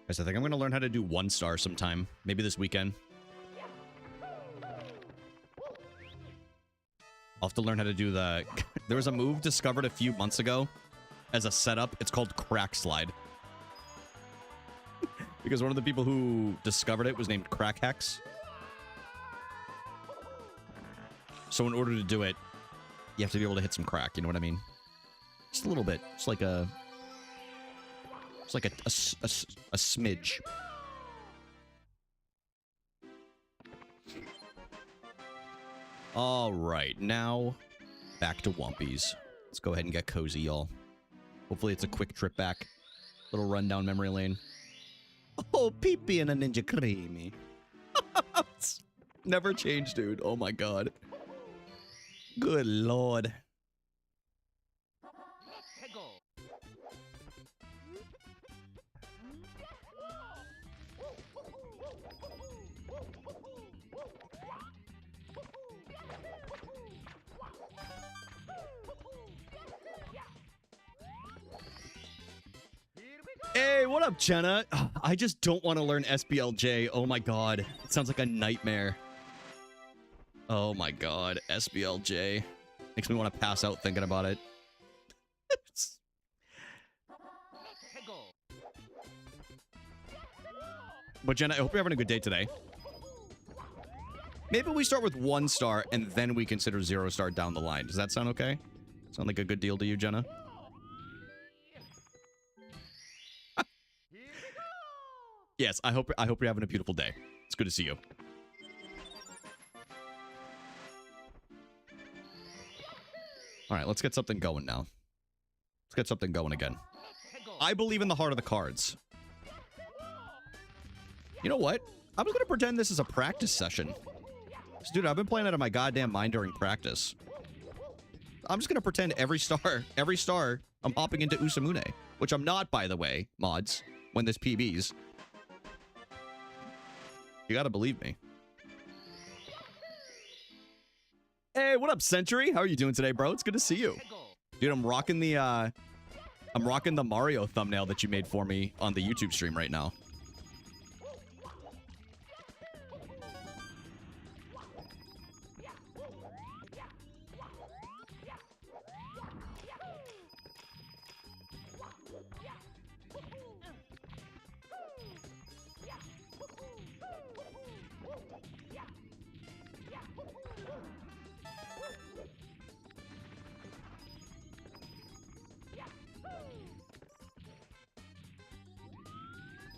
S1: Guys, I think I'm going to learn how to do 1-star sometime. Maybe this weekend. I'll have to learn how to do the... There was a move discovered a few months ago as a setup. It's called Crack Slide. Because one of the people who discovered it was named Crack Hex. So in order to do it, you have to be able to hit some crack. You know what I mean? Just a little bit. It's like a... It's like a smidge. All right, now back to Wompies. Let's go ahead and get cozy, y'all. Hopefully it's a quick trip back. Little run down memory lane. Oh, pee-pee and a Ninja Creamy. Never changed, dude. Oh my god. Good lord.
S2: Let's go.
S1: Hey, what up, Jenna? I just don't want to learn SBLJ. Oh my god. It sounds like a nightmare. Oh my god. SBLJ. Makes me want to pass out thinking about it.
S2: Let's go.
S1: But Jenna, I hope you're having a good day today. Maybe we start with 1-star and then we consider 0-star down the line. Does that sound okay? Sound like a good deal to you, Jenna? Yes, I hope you're having a beautiful day. It's good to see you. All right, let's get something going now. Let's get something going again.
S2: Let's go.
S1: I believe in the heart of the cards. You know what? I'm just gonna pretend this is a practice session. Dude, I've been playing out of my goddamn mind during practice. I'm just gonna pretend every star, I'm hopping into Usamune. Which I'm not, by the way, mods, when this PBs. You gotta believe me. Hey, what up, Century? How are you doing today, bro? It's good to see you.
S2: Let's go.
S1: Dude, I'm rocking the Mario thumbnail that you made for me on the YouTube stream right now.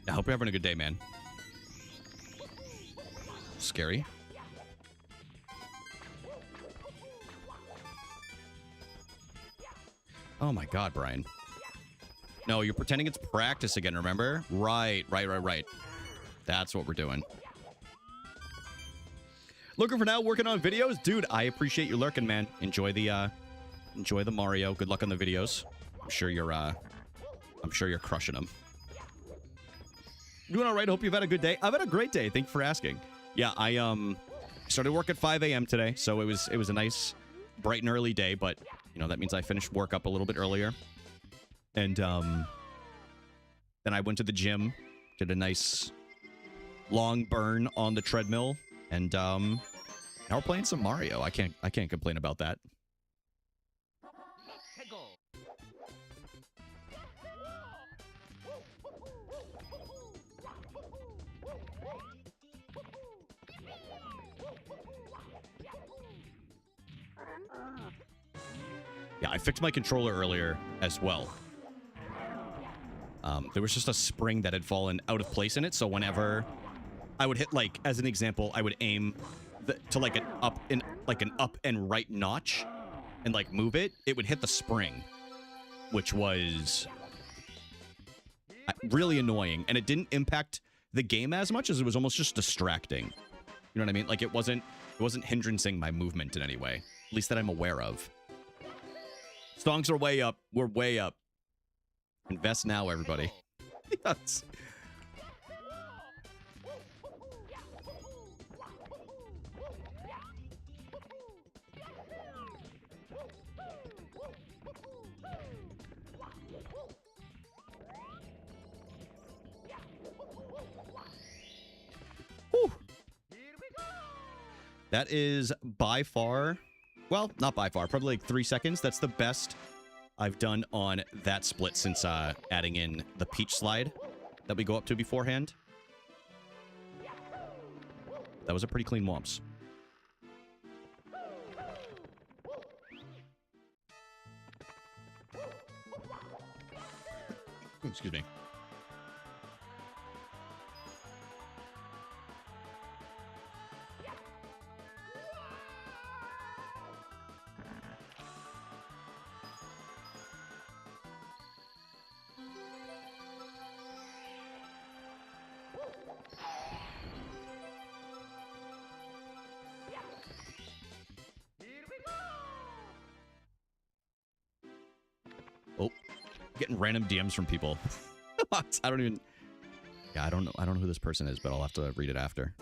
S1: I hope you're having a good day, man. Scary. Oh my god, Brian. No, you're pretending it's practice again, remember? Right. That's what we're doing. Looking for now, working on videos? Dude, I appreciate you lurking, man. Enjoy the Mario. Good luck on the videos. I'm sure you're crushing them. Doing all right. Hope you've had a good day. I've had a great day. Thank you for asking. Yeah, I started work at 5 a.m. today, so it was a nice, bright and early day. But you know that means I finished work up a little bit earlier, and then I went to the gym, did a nice long burn on the treadmill, and now we're playing some Mario. I can't complain about that. Yeah, I fixed my controller earlier as well. There was just a spring that had fallen out of place in it, so whenever I would hit, like, as an example, I would aim to like an up and right notch and like move it, it would hit the spring, which was really annoying, and it didn't impact the game as much as it was almost just distracting. You know what I mean? Like it wasn't hindering my movement in any way, at least that I'm aware of. Stonks are way up. We're way up. Invest now, everybody. Yes. Whew. That is by far, well, not by far, probably like 3 seconds. That's the best I've done on that split since adding in the Peach slide that we go up to beforehand. That was a pretty clean womps. Excuse me. Oh, getting random DMs from people. I don't even. Yeah, I don't know who this person is, but I'll have to read it after.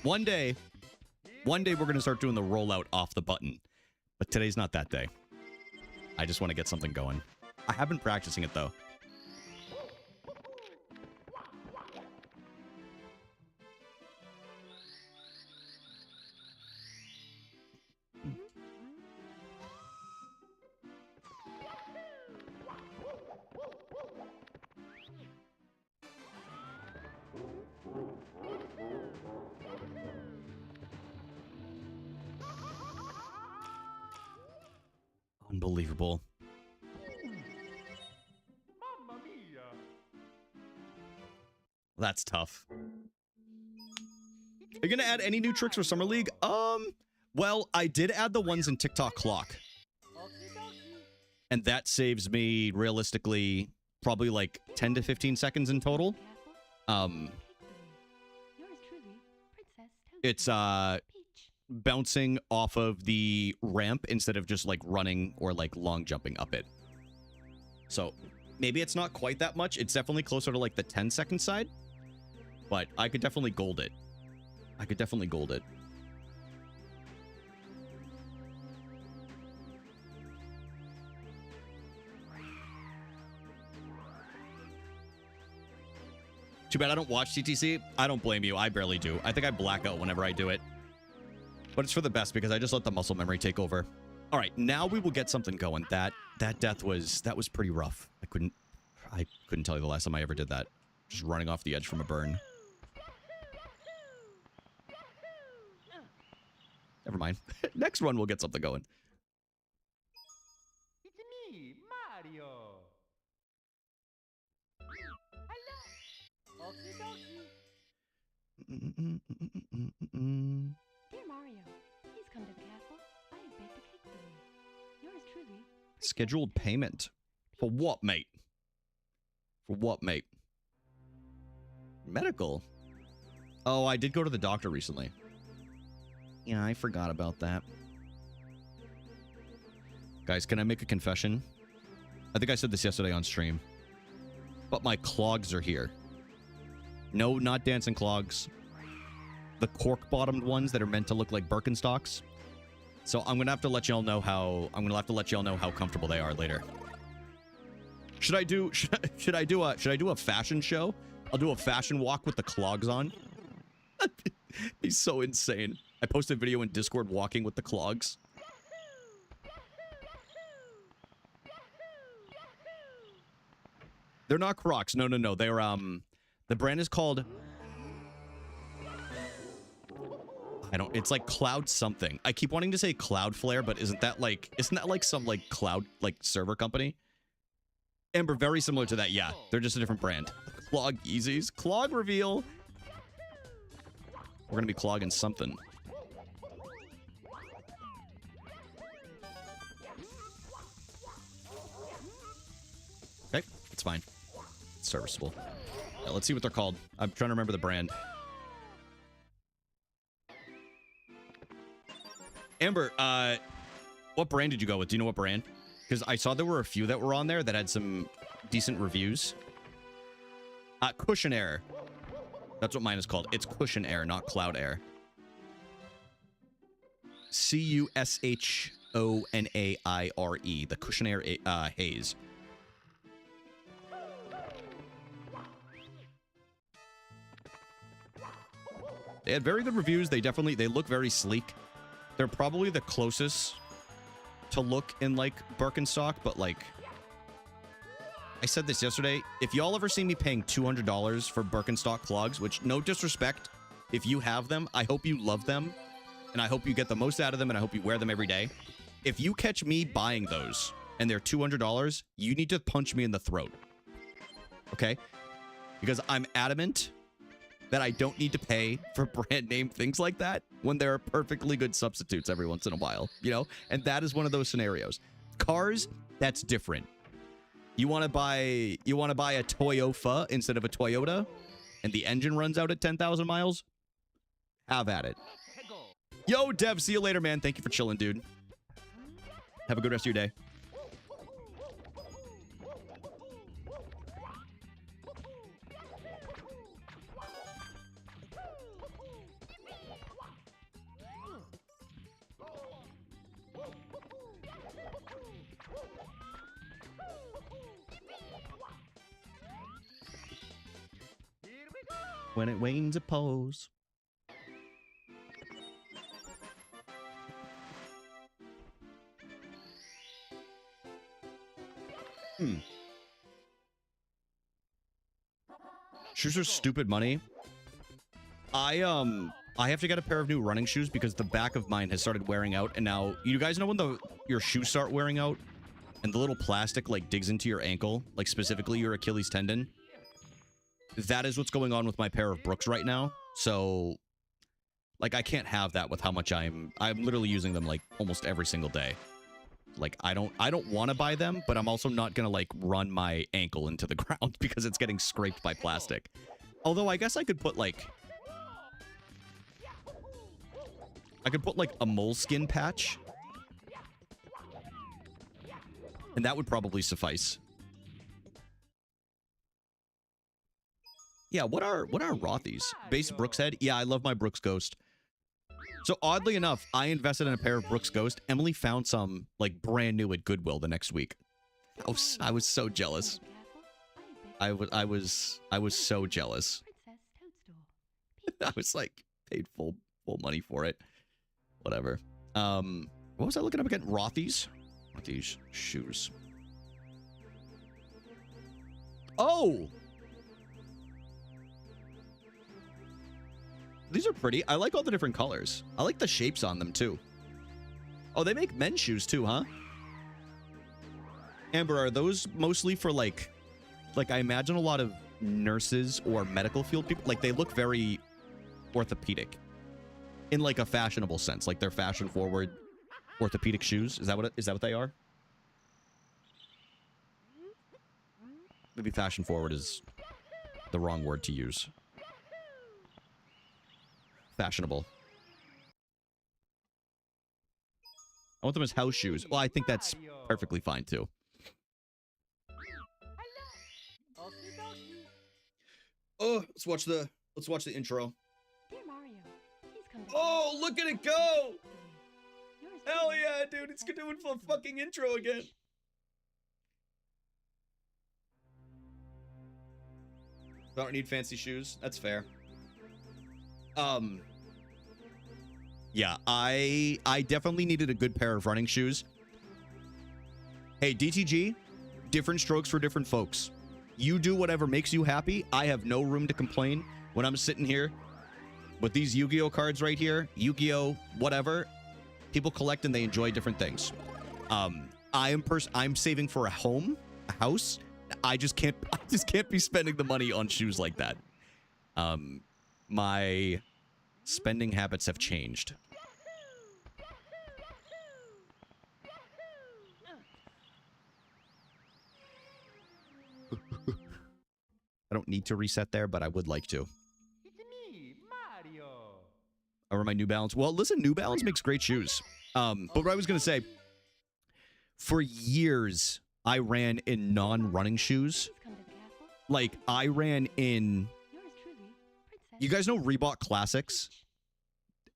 S1: One day we're going to start doing the rollout off the button. But today's not that day. I just want to get something going. I have been practicing it, though. Unbelievable. That's tough. Are you gonna add any new tricks for Summer League? Well, I did add the ones in TikTok Clock. And that saves me, realistically, probably like 10 to 15 seconds in total. It's, bouncing off of the ramp instead of just like running or like long jumping up it. So maybe it's not quite that much. It's definitely closer to like the 10-second side, but I could definitely gold it. I could definitely gold it. Too bad I don't watch TTC. I don't blame you. I barely do. I think I black out whenever I do it. But it's for the best because I just let the muscle memory take over. All right, now we will get something going. That death was pretty rough. I couldn't tell you the last time I ever did that. Just running off the edge from a burn. Never mind. Next run we'll get something going.
S2: It's me, Mario. Hello. Okie dokie.
S3: Dear Mario, please come to the castle. I have baked a cake for you. Yours truly.
S1: Scheduled payment. For what, mate? For what, mate? Medical. Oh, I did go to the doctor recently. Yeah, I forgot about that. Guys, can I make a confession? I think I said this yesterday on stream. But my clogs are here. No, not dancing clogs. The cork-bottomed ones that are meant to look like Birkenstocks. So I'm gonna have to let y'all know how comfortable they are later. Should I do a fashion show? I'll do a fashion walk with the clogs on. He's so insane. I posted a video in Discord walking with the clogs. They're not Crocs. No. They're the brand is called it's like Cloud something. I keep wanting to say Cloudflare, but isn't that like some like cloud like server company? Amber, very similar to that. Yeah, they're just a different brand. Clog Yeezys. Clog reveal. We're gonna be clogging something. Okay, it's fine. It's serviceable. Yeah, let's see what they're called. I'm trying to remember the brand. Amber, what brand did you go with? Do you know what brand? Because I saw there were a few that were on there that had some decent reviews. Cushion Air. That's what mine is called. It's Cushion Air, not Cloud Air. Cushionaire. The Cushion Air Haze. They had very good reviews. They look very sleek. They're probably the closest to look in like Birkenstock, but like I said this yesterday, if y'all ever see me paying $200 for Birkenstock clogs, which no disrespect, if you have them, I hope you love them and I hope you get the most out of them and I hope you wear them every day. If you catch me buying those and they're $200, you need to punch me in the throat. Okay? Because I'm adamant that I don't need to pay for brand name things like that when there are perfectly good substitutes every once in a while, you know? And that is one of those scenarios. Cars, that's different. You want to buy a Toyota instead of a Toyota and the engine runs out at 10,000 miles? Have at it. Yo, Dev, see you later, man. Thank you for chilling, dude. Have a good rest of your day. When it wanes, it pours. Shoes are stupid money. I have to get a pair of new running shoes because the back of mine has started wearing out, and now you guys know when your shoes start wearing out and the little plastic like digs into your ankle, like specifically your Achilles tendon. That is what's going on with my pair of Brooks right now. So like I can't have that with how much I'm literally using them like almost every single day. Like I don't want to buy them, but I'm also not going to like run my ankle into the ground because it's getting scraped by plastic. Although I guess I could put like a moleskin patch. And that would probably suffice. Yeah, what are Rothy's? Base Brooks head? Yeah, I love my Brooks Ghost. So oddly enough, I invested in a pair of Brooks Ghost. Emily found some like brand new at Goodwill the next week. I was so jealous. I was so jealous. I was like paid full money for it. Whatever. What was I looking up again? Rothy's? Rothy's shoes. Oh! These are pretty. I like all the different colors. I like the shapes on them, too. Oh, they make men's shoes, too, huh? Amber, are those mostly for, like, I imagine a lot of nurses or medical field people, like, they look very orthopedic in, like, a fashionable sense. Like, they're fashion-forward orthopedic shoes. Is that what they are? Maybe fashion-forward is the wrong word to use. Fashionable. I want them as house shoes. Well, I think that's perfectly fine, too. Oh, let's watch the intro.
S3: Dear Mario, please come to
S1: Oh, look at it go!
S3: Yours
S1: Hell
S3: truly,
S1: yeah, dude, it's doing the fucking intro again. Don't need fancy shoes. That's fair. Yeah, I definitely needed a good pair of running shoes. Hey, DTG, different strokes for different folks. You do whatever makes you happy. I have no room to complain when I'm sitting here with these Yu-Gi-Oh cards right here. Yu-Gi-Oh, whatever. People collect and they enjoy different things. I'm saving for a home, a house. I just can't be spending the money on shoes like that. My spending habits have changed. I don't need to reset there, but I would like to.
S2: It's me, Mario.
S1: Or my New Balance. Well, listen, New Balance makes great shoes. But what I was going to say, for years, I ran in non-running shoes.
S3: please come to the castle.
S1: Like, I ran in...
S3: Yours truly, Princess.
S1: You guys know Reebok Classics?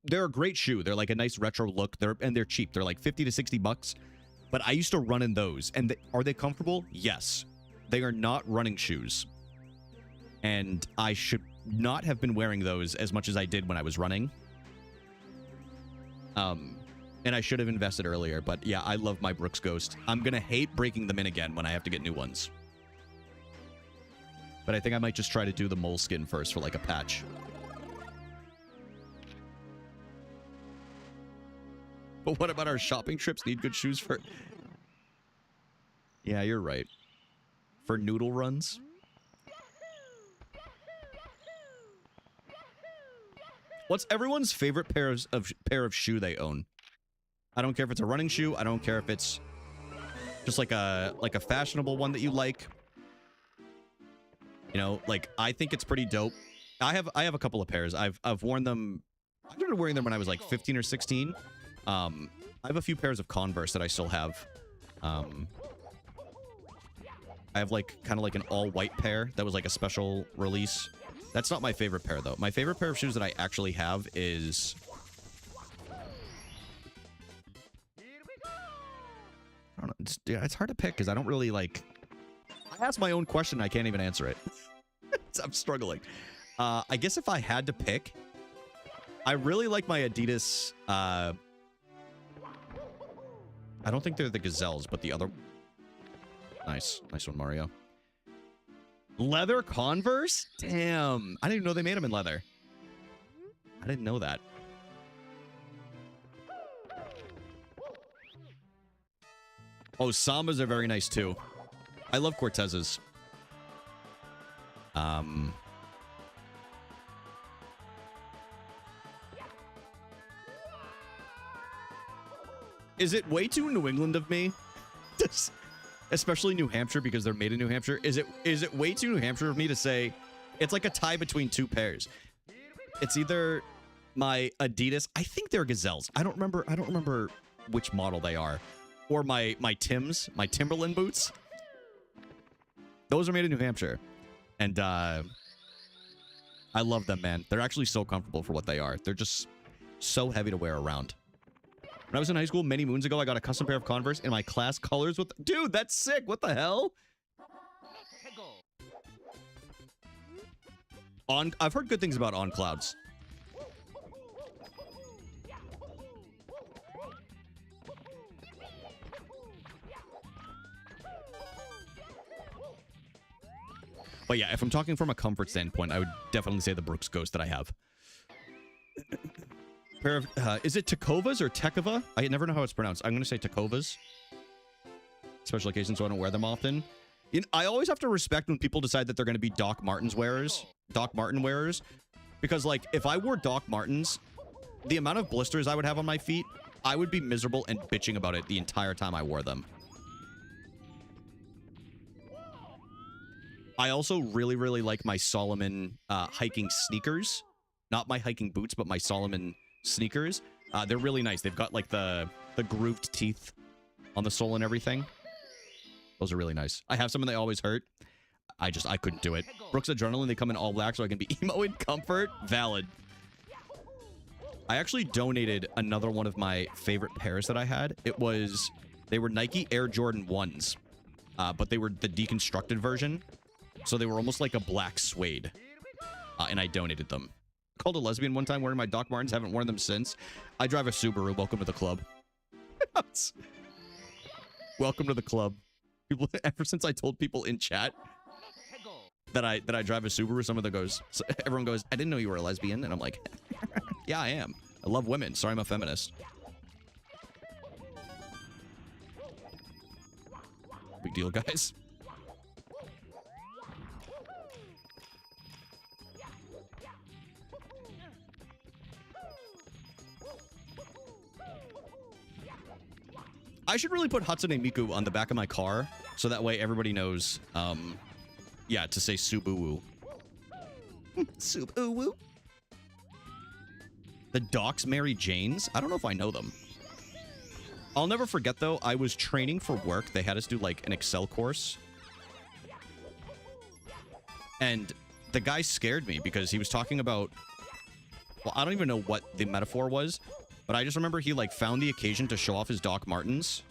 S1: They're a great shoe. They're like a nice retro look. They're cheap. They're like 50 to 60 bucks. But I used to run in those. And are they comfortable? Yes. They are not running shoes. And I should not have been wearing those as much as I did when I was running. And I should have invested earlier. But yeah, I love my Brooks Ghost. I'm going to hate breaking them in again when I have to get new ones. But I think I might just try to do the moleskin first for like a patch. But what about our shopping trips? Need good shoes for... Yeah, you're right. For noodle runs? What's everyone's favorite pair of shoe they own? I don't care if it's a running shoe. I don't care if it's just like a fashionable one that you like. You know, like I think it's pretty dope. I have a couple of pairs. I've worn them. I started wearing them when I was like 15 or 16. I have a few pairs of Converse that I still have. I have like kind of like an all-white pair that was like a special release. That's not my favorite pair though. My favorite pair of shoes that I actually have is... I don't know. It's hard to pick because I don't really like... I asked my own question and I can't even answer it. I'm struggling. I guess if I had to pick, I really like my Adidas... I don't think they're the Gazelles, but the other... Nice. Nice one, Mario. Leather Converse? Damn. I didn't even know they made them in leather. I didn't know that. Oh, Sambas are very nice, too. I love Cortezes. Is it way too New England of me? Especially New Hampshire because they're made in New Hampshire. Is it way too New Hampshire of me to say it's like a tie between two pairs? It's either my Adidas, I think they're Gazelles. I don't remember which model they are. Or my Tims, my Timberland boots. Those are made in New Hampshire. And I love them, man. They're actually so comfortable for what they are. They're just so heavy to wear around. When I was in high school many moons ago, I got a custom pair of Converse in my class colors with... Dude, that's sick. What the hell? I've heard good things about On Clouds. But yeah, if I'm talking from a comfort standpoint, I would definitely say the Brooks Ghost that I have. Pair of, is it Takovas or Tekova? I never know how it's pronounced. I'm going to say Takovas. Special occasions, so I don't wear them often. I always have to respect when people decide that they're going to be Doc Martin wearers. Because, like, if I wore Doc Martens, the amount of blisters I would have on my feet, I would be miserable and bitching about it the entire time I wore them. I also really, really like my Solomon hiking sneakers. Not my hiking boots, but my Solomon sneakers. They're really nice. They've got, like, the grooved teeth on the sole and everything. Those are really nice. I have some and they always hurt. I couldn't do it. Brooks Adrenaline, they come in all black so I can be emo in comfort. Valid. I actually donated another one of my favorite pairs that I had. They were Nike Air Jordan 1s, but they were the deconstructed version. So they were almost like a black suede. And I donated them. Called a lesbian one time wearing my Doc Martens. Haven't worn them since. I drive a Subaru. Welcome to the club. Welcome to the club. People, ever since I told people in chat that I drive a Subaru, everyone goes, I didn't know you were a lesbian. And I'm like, yeah, I am. I love women. Sorry, I'm a feminist. Big deal, guys. I should really put Hatsune Miku on the back of my car, so that way everybody knows, yeah, to say Subaru. Subaru. The Docs Mary Janes? I don't know if I know them. I'll never forget, though, I was training for work. They had us do, like, an Excel course. And the guy scared me because he was talking about... Well, I don't even know what the metaphor was. But I just remember he, like, found the occasion to show off his Doc Martens.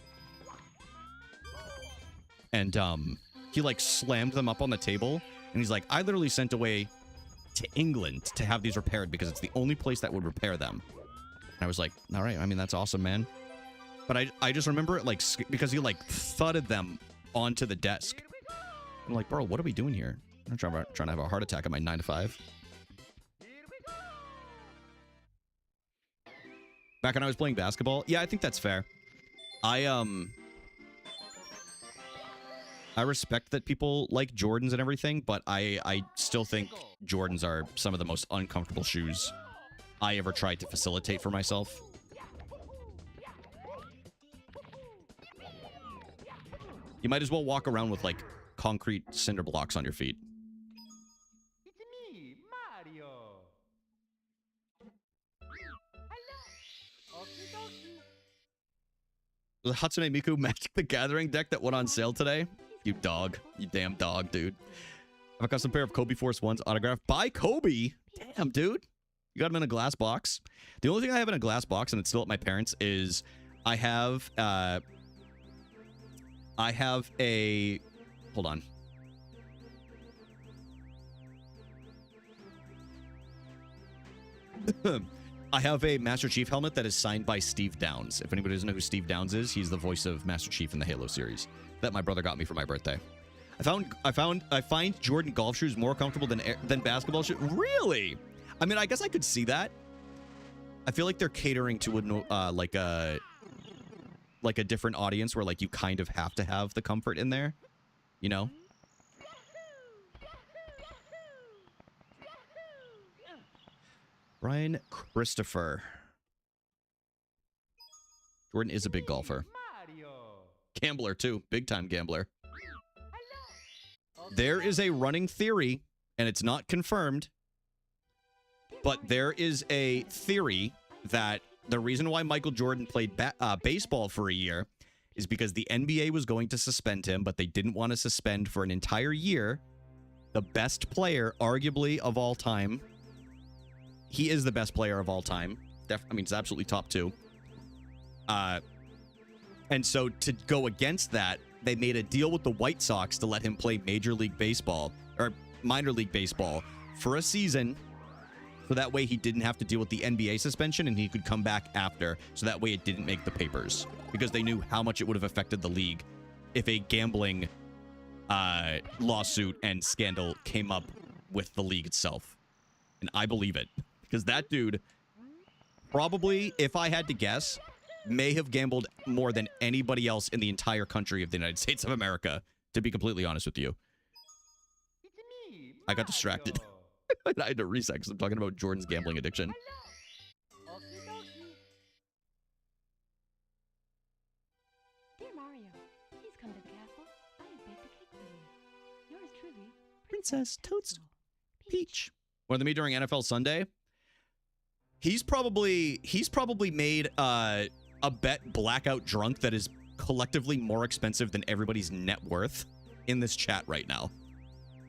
S1: And, he, like, slammed them up on the table. And he's like, I literally sent away to England to have these repaired because it's the only place that would repair them. And I was like, all right, I mean, that's awesome, man. But I just remember it, like, because he, like, thudded them onto the desk. I'm like, bro, what are we doing here? I'm trying to have a heart attack at my 9 to 5. Back when I was playing basketball? Yeah, I think that's fair. I respect that people like Jordans and everything, but I still think Jordans are some of the most uncomfortable shoes I ever tried to facilitate for myself. You might as well walk around with, like, concrete cinder blocks on your feet.
S2: It's me, Mario.
S1: The Hatsune Miku Magic the Gathering deck that went on sale today. You dog. You damn dog, dude. I've got some pair of Kobe Force 1s autographed by Kobe. Damn, dude. You got them in a glass box. The only thing I have in a glass box, and it's still at my parents', is I have a... Hold on. I have a Master Chief helmet that is signed by Steve Downs. If anybody doesn't know who Steve Downs is, he's the voice of Master Chief in the Halo series that my brother got me for my birthday. I find Jordan golf shoes more comfortable than basketball shoes. Really? I mean, I guess I could see that. I feel like they're catering to like a different audience where, like, you kind of have to have the comfort in there, you know? Brian Christopher. Jordan is a big golfer. Gambler, too. Big time gambler. There is a running theory, and it's not confirmed, but there is a theory that the reason why Michael Jordan played baseball for a year is because the NBA was going to suspend him, but they didn't want to suspend for an entire year the best player, arguably, of all time. He is the best player of all time. I mean, it's absolutely top 2. And so to go against that, they made a deal with the White Sox to let him play Major League Baseball, or Minor League Baseball, for a season. So that way he didn't have to deal with the NBA suspension and he could come back after. So that way it didn't make the papers. Because they knew how much it would have affected the league if a gambling lawsuit and scandal came up with the league itself. And I believe it. Because that dude probably, if I had to guess, may have gambled more than anybody else in the entire country of the United States of America, to be completely honest with you.
S2: It's me,
S1: I got distracted. I had to reset because I'm talking about Jordan's gambling addiction.
S2: Okie dokie.
S3: Dear Mario, please come to the castle. I have baked a cake for you. Yours truly,
S1: Princess Toadstool
S3: Peach.
S1: Peach. More than me during NFL Sunday. He's probably made a bet blackout drunk that is collectively more expensive than everybody's net worth in this chat right now.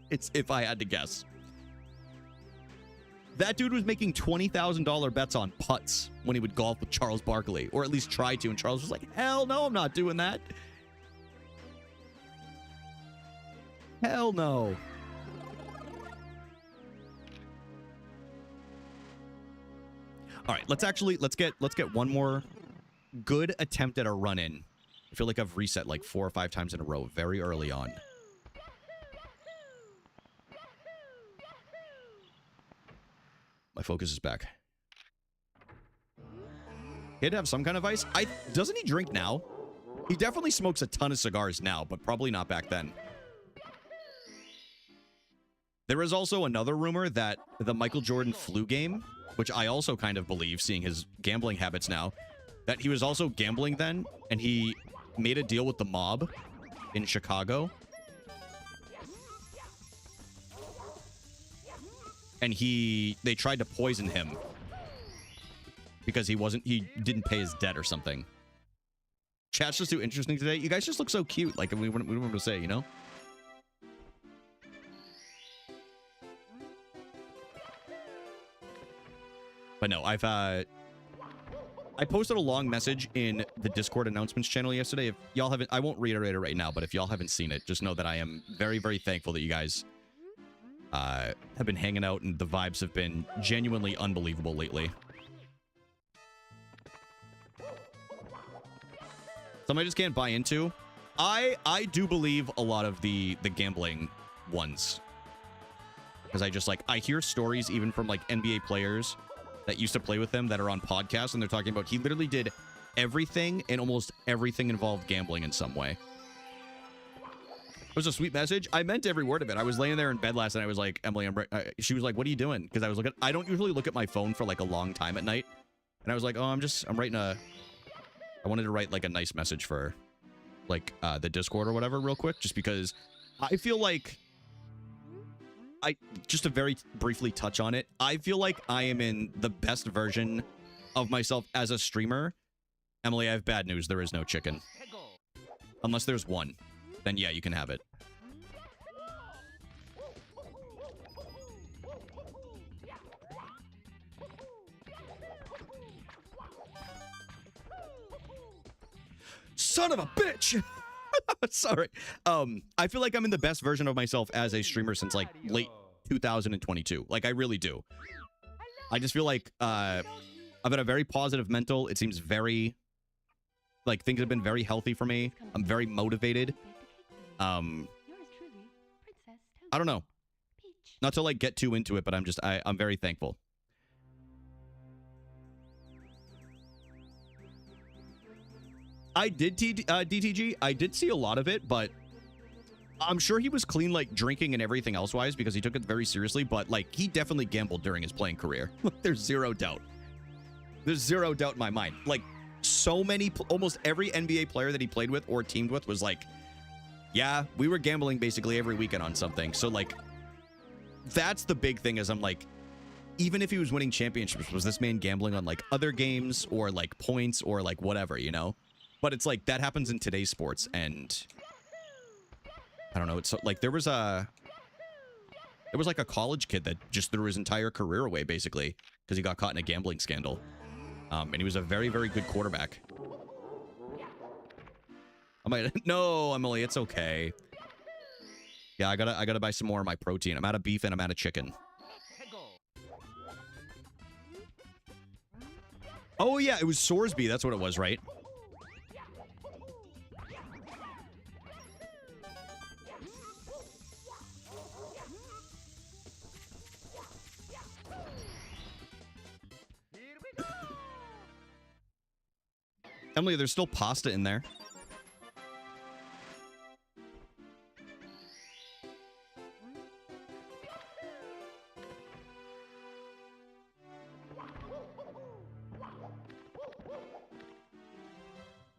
S1: It's if I had to guess. That dude was making $20,000 bets on putts when he would golf with Charles Barkley, or at least try to, and Charles was like, hell no, I'm not doing that. Hell no. All right, let's get one more good attempt at a run-in. I feel like I've reset like 4 or 5 times in a row very early on. My focus is back. He had to have some kind of ice. Doesn't he drink now? He definitely smokes a ton of cigars now, but probably not back then. There is also another rumor that the Michael Jordan flu game, which I also kind of believe, seeing his gambling habits now, that he was also gambling then, and he made a deal with the mob in Chicago. And they tried to poison him because he didn't pay his debt or something. Chat's just too interesting today. You guys just look so cute. Like, we don't want to say, you know? But no, I posted a long message in the Discord announcements channel yesterday. If y'all haven't, I won't reiterate it right now, but if y'all haven't seen it, just know that I am very, very thankful that you guys have been hanging out, and the vibes have been genuinely unbelievable lately. Something I just can't buy into. I do believe a lot of the gambling ones. Because I hear stories even from like NBA players that used to play with him that are on podcasts, and they're talking about he literally did everything, and almost everything involved gambling in some way. It was a sweet message. I meant every word of it. I was laying there in bed last night. I was like, Emily, she was like, what are you doing? Because I don't usually look at my phone for like a long time at night. And I was like, oh, I'm writing I wanted to write like a nice message for like the Discord or whatever real quick, just because I feel like just to very briefly touch on it, I feel like I am in the best version of myself as a streamer. Emily, I have bad news. There is no chicken. Unless there's one. Then yeah, you can have it. Son of a bitch! Sorry. I feel like I'm in the best version of myself as a streamer since like late 2022. Like I really do. I just feel like I've got a very positive mental. It seems very like things have been very healthy for me. I'm very motivated. I don't know. Not to like get too into it, but I'm very thankful. I did DTG. I did see a lot of it, but I'm sure he was clean, like drinking and everything else wise, because he took it very seriously. But like, he definitely gambled during his playing career. There's zero doubt. There's zero doubt in my mind. Like, so many, almost every NBA player that he played with or teamed with was like, yeah, we were gambling basically every weekend on something. So like, that's the big thing is I'm like, even if he was winning championships, was this man gambling on like other games or like points or like whatever, you know? But it's like that happens in today's sports, and I don't know. It's like there was like a college kid that just threw his entire career away basically because he got caught in a gambling scandal. And he was a very, very good quarterback. No, Emily, it's okay. Yeah, I gotta buy some more of my protein. I'm out of beef and I'm out of chicken. Oh yeah, it was Sorsby. That's what it was, right? Emily, there's still pasta in there.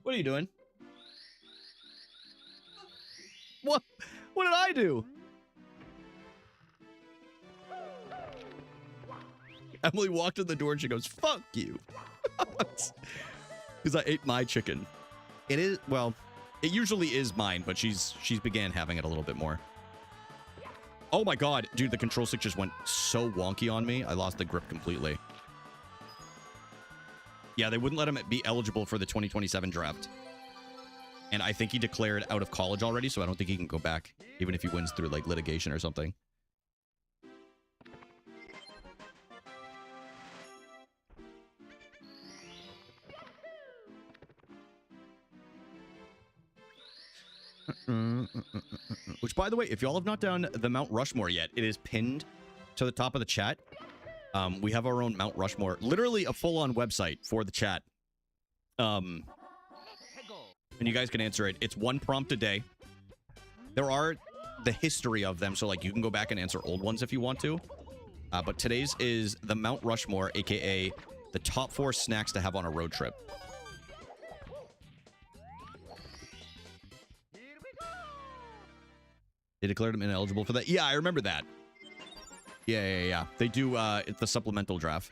S1: What are you doing? What? What did I do? Emily walked in the door and she goes, "Fuck you." Because I ate my chicken. It is, well, it usually is mine, but she's began having it a little bit more. Oh my god, dude, the control stick just went so wonky on me. I lost the grip completely. Yeah, they wouldn't let him be eligible for the 2027 draft. And I think he declared out of college already, so I don't think he can go back, even if he wins through, like, litigation or something. Which, by the way, if y'all have not done the Mount Rushmore yet, it is pinned to the top of the chat. We have our own Mount Rushmore, literally a full-on website for the chat. And you guys can answer it. It's one prompt a day. There are the history of them, so like you can go back and answer old ones if you want to. But today's is the Mount Rushmore, aka the top 4 snacks to have on a road trip. They declared him ineligible for that. Yeah, I remember that. Yeah. They do it's the supplemental draft.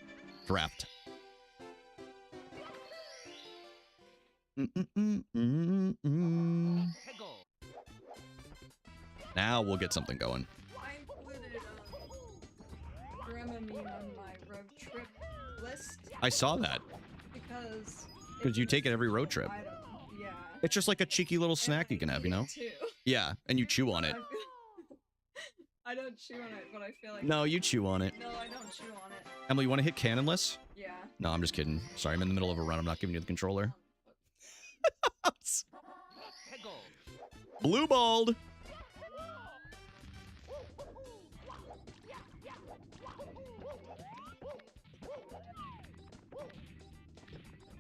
S1: Now we'll get something going.
S4: I included Dramamine on my road trip list.
S1: I saw that. Because you take it every road trip.
S4: Yeah.
S1: It's just like a cheeky little snack you can have, you know?
S4: Too.
S1: Yeah, and you chew on it.
S4: I don't chew on it, but I feel like...
S1: No, you chew on it.
S4: No, I don't chew on it.
S1: Emily, you want to hit cannonless?
S4: Yeah.
S1: No, I'm just kidding. Sorry, I'm in the middle of a run. I'm not giving you the controller. Blue balled.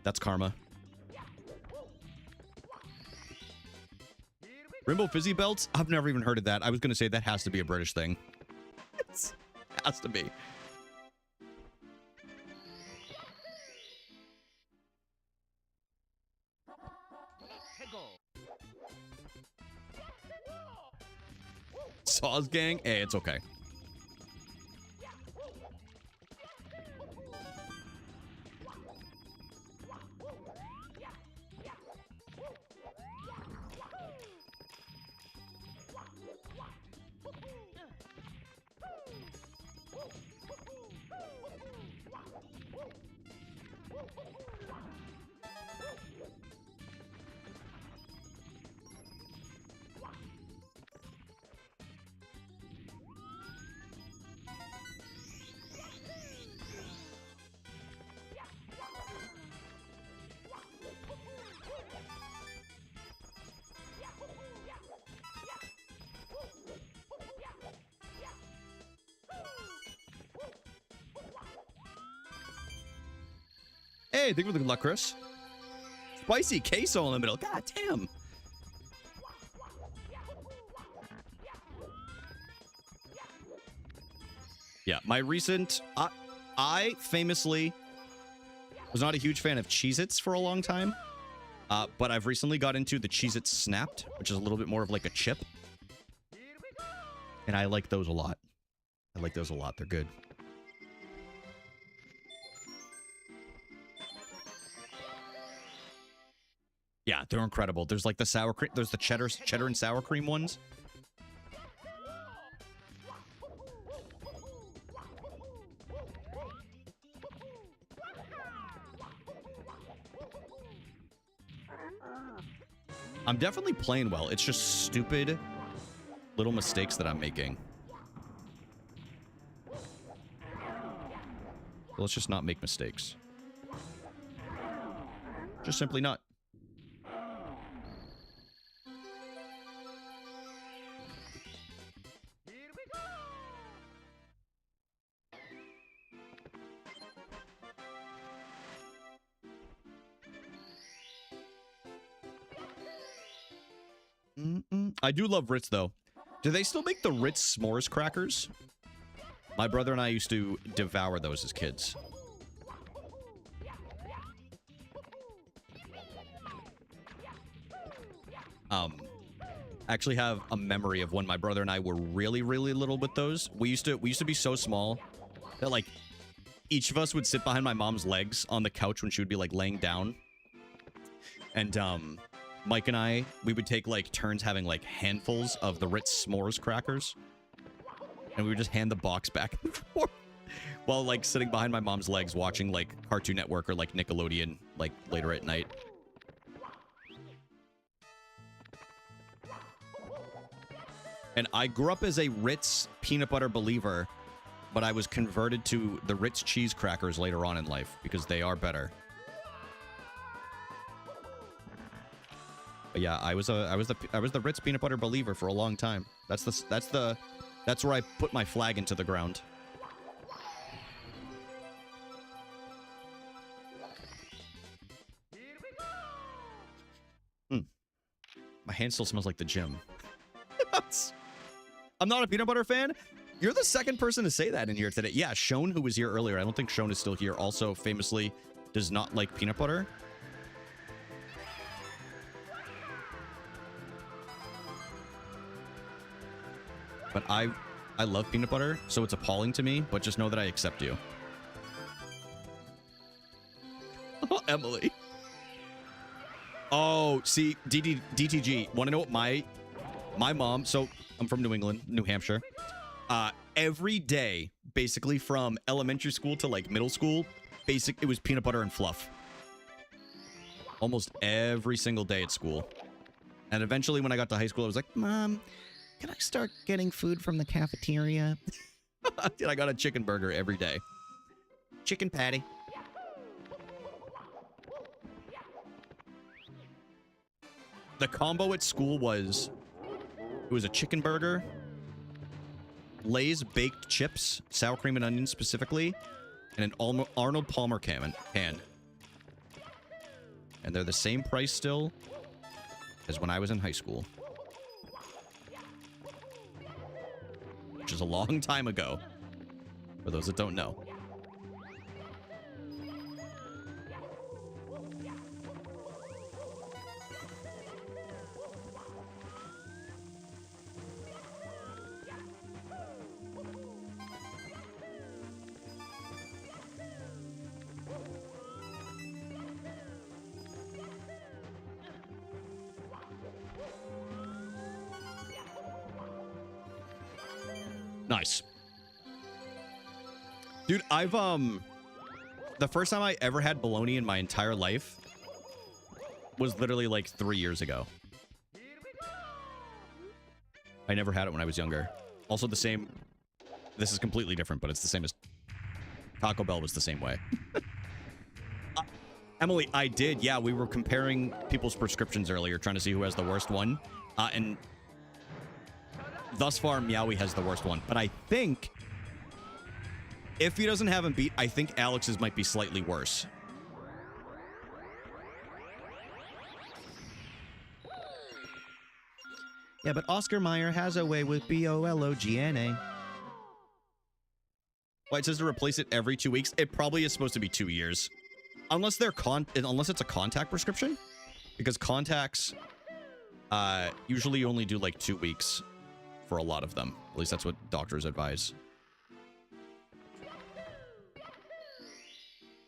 S1: That's karma. Rainbow Fizzy Belts? I've never even heard of that. I was going to say that has to be a British thing. It has to be. Saws gang? Hey, it's okay. Hey, thank you for the good luck, Chris. Spicy queso in the middle. God damn. Yeah, my recent... I famously was not a huge fan of Cheez-Its for a long time. But I've recently got into the Cheez-Its Snapped, which is a little bit more of like a chip. And I like those a lot. They're good. Yeah, they're incredible. There's like the sour cream. There's the cheddar and sour cream ones. I'm definitely playing well. It's just stupid little mistakes that I'm making. So let's just not make mistakes. Just simply not. I do love Ritz, though. Do they still make the Ritz s'mores crackers? My brother and I used to devour those as kids. Actually have a memory of when my brother and I were really, really little with those. We used to be so small that, like, each of us would sit behind my mom's legs on the couch when she would be, like, laying down. And, Mike and I, we would take, like, turns having, like, handfuls of the Ritz s'mores crackers. And we would just hand the box back and forth while, like, sitting behind my mom's legs watching, like, Cartoon Network or, like, Nickelodeon, like, later at night. And I grew up as a Ritz peanut butter believer, but I was converted to the Ritz cheese crackers later on in life because they are better. But yeah, I was the Ritz peanut butter believer for a long time. That's where I put my flag into the ground. My hand still smells like the gym. I'm not a peanut butter fan. You're the second person to say that in here today. Yeah, Shone, who was here earlier. I don't think Shone is still here. Also, famously, does not like peanut butter. But I love peanut butter, so it's appalling to me. But just know that I accept you. Oh, Emily. Oh, see, DTG. Want to know what my mom... So, I'm from New England, New Hampshire. Every day, basically from elementary school to, like, middle school, it was peanut butter and fluff. Almost every single day at school. And eventually, when I got to high school, I was like, Mom, can I start getting food from the cafeteria? And I got a chicken burger every day. Chicken patty. The combo at school was... It was a chicken burger, Lay's baked chips, sour cream and onions specifically, and an Arnold Palmer can. And they're the same price still as when I was in high school. Which is a long time ago, for those that don't know. Nice. Dude, I've, the first time I ever had bologna in my entire life was literally like 3 years ago. I never had it when I was younger. Also the same, this is completely different, but it's the same as Taco Bell was the same way. Emily, I did. Yeah, we were comparing people's prescriptions earlier, trying to see who has the worst one. And thus far, Meowie has the worst one. But I think, if he doesn't have him beat, I think Alex's might be slightly worse. Yeah, but Oscar Mayer has a way with B-O-L-O-G-N-A. Why it says to replace it every 2 weeks? It probably is supposed to be 2 years. Unless they're unless it's a contact prescription. Because contacts usually only do like 2 weeks for a lot of them. At least that's what doctors advise.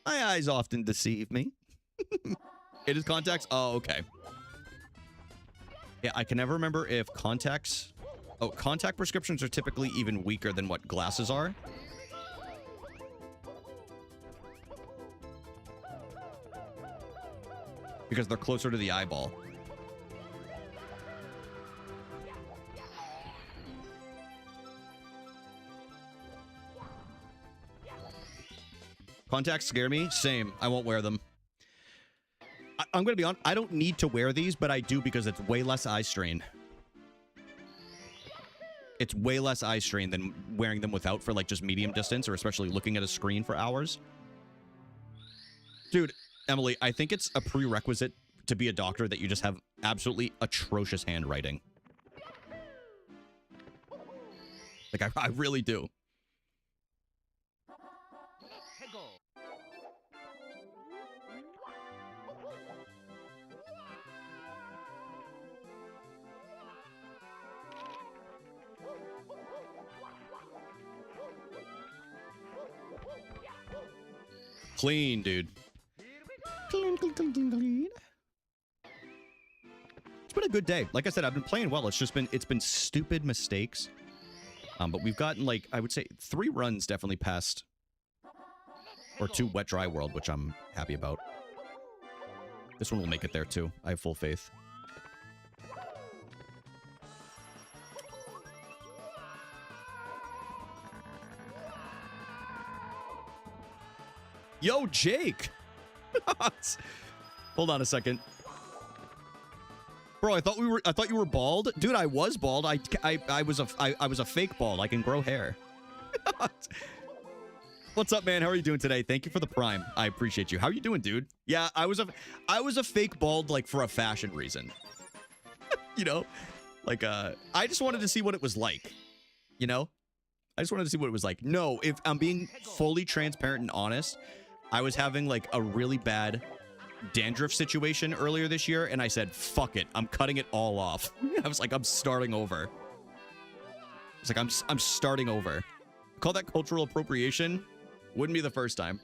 S1: My eyes often deceive me. It is contacts? Oh, okay. Yeah, I can never remember if contacts... Oh, contact prescriptions are typically even weaker than what glasses are. Because they're closer to the eyeball. Contacts scare me. Same. I won't wear them. I'm going to be honest. I don't need to wear these, but I do because it's way less eye strain. It's way less eye strain than wearing them without for like just medium distance or especially looking at a screen for hours. Dude, Emily, I think it's a prerequisite to be a doctor that you just have absolutely atrocious handwriting. Like, I really do. Clean, dude. Clean, clean, clean, clean, clean. It's been a good day. Like I said, I've been playing well. It's been stupid mistakes. But we've gotten, like, I would say 3 runs definitely past, or 2 wet dry world, which I'm happy about. This one will make it there too. I have full faith. Yo, Jake! Hold on a second. Bro, I thought you were bald. Dude, I was bald. I was a fake bald. I can grow hair. What's up, man? How are you doing today? Thank you for the prime. I appreciate you. How are you doing, dude? Yeah, I was a fake bald, like, for a fashion reason. You know? Like, I just wanted to see what it was like. You know? I just wanted to see what it was like. No, if I'm being fully transparent and honest, I was having, like, a really bad dandruff situation earlier this year, and I said, fuck it, I'm cutting it all off. I was like, I'm starting over. It's like, I'm starting over. Call that cultural appropriation? Wouldn't be the first time.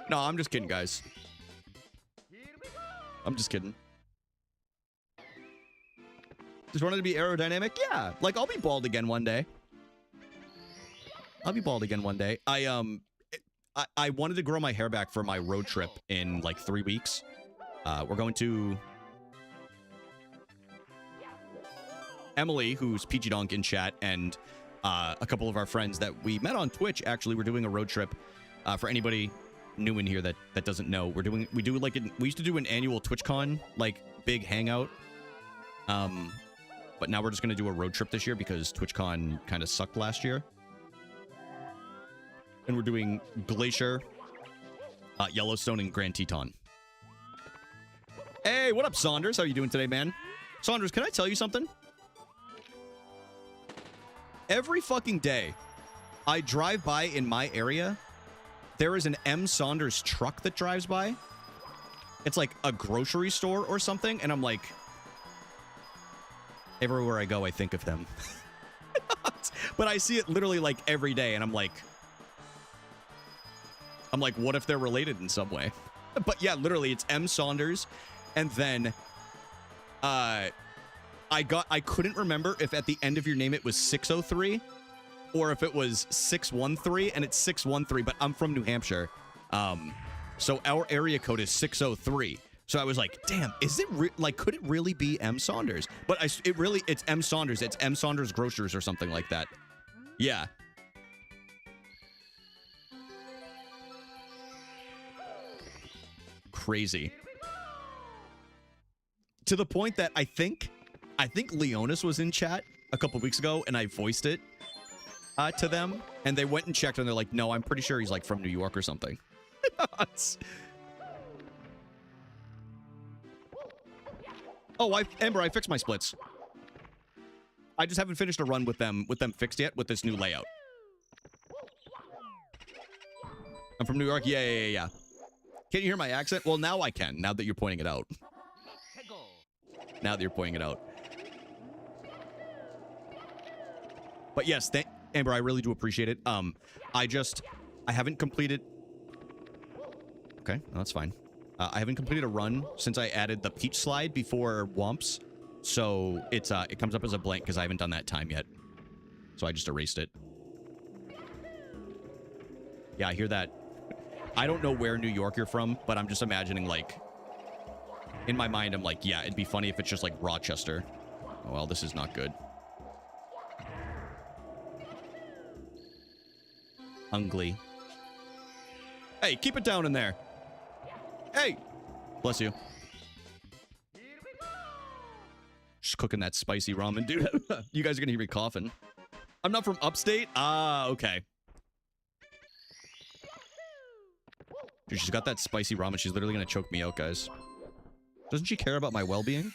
S1: No, I'm just kidding, guys. I'm just kidding. Just wanted to be aerodynamic? Yeah, like, I'll be bald again one day. I'll be bald again one day. I wanted to grow my hair back for my road trip in, like, 3 weeks. We're going to... Emily, who's PG Donk in chat, and a couple of our friends that we met on Twitch, actually, we're doing a road trip. For anybody new in here that doesn't know, we used to do an annual TwitchCon, like, big hangout. But now we're just going to do a road trip this year because TwitchCon kind of sucked last year. And we're doing Glacier, Yellowstone, and Grand Teton. Hey, what up, Saunders? How are you doing today, man? Saunders, can I tell you something? Every fucking day, I drive by in my area, there is an M. Saunders truck that drives by. It's like a grocery store or something, and I'm like... Everywhere I go, I think of them. But I see it literally, like, every day, and I'm like, what if they're related in some way? But yeah, literally, it's M. Saunders, and then, I couldn't remember if at the end of your name it was 603, or if it was 613, and it's 613, but I'm from New Hampshire, so our area code is 603. So I was like, damn, is it could it really be M. Saunders? But it's M. Saunders. It's M. Saunders Grocers or something like that. Yeah. Crazy. To the point that I think Leonis was in chat a couple weeks ago, and I voiced it to them, and they went and checked, and they're like, no, I'm pretty sure he's, like, from New York or something. Oh, Amber, I fixed my splits. I just haven't finished a run with them fixed yet with this new layout. I'm from New York? Yeah. Can you hear my accent? Well, now I can, now that you're pointing it out. Now that you're pointing it out. But yes, Amber, I really do appreciate it. I haven't completed... Okay, no, that's fine. I haven't completed a run since I added the peach slide before Wumps, so it comes up as a blank because I haven't done that time yet. So I just erased it. Yeah, I hear that. I don't know where New York you're from, but I'm just imagining, like... In my mind, I'm like, yeah, it'd be funny if it's just, like, Rochester. Oh, well, this is not good. Ungly. Hey, keep it down in there. Hey! Bless you. Just cooking that spicy ramen. Dude, you guys are gonna hear me coughing. I'm not from upstate? Ah, okay. Dude, she's got that spicy ramen. She's literally gonna choke me out, guys. Doesn't she care about my well-being?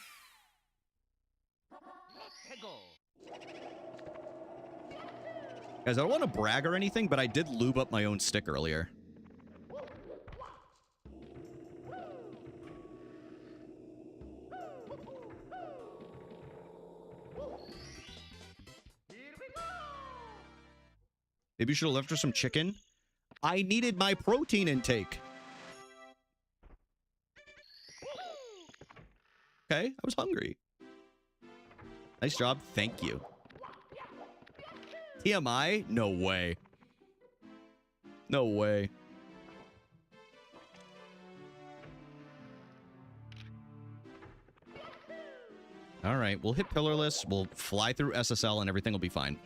S1: Guys, I don't want to brag or anything, but I did lube up my own stick earlier. Maybe you should have left her some chicken. I needed my protein intake. Okay, I was hungry. Nice job. Thank you. TMI? No way. No way. All right, we'll hit pillarless. We'll fly through SSL and everything will be fine.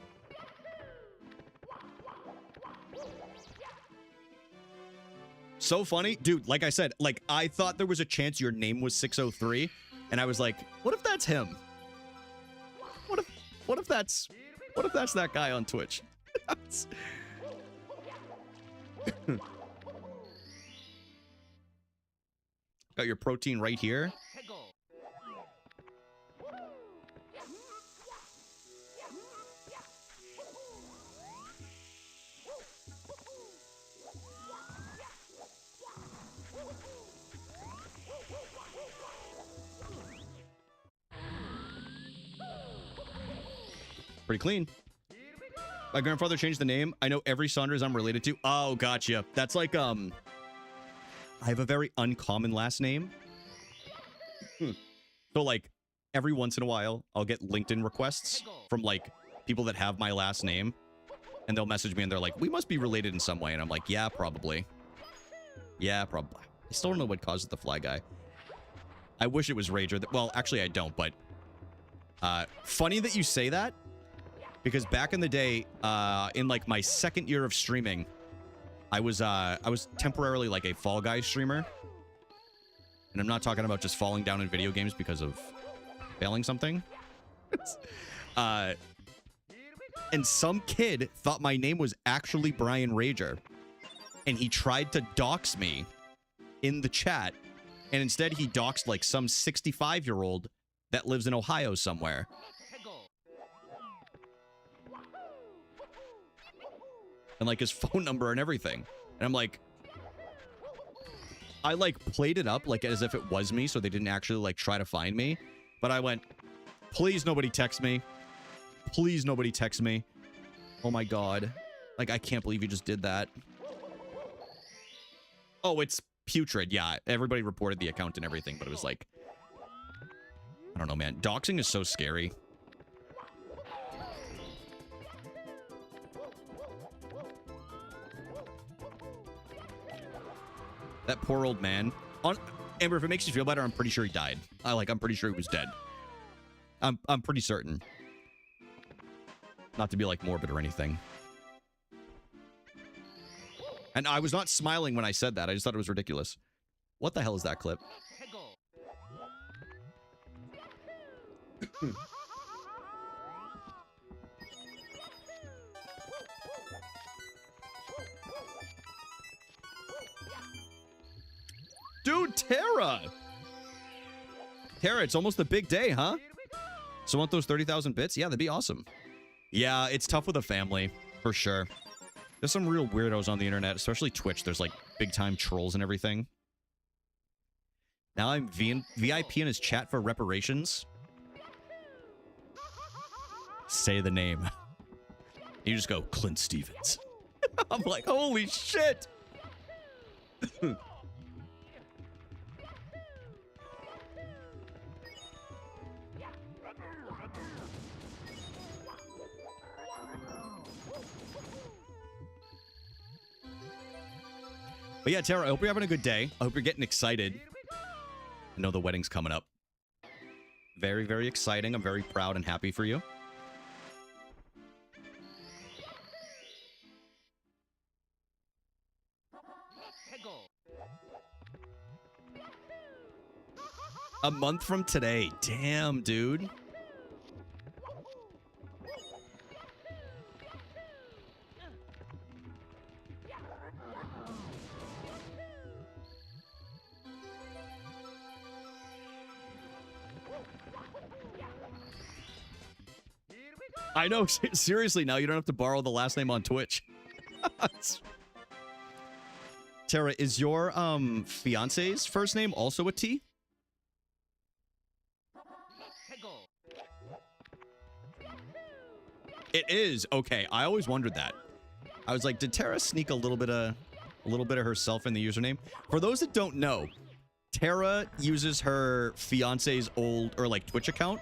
S1: So funny. Dude, like I said, like I thought there was a chance your name was 603 and I was like, what if that's him? What if that's that guy on Twitch? Got your protein right here. Pretty clean. My grandfather changed the name. I know every Saunders I'm related to. Oh, gotcha. That's like, I have a very uncommon last name. So, like, every once in a while, I'll get LinkedIn requests from, like, people that have my last name. And they'll message me and they're like, we must be related in some way. And I'm like, yeah, probably. Yeah, probably. I still don't know what causes the fly guy. I wish it was Rager. Well, actually, I don't, but... funny that you say that. Because back in the day, in like my second year of streaming, I was temporarily like a Fall Guys streamer. And I'm not talking about just falling down in video games because of failing something. And some kid thought my name was actually Brian Rager. And he tried to dox me in the chat. And instead he doxed like some 65-year-old that lives in Ohio somewhere. And like his phone number and everything. And I'm like, I like played it up like as if it was me, so they didn't actually like try to find me. But I went, please nobody text me. Please nobody text me. Oh my God. Like, I can't believe you just did that. Oh, it's putrid. Yeah, everybody reported the account and everything, but it was like, I don't know, man. Doxing is so scary. That poor old man. Amber, if it makes you feel better, I'm pretty sure he died. I'm pretty sure he was dead. I'm pretty certain. Not to be like morbid or anything. And I was not smiling when I said that. I just thought it was ridiculous. What the hell is that clip? Dude, Tara! Tara, it's almost the big day, huh? So want those 30,000 bits? Yeah, that'd be awesome. Yeah, it's tough with a family, for sure. There's some real weirdos on the internet, especially Twitch. There's, like, big-time trolls and everything. Now I'm VIP in his chat for reparations. Say the name. You just go, Clint Stevens. I'm like, holy shit! But yeah, Tara, I hope you're having a good day. I hope you're getting excited. I know the wedding's coming up. Very, very exciting. I'm very proud and happy for you. A month from today. Damn, dude. I know. Seriously, now you don't have to borrow the last name on Twitch. Tara, is your fiance's first name also a T? It is. Okay, I always wondered that. I was like, did Tara sneak a little bit of herself in the username? For those that don't know, Tara uses her fiance's old or like Twitch account.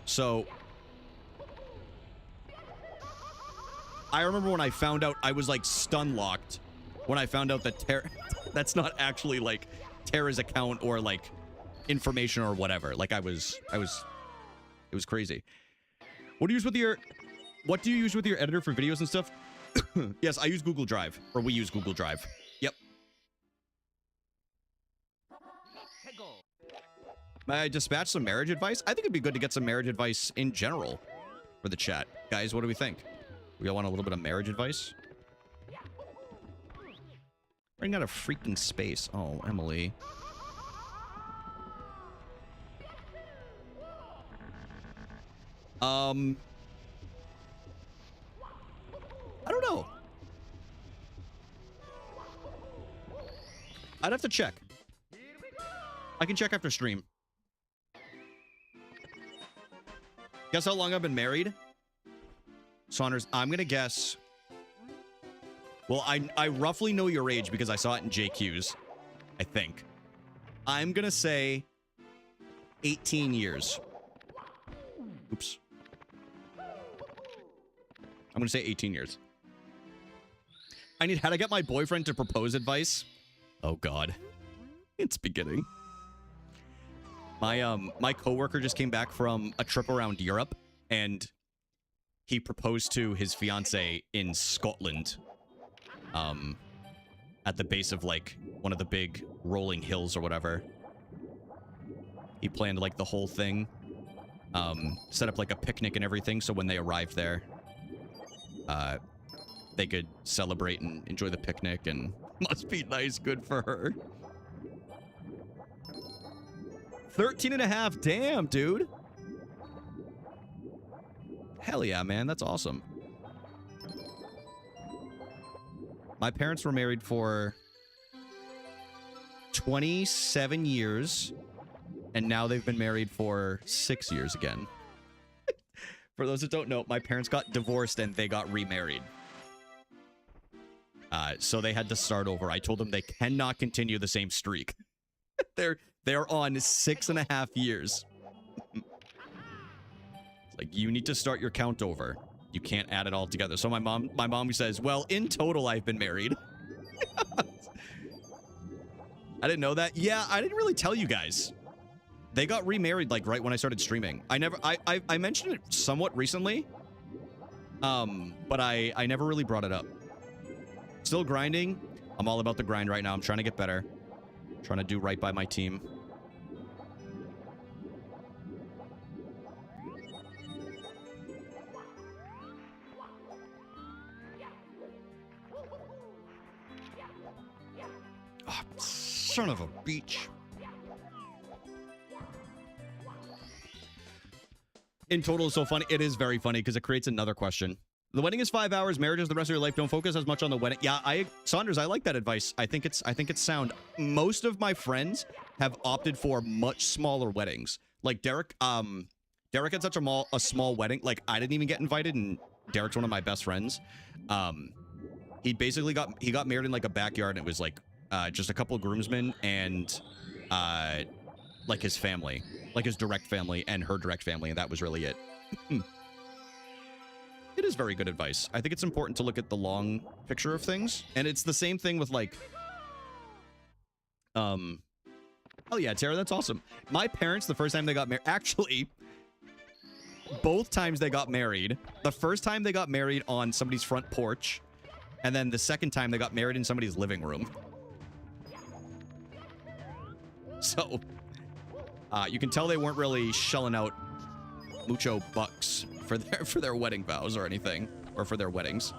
S1: So I remember when I found out, I was like stun locked when I found out that Tara that's not actually like Tara's account or like information or whatever. Like it was crazy. What do you use with your editor for videos and stuff? Yes, I use Google Drive, or we use Google Drive. Yep. May I dispatch some marriage advice? I think it'd be good to get some marriage advice in general for the chat. Guys, what do we think? We all want a little bit of marriage advice? Running out of freaking space. Oh, Emily. I don't know. I'd have to check. I can check after stream. Guess how long I've been married? Saunders, I'm gonna guess. Well, I roughly know your age because I saw it in JQ's, I think. I'm gonna say 18 years. Oops. I'm gonna say 18 years. I need how to get my boyfriend to propose advice. Oh God, it's beginning. My coworker just came back from a trip around Europe, and he proposed to his fiance in Scotland, at the base of like one of the big rolling hills or whatever. He planned like the whole thing, set up like a picnic and everything, so when they arrived there, they could celebrate and enjoy the picnic, and must be nice. Good for her. 13 and a half. Damn, dude. Hell yeah, man. That's awesome. My parents were married for 27 years, and now they've been married for 6 years again. For those that don't know, my parents got divorced and they got remarried. So they had to start over. I told them they cannot continue the same streak. They're on 6.5 years. Like, you need to start your count over. You can't add it all together. So my mom says, well, in total, I've been married. I didn't know that. Yeah, I didn't really tell you guys. They got remarried like right when I started streaming. I mentioned it somewhat recently. But I never really brought it up. Still grinding. I'm all about the grind right now. I'm trying to get better. Trying to do right by my team. Oh, son of a beach. In total, it's so funny. It is very funny because it creates another question. The wedding is 5 hours. Marriage is the rest of your life. Don't focus as much on the wedding. Yeah, Saunders, I like that advice. I think it's sound. Most of my friends have opted for much smaller weddings. Like Derek had such a small wedding. Like, I didn't even get invited, and Derek's one of my best friends. He basically got married in like a backyard, and it was like just a couple of groomsmen and like his family, like his direct family and her direct family, and that was really it. It is very good advice. I think it's important to look at the long picture of things, and it's the same thing with like oh yeah, Tara, that's awesome. My parents, the first time they got married, actually both times they got married, the first time they got married on somebody's front porch, and then the second time they got married in somebody's living room. So you can tell they weren't really shelling out mucho bucks for their wedding vows or anything, or for their weddings.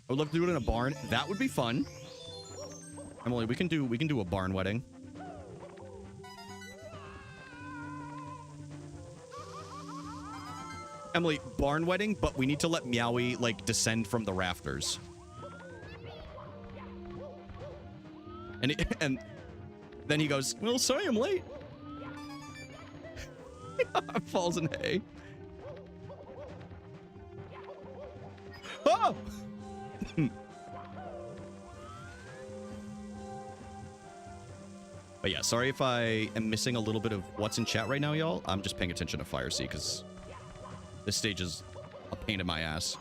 S1: I would love to do it in a barn. That would be fun. Emily, we can do a barn wedding. Emily, barn wedding, but we need to let Meowie, like, descend from the rafters. And then he goes, well, sorry I'm late. Falls in hay. Oh! But yeah, sorry if I am missing a little bit of what's in chat right now, y'all. I'm just paying attention to Fire Sea because this stage is a pain in my ass.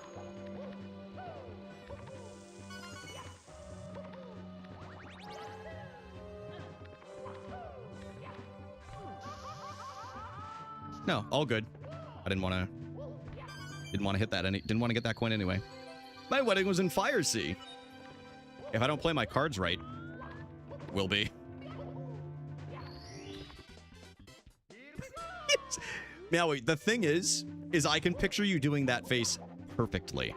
S1: No, all good. I didn't want to hit that didn't want to get that coin anyway. My wedding was in Fire Sea. If I don't play my cards right, will be. Meowie, the thing is I can picture you doing that face perfectly.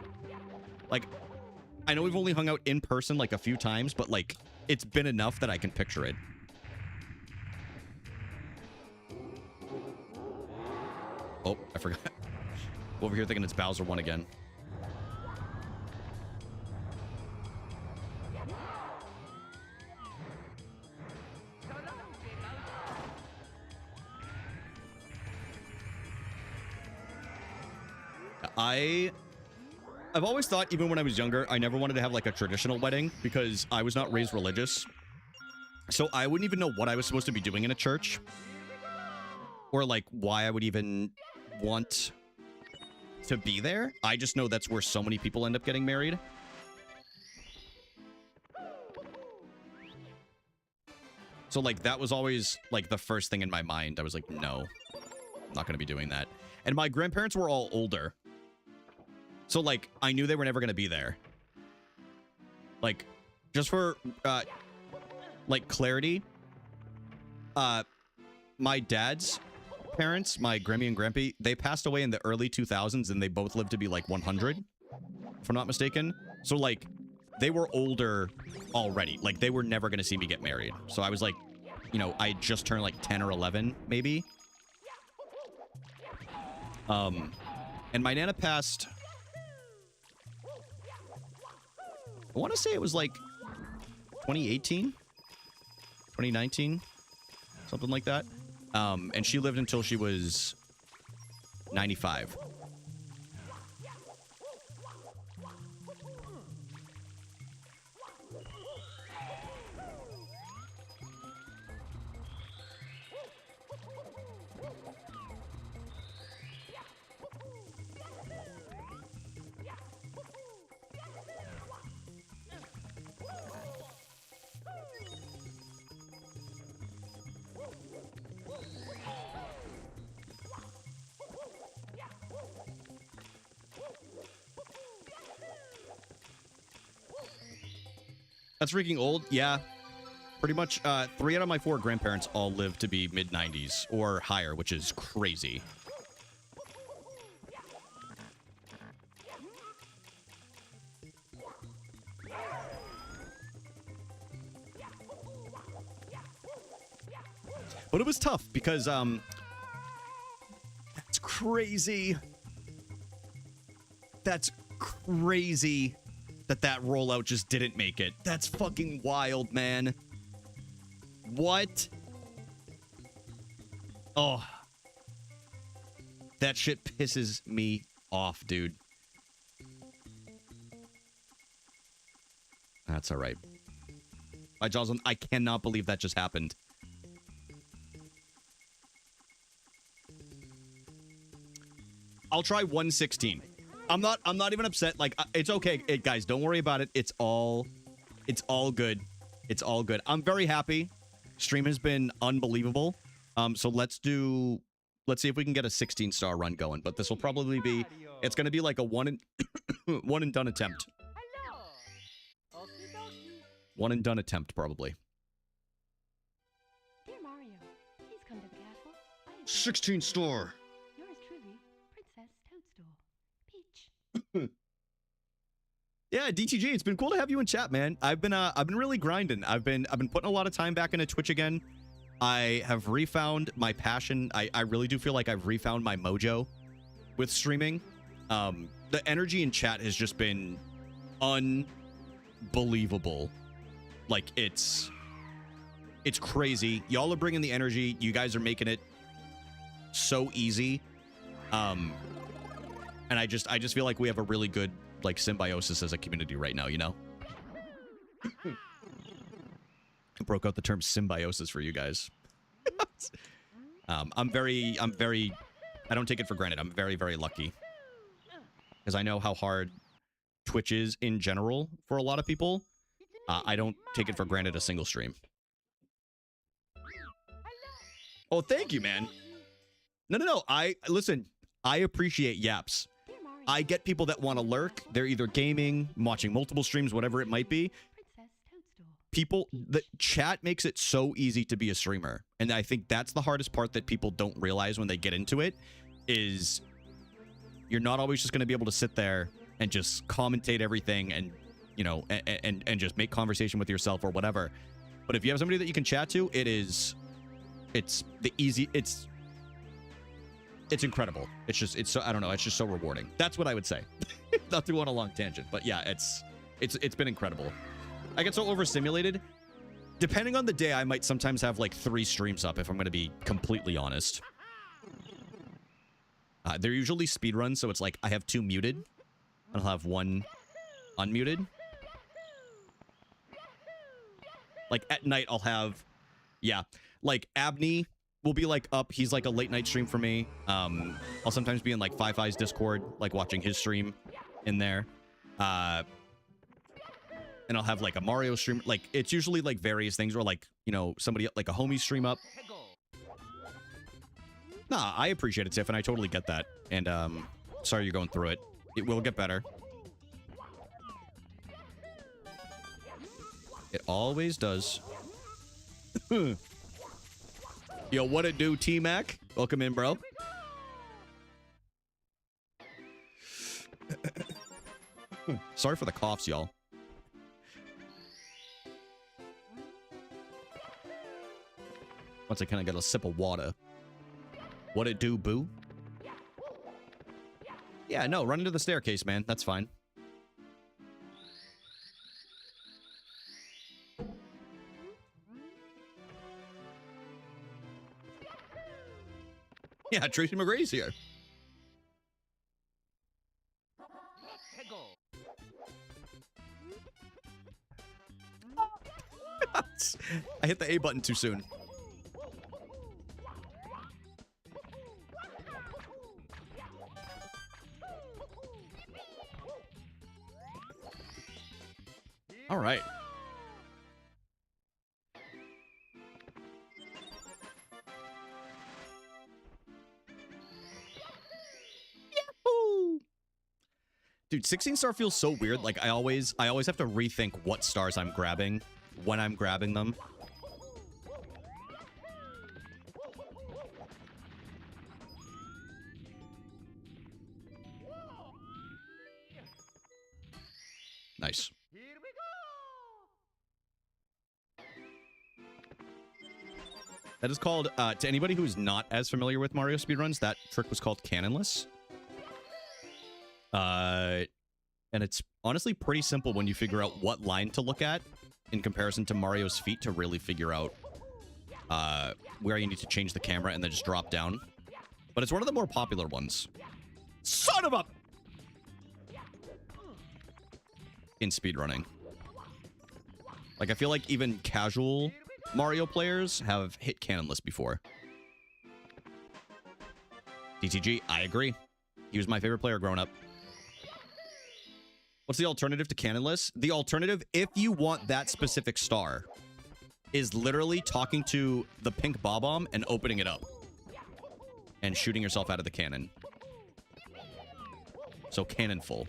S1: Like, I know we've only hung out in person like a few times, but like, it's been enough that I can picture it. Oh, I forgot. Over here thinking it's Bowser 1 again. I've always thought, even when I was younger, I never wanted to have like a traditional wedding because I was not raised religious. So I wouldn't even know what I was supposed to be doing in a church. Or like why I would even want to be there. I just know that's where so many people end up getting married. So like that was always like the first thing in my mind. I was like, no, I'm not going to be doing that. And my grandparents were all older. So, like, I knew they were never going to be there. Like, just for, like, clarity, my dad's parents, my Grammy and Grampy, they passed away in the early 2000s, and they both lived to be, like, 100, if I'm not mistaken. So, like, they were older already. Like, they were never going to see me get married. So I was, like, you know, I just turned, like, 10 or 11, maybe. And my Nana passed... I want to say it was like 2018, 2019, something like that. And she lived until she was 95. That's freaking old. Yeah. Pretty much 3 out of my 4 grandparents all lived to be mid-90s or higher, which is crazy. But it was tough because that's crazy. That's crazy. That rollout just didn't make it. That's fucking wild, man. What? Oh. That shit pisses me off, dude. That's all right. By Jocelyn, I cannot believe that just happened. I'll try 116. I'm not even upset. Like, it's okay, guys. Don't worry about it. It's all good. It's all good. I'm very happy. Stream has been unbelievable. So let's see if we can get a 16-star run going. But this will probably be, it's going to be like a one and done attempt. One and done attempt, probably.
S3: Dear Mario, please come to the castle.
S1: 16-star.
S3: Yours truly, Princess Toadstool. Peach.
S1: Yeah, DTG, it's been cool to have you in chat, man. I've been really grinding. I've been putting a lot of time back into Twitch again. I have refound my passion. I really do feel like I've refound my mojo. with streaming. The energy in chat has just been unbelievable. Like, it's crazy. Y'all are bringing the energy. You guys are making it so easy. And I just feel like we have a really good, like, symbiosis as a community right now, you know? I broke out the term symbiosis for you guys. I don't take it for granted. I'm very, very lucky. Because I know how hard Twitch is in general for a lot of people. I don't take it for granted a single stream. Oh, thank you, man. No. Listen, I appreciate yaps. I get people that want to lurk. They're either gaming, watching multiple streams, whatever it might be. The chat makes it so easy to be a streamer. And I think that's the hardest part that people don't realize when they get into it, is you're not always just going to be able to sit there and just commentate everything and, you know, and just make conversation with yourself or whatever. But if you have somebody that you can chat to, it's incredible. It's so, I don't know, it's just so rewarding. That's what I would say. Not to go on a long tangent, but yeah, it's been incredible. I get so overstimulated. Depending on the day, I might sometimes have like 3 streams up, if I'm going to be completely honest. They're usually speedruns, so it's like I have 2 muted, and I'll have 1 unmuted. Like at night, I'll have, yeah, like Abney will be like up. He's like a late night stream for me. I'll sometimes be in like Five Eyes Discord, like watching his stream in there. And I'll have like a Mario stream. Like it's usually like various things, or like, you know, somebody like a homie stream up. Nah, I appreciate it, Tiff, and I totally get that. And sorry you're going through it. It will get better. It always does. Yo, what it do, T-Mac? Welcome in, bro. Sorry for the coughs, y'all. Once I kind of get a sip of water. What it do, boo? Yeah, no, run into the staircase, man. That's fine. Yeah, Tracy McGrady's here. I hit the A button too soon. All right. Yahoo! Dude, 16 star feels so weird. Like I always have to rethink what stars I'm grabbing when I'm grabbing them. Nice. That is called, to anybody who's not as familiar with Mario speedruns, that trick was called Canonless. And it's honestly pretty simple when you figure out what line to look at in comparison to Mario's feet to really figure out where you need to change the camera and then just drop down. But it's one of the more popular ones. Son of a... In speedrunning. Like, I feel like even casual Mario players have hit Canonless before. DTG, I agree. He was my favorite player growing up. What's the alternative to Canonless? The alternative, if you want that specific star, is literally talking to the pink Bob-omb and opening it up. And shooting yourself out of the cannon. So cannon full.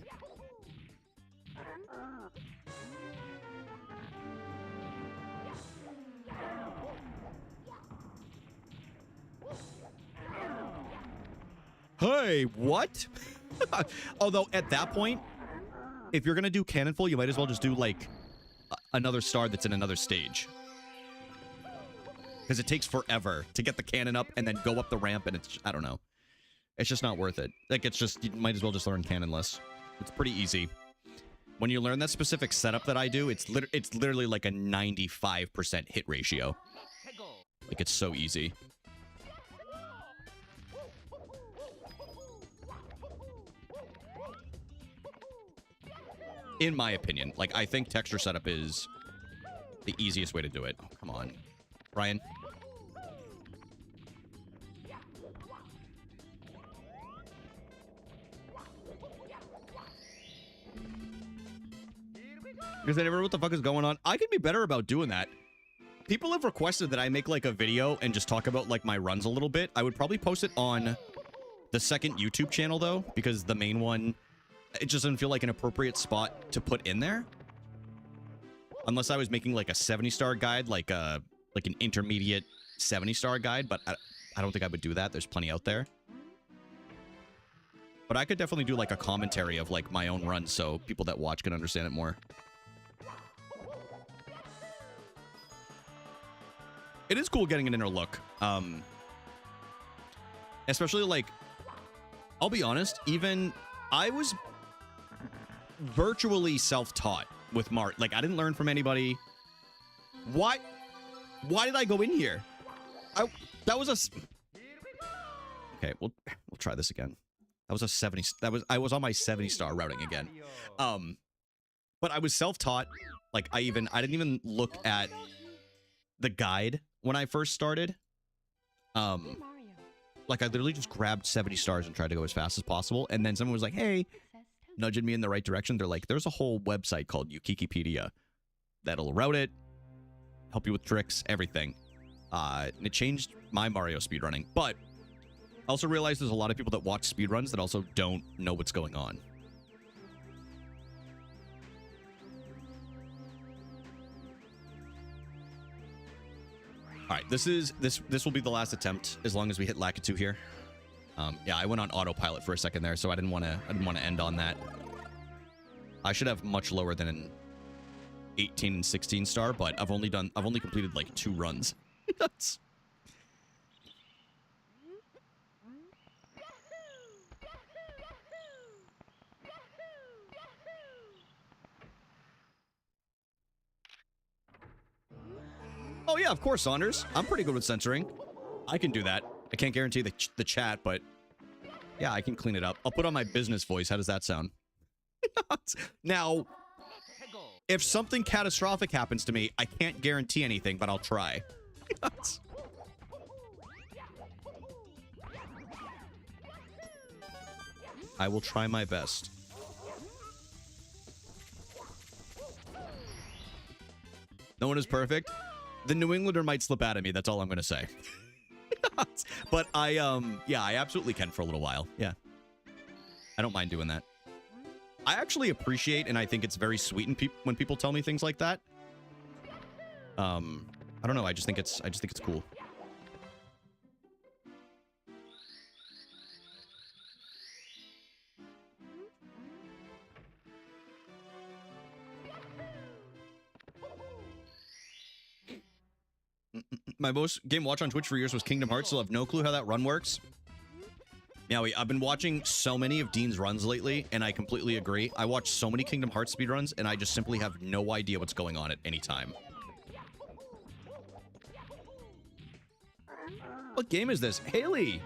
S1: Hey, what? Although at that point, if you're gonna do cannon full, you might as well just do like another star that's in another stage. Because it takes forever to get the cannon up and then go up the ramp, and it's, I don't know. It's just not worth it. Like, it's just, you might as well just learn cannonless. It's pretty easy. When you learn that specific setup that I do, it's literally like a 95% hit ratio. Like, it's so easy. In my opinion. Like, I think texture setup is the easiest way to do it. Oh, come on. Ryan. Because I never know what the fuck is going on. I can be better about doing that. People have requested that I make, like, a video and just talk about, like, my runs a little bit. I would probably post it on the second YouTube channel, though, because the main one, it just doesn't feel like an appropriate spot to put in there. Unless I was making, like, a 70-star guide, like an intermediate 70-star guide, but I don't think I would do that. There's plenty out there. But I could definitely do, like, a commentary of, like, my own runs so people that watch can understand it more. It is cool getting an inner look. Especially, like, I'll be honest, even I was virtually self-taught with Mart. Like, I didn't learn from anybody. Why did I go in here? That was a... Okay, we'll try this again. That was a 70... I was on my 70-star routing again. But I was self-taught. Like, I didn't even look at the guide when I first started. Like, I literally just grabbed 70 stars and tried to go as fast as possible. And then someone was like, hey, nudging me in the right direction. They're like, there's a whole website called Yukikipedia that'll route it, help you with tricks, everything. And it changed my Mario speedrunning. But I also realized there's a lot of people that watch speedruns that also don't know what's going on. All right, this will be the last attempt as long as we hit Lakitu here. Yeah, I went on autopilot for a second there, so I didn't want to end on that. I should have much lower than an 18 and 16 star, but I've only completed like 2 runs. That's... Oh yeah, of course, Saunders. I'm pretty good with censoring. I can do that. I can't guarantee the chat, but yeah, I can clean it up. I'll put on my business voice. How does that sound? Now, if something catastrophic happens to me, I can't guarantee anything, but I'll try. I will try my best. No one is perfect. The New Englander might slip out of me. That's all I'm going to say. But yeah, I absolutely can for a little while. Yeah. I don't mind doing that. I actually appreciate, and I think it's very sweet when people tell me things like that. I don't know. I just think it's cool. My most game watch on Twitch for years was Kingdom Hearts. Still have no clue how that run works. Yeah, I've been watching so many of Dean's runs lately, and I completely agree. I watch so many Kingdom Hearts speedruns, and I just simply have no idea what's going on at any time. What game is this? Haley!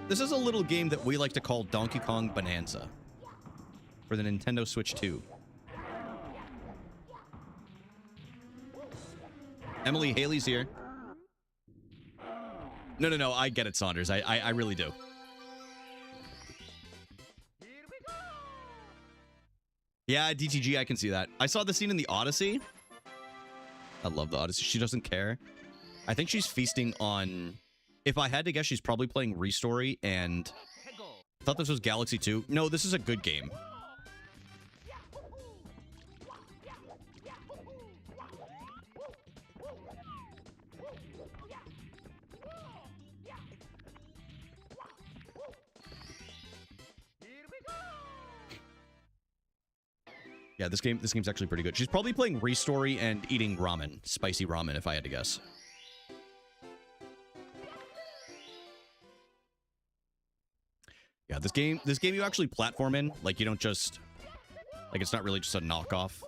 S1: This is a little game that we like to call Donkey Kong Bonanza for the Nintendo Switch 2. Emily, Haley's here. No, I get it, Saunders. I really do. Yeah, DTG, I can see that. I saw the scene in the Odyssey. I love the Odyssey. She doesn't care. I think she's feasting on... If I had to guess, she's probably playing Restory, and... I thought this was Galaxy 2. No, this is a good game. Yeah, this game's actually pretty good. She's probably playing Restory and eating ramen. Spicy ramen, if I had to guess. Yeah, this game you actually platform in. Like, you don't just... Like, it's not really just a knockoff.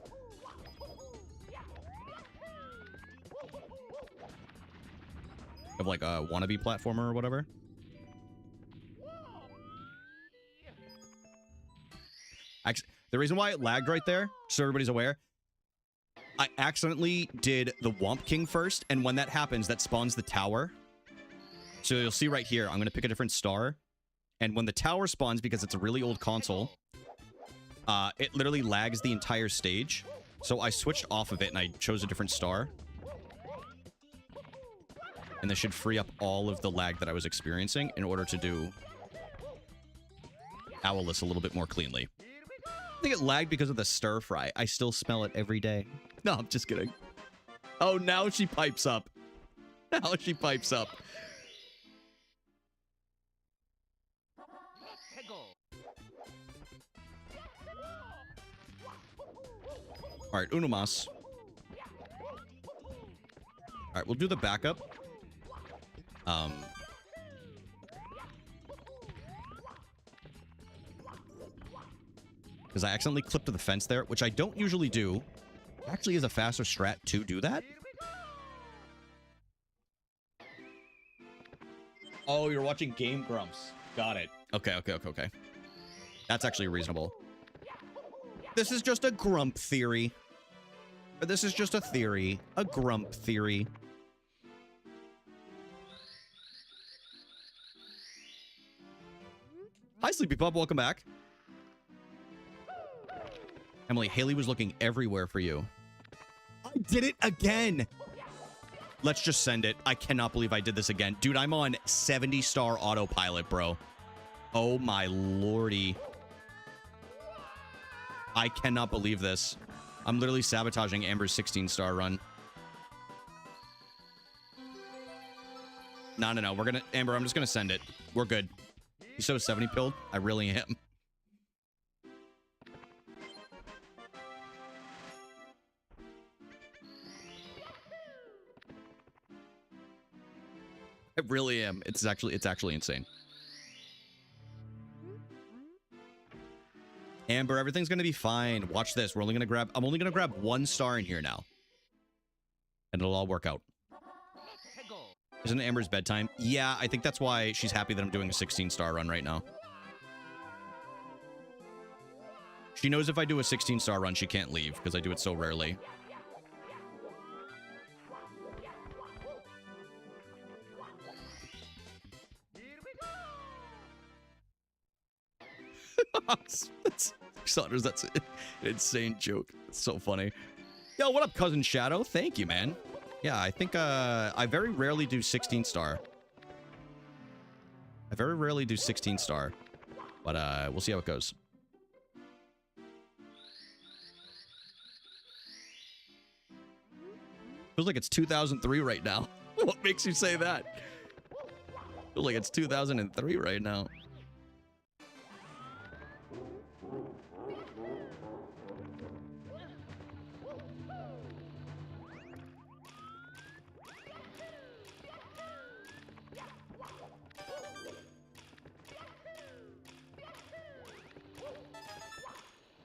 S1: Of, like, a wannabe platformer or whatever. Actually, the reason why it lagged right there, so everybody's aware, I accidentally did the Womp King first, and when that happens, that spawns the tower. So you'll see right here, I'm going to pick a different star. And when the tower spawns, because it's a really old console, it literally lags the entire stage. So I switched off of it, and I chose a different star. And this should free up all of the lag that I was experiencing in order to do Owless a little bit more cleanly. I think it lagged because of the stir fry. I still smell it every day. No, I'm just kidding. Oh, now she pipes up. Now she pipes up. All right, uno mas. All right, we'll do the backup. Because I accidentally clipped to the fence there, which I don't usually do. It actually is a faster strat to do that. Oh, you're watching Game Grumps. Got it. Okay. That's actually reasonable. This is just a grump theory. This is just a theory. A grump theory. Hi, Sleepy Pup. Welcome back. Emily, Haley was looking everywhere for you. I did it again. Let's just send it. I cannot believe I did this again. Dude, I'm on 70-star autopilot, bro. Oh, my lordy. I cannot believe this. I'm literally sabotaging Amber's 16-star run. No. We're gonna... Amber, I'm just gonna send it. We're good. You so 70-pilled? I really am. I really am. It's actually insane. Amber, everything's gonna be fine. Watch this. I'm only gonna grab 1 star in here now. And it'll all work out. Isn't it Amber's bedtime? Yeah, I think that's why she's happy that I'm doing a 16-star run right now. She knows if I do a 16-star run, she can't leave, because I do it so rarely. Saunders, that's an insane joke. It's so funny. Yo, what up, Cousin Shadow? Thank you, man. Yeah, I think I very rarely do 16-star. I very rarely do 16-star. But we'll see how it goes. Feels like it's 2003 right now. What makes you say that? Feels like it's 2003 right now.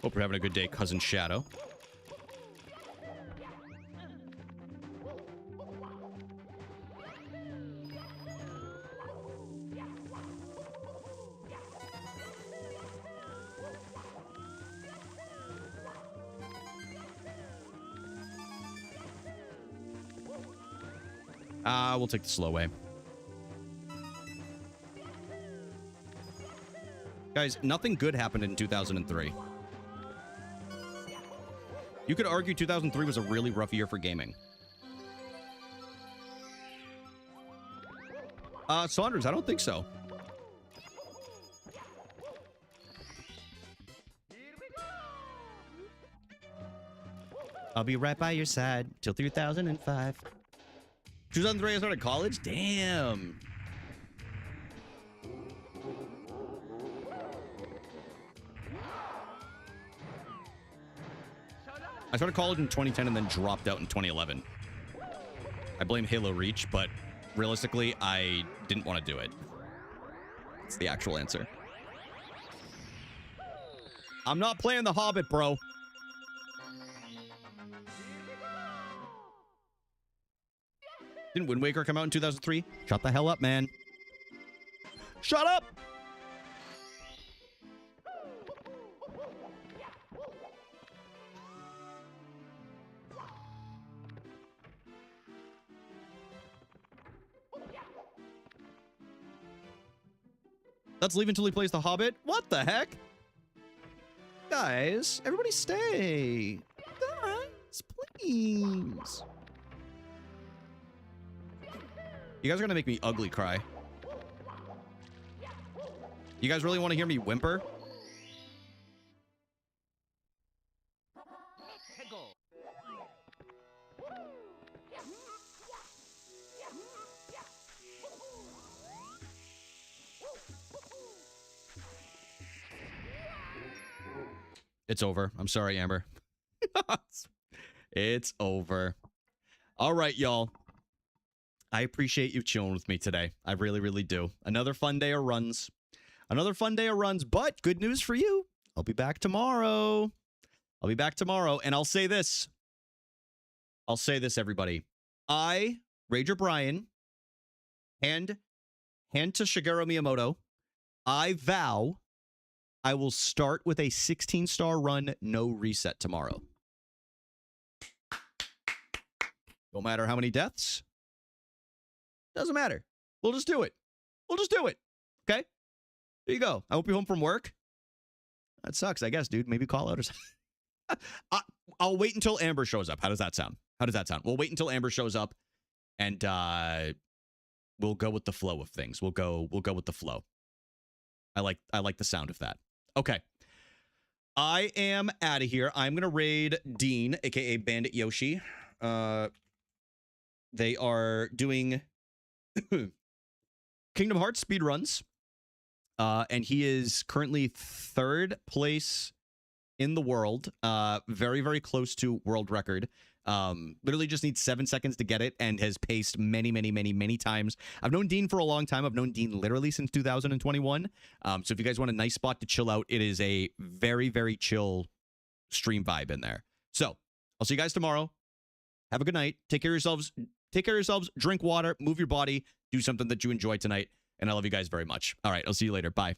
S1: Hope you're having a good day, Cousin Shadow. We'll take the slow way. Guys, nothing good happened in 2003. You could argue 2003 was a really rough year for gaming. Saunders, I don't think so. I'll be right by your side till 2005. 2003 I started college? Damn. I started college in 2010 and then dropped out in 2011. I blame Halo Reach, but realistically, I didn't want to do it. That's the actual answer. I'm not playing The Hobbit, bro. Didn't Wind Waker come out in 2003? Shut the hell up, man. Shut up! Let's leave until he plays The Hobbit? What the heck? Guys, everybody stay. Guys, please. You guys are gonna make me ugly cry. You guys really want to hear me whimper? It's over. I'm sorry, Amber. It's over. All right, y'all. I appreciate you chilling with me today. I really, really do. Another fun day of runs. Another fun day of runs, but good news for you. I'll be back tomorrow. I'll be back tomorrow, and I'll say this. I'll say this, everybody. I, Rager Brian, hand to Shigeru Miyamoto, I vow I will start with a 16-star run, no reset tomorrow. No matter how many deaths. Doesn't matter. We'll just do it. We'll just do it. Okay? There you go. I hope you're home from work. That sucks, I guess, dude. Maybe call out or something. I'll wait until Amber shows up. How does that sound? How does that sound? We'll wait until Amber shows up, and we'll go with the flow of things. We'll go with the flow. I like the sound of that. Okay. I am out of here. I'm gonna raid Dean, aka Bandit Yoshi. They are doing Kingdom Hearts speedruns. And he is currently 3rd place in the world. Very, very close to world record. Literally just needs 7 seconds to get it and has paced many, many, many, many times. I've known Dean for a long time. I've known Dean literally since 2021. So if you guys want a nice spot to chill out, it is a very, very chill stream vibe in there. So I'll see you guys tomorrow. Have a good night. Take care of yourselves. Take care of yourselves. Drink water. Move your body. Do something that you enjoy tonight. And I love you guys very much. All right. I'll see you later. Bye.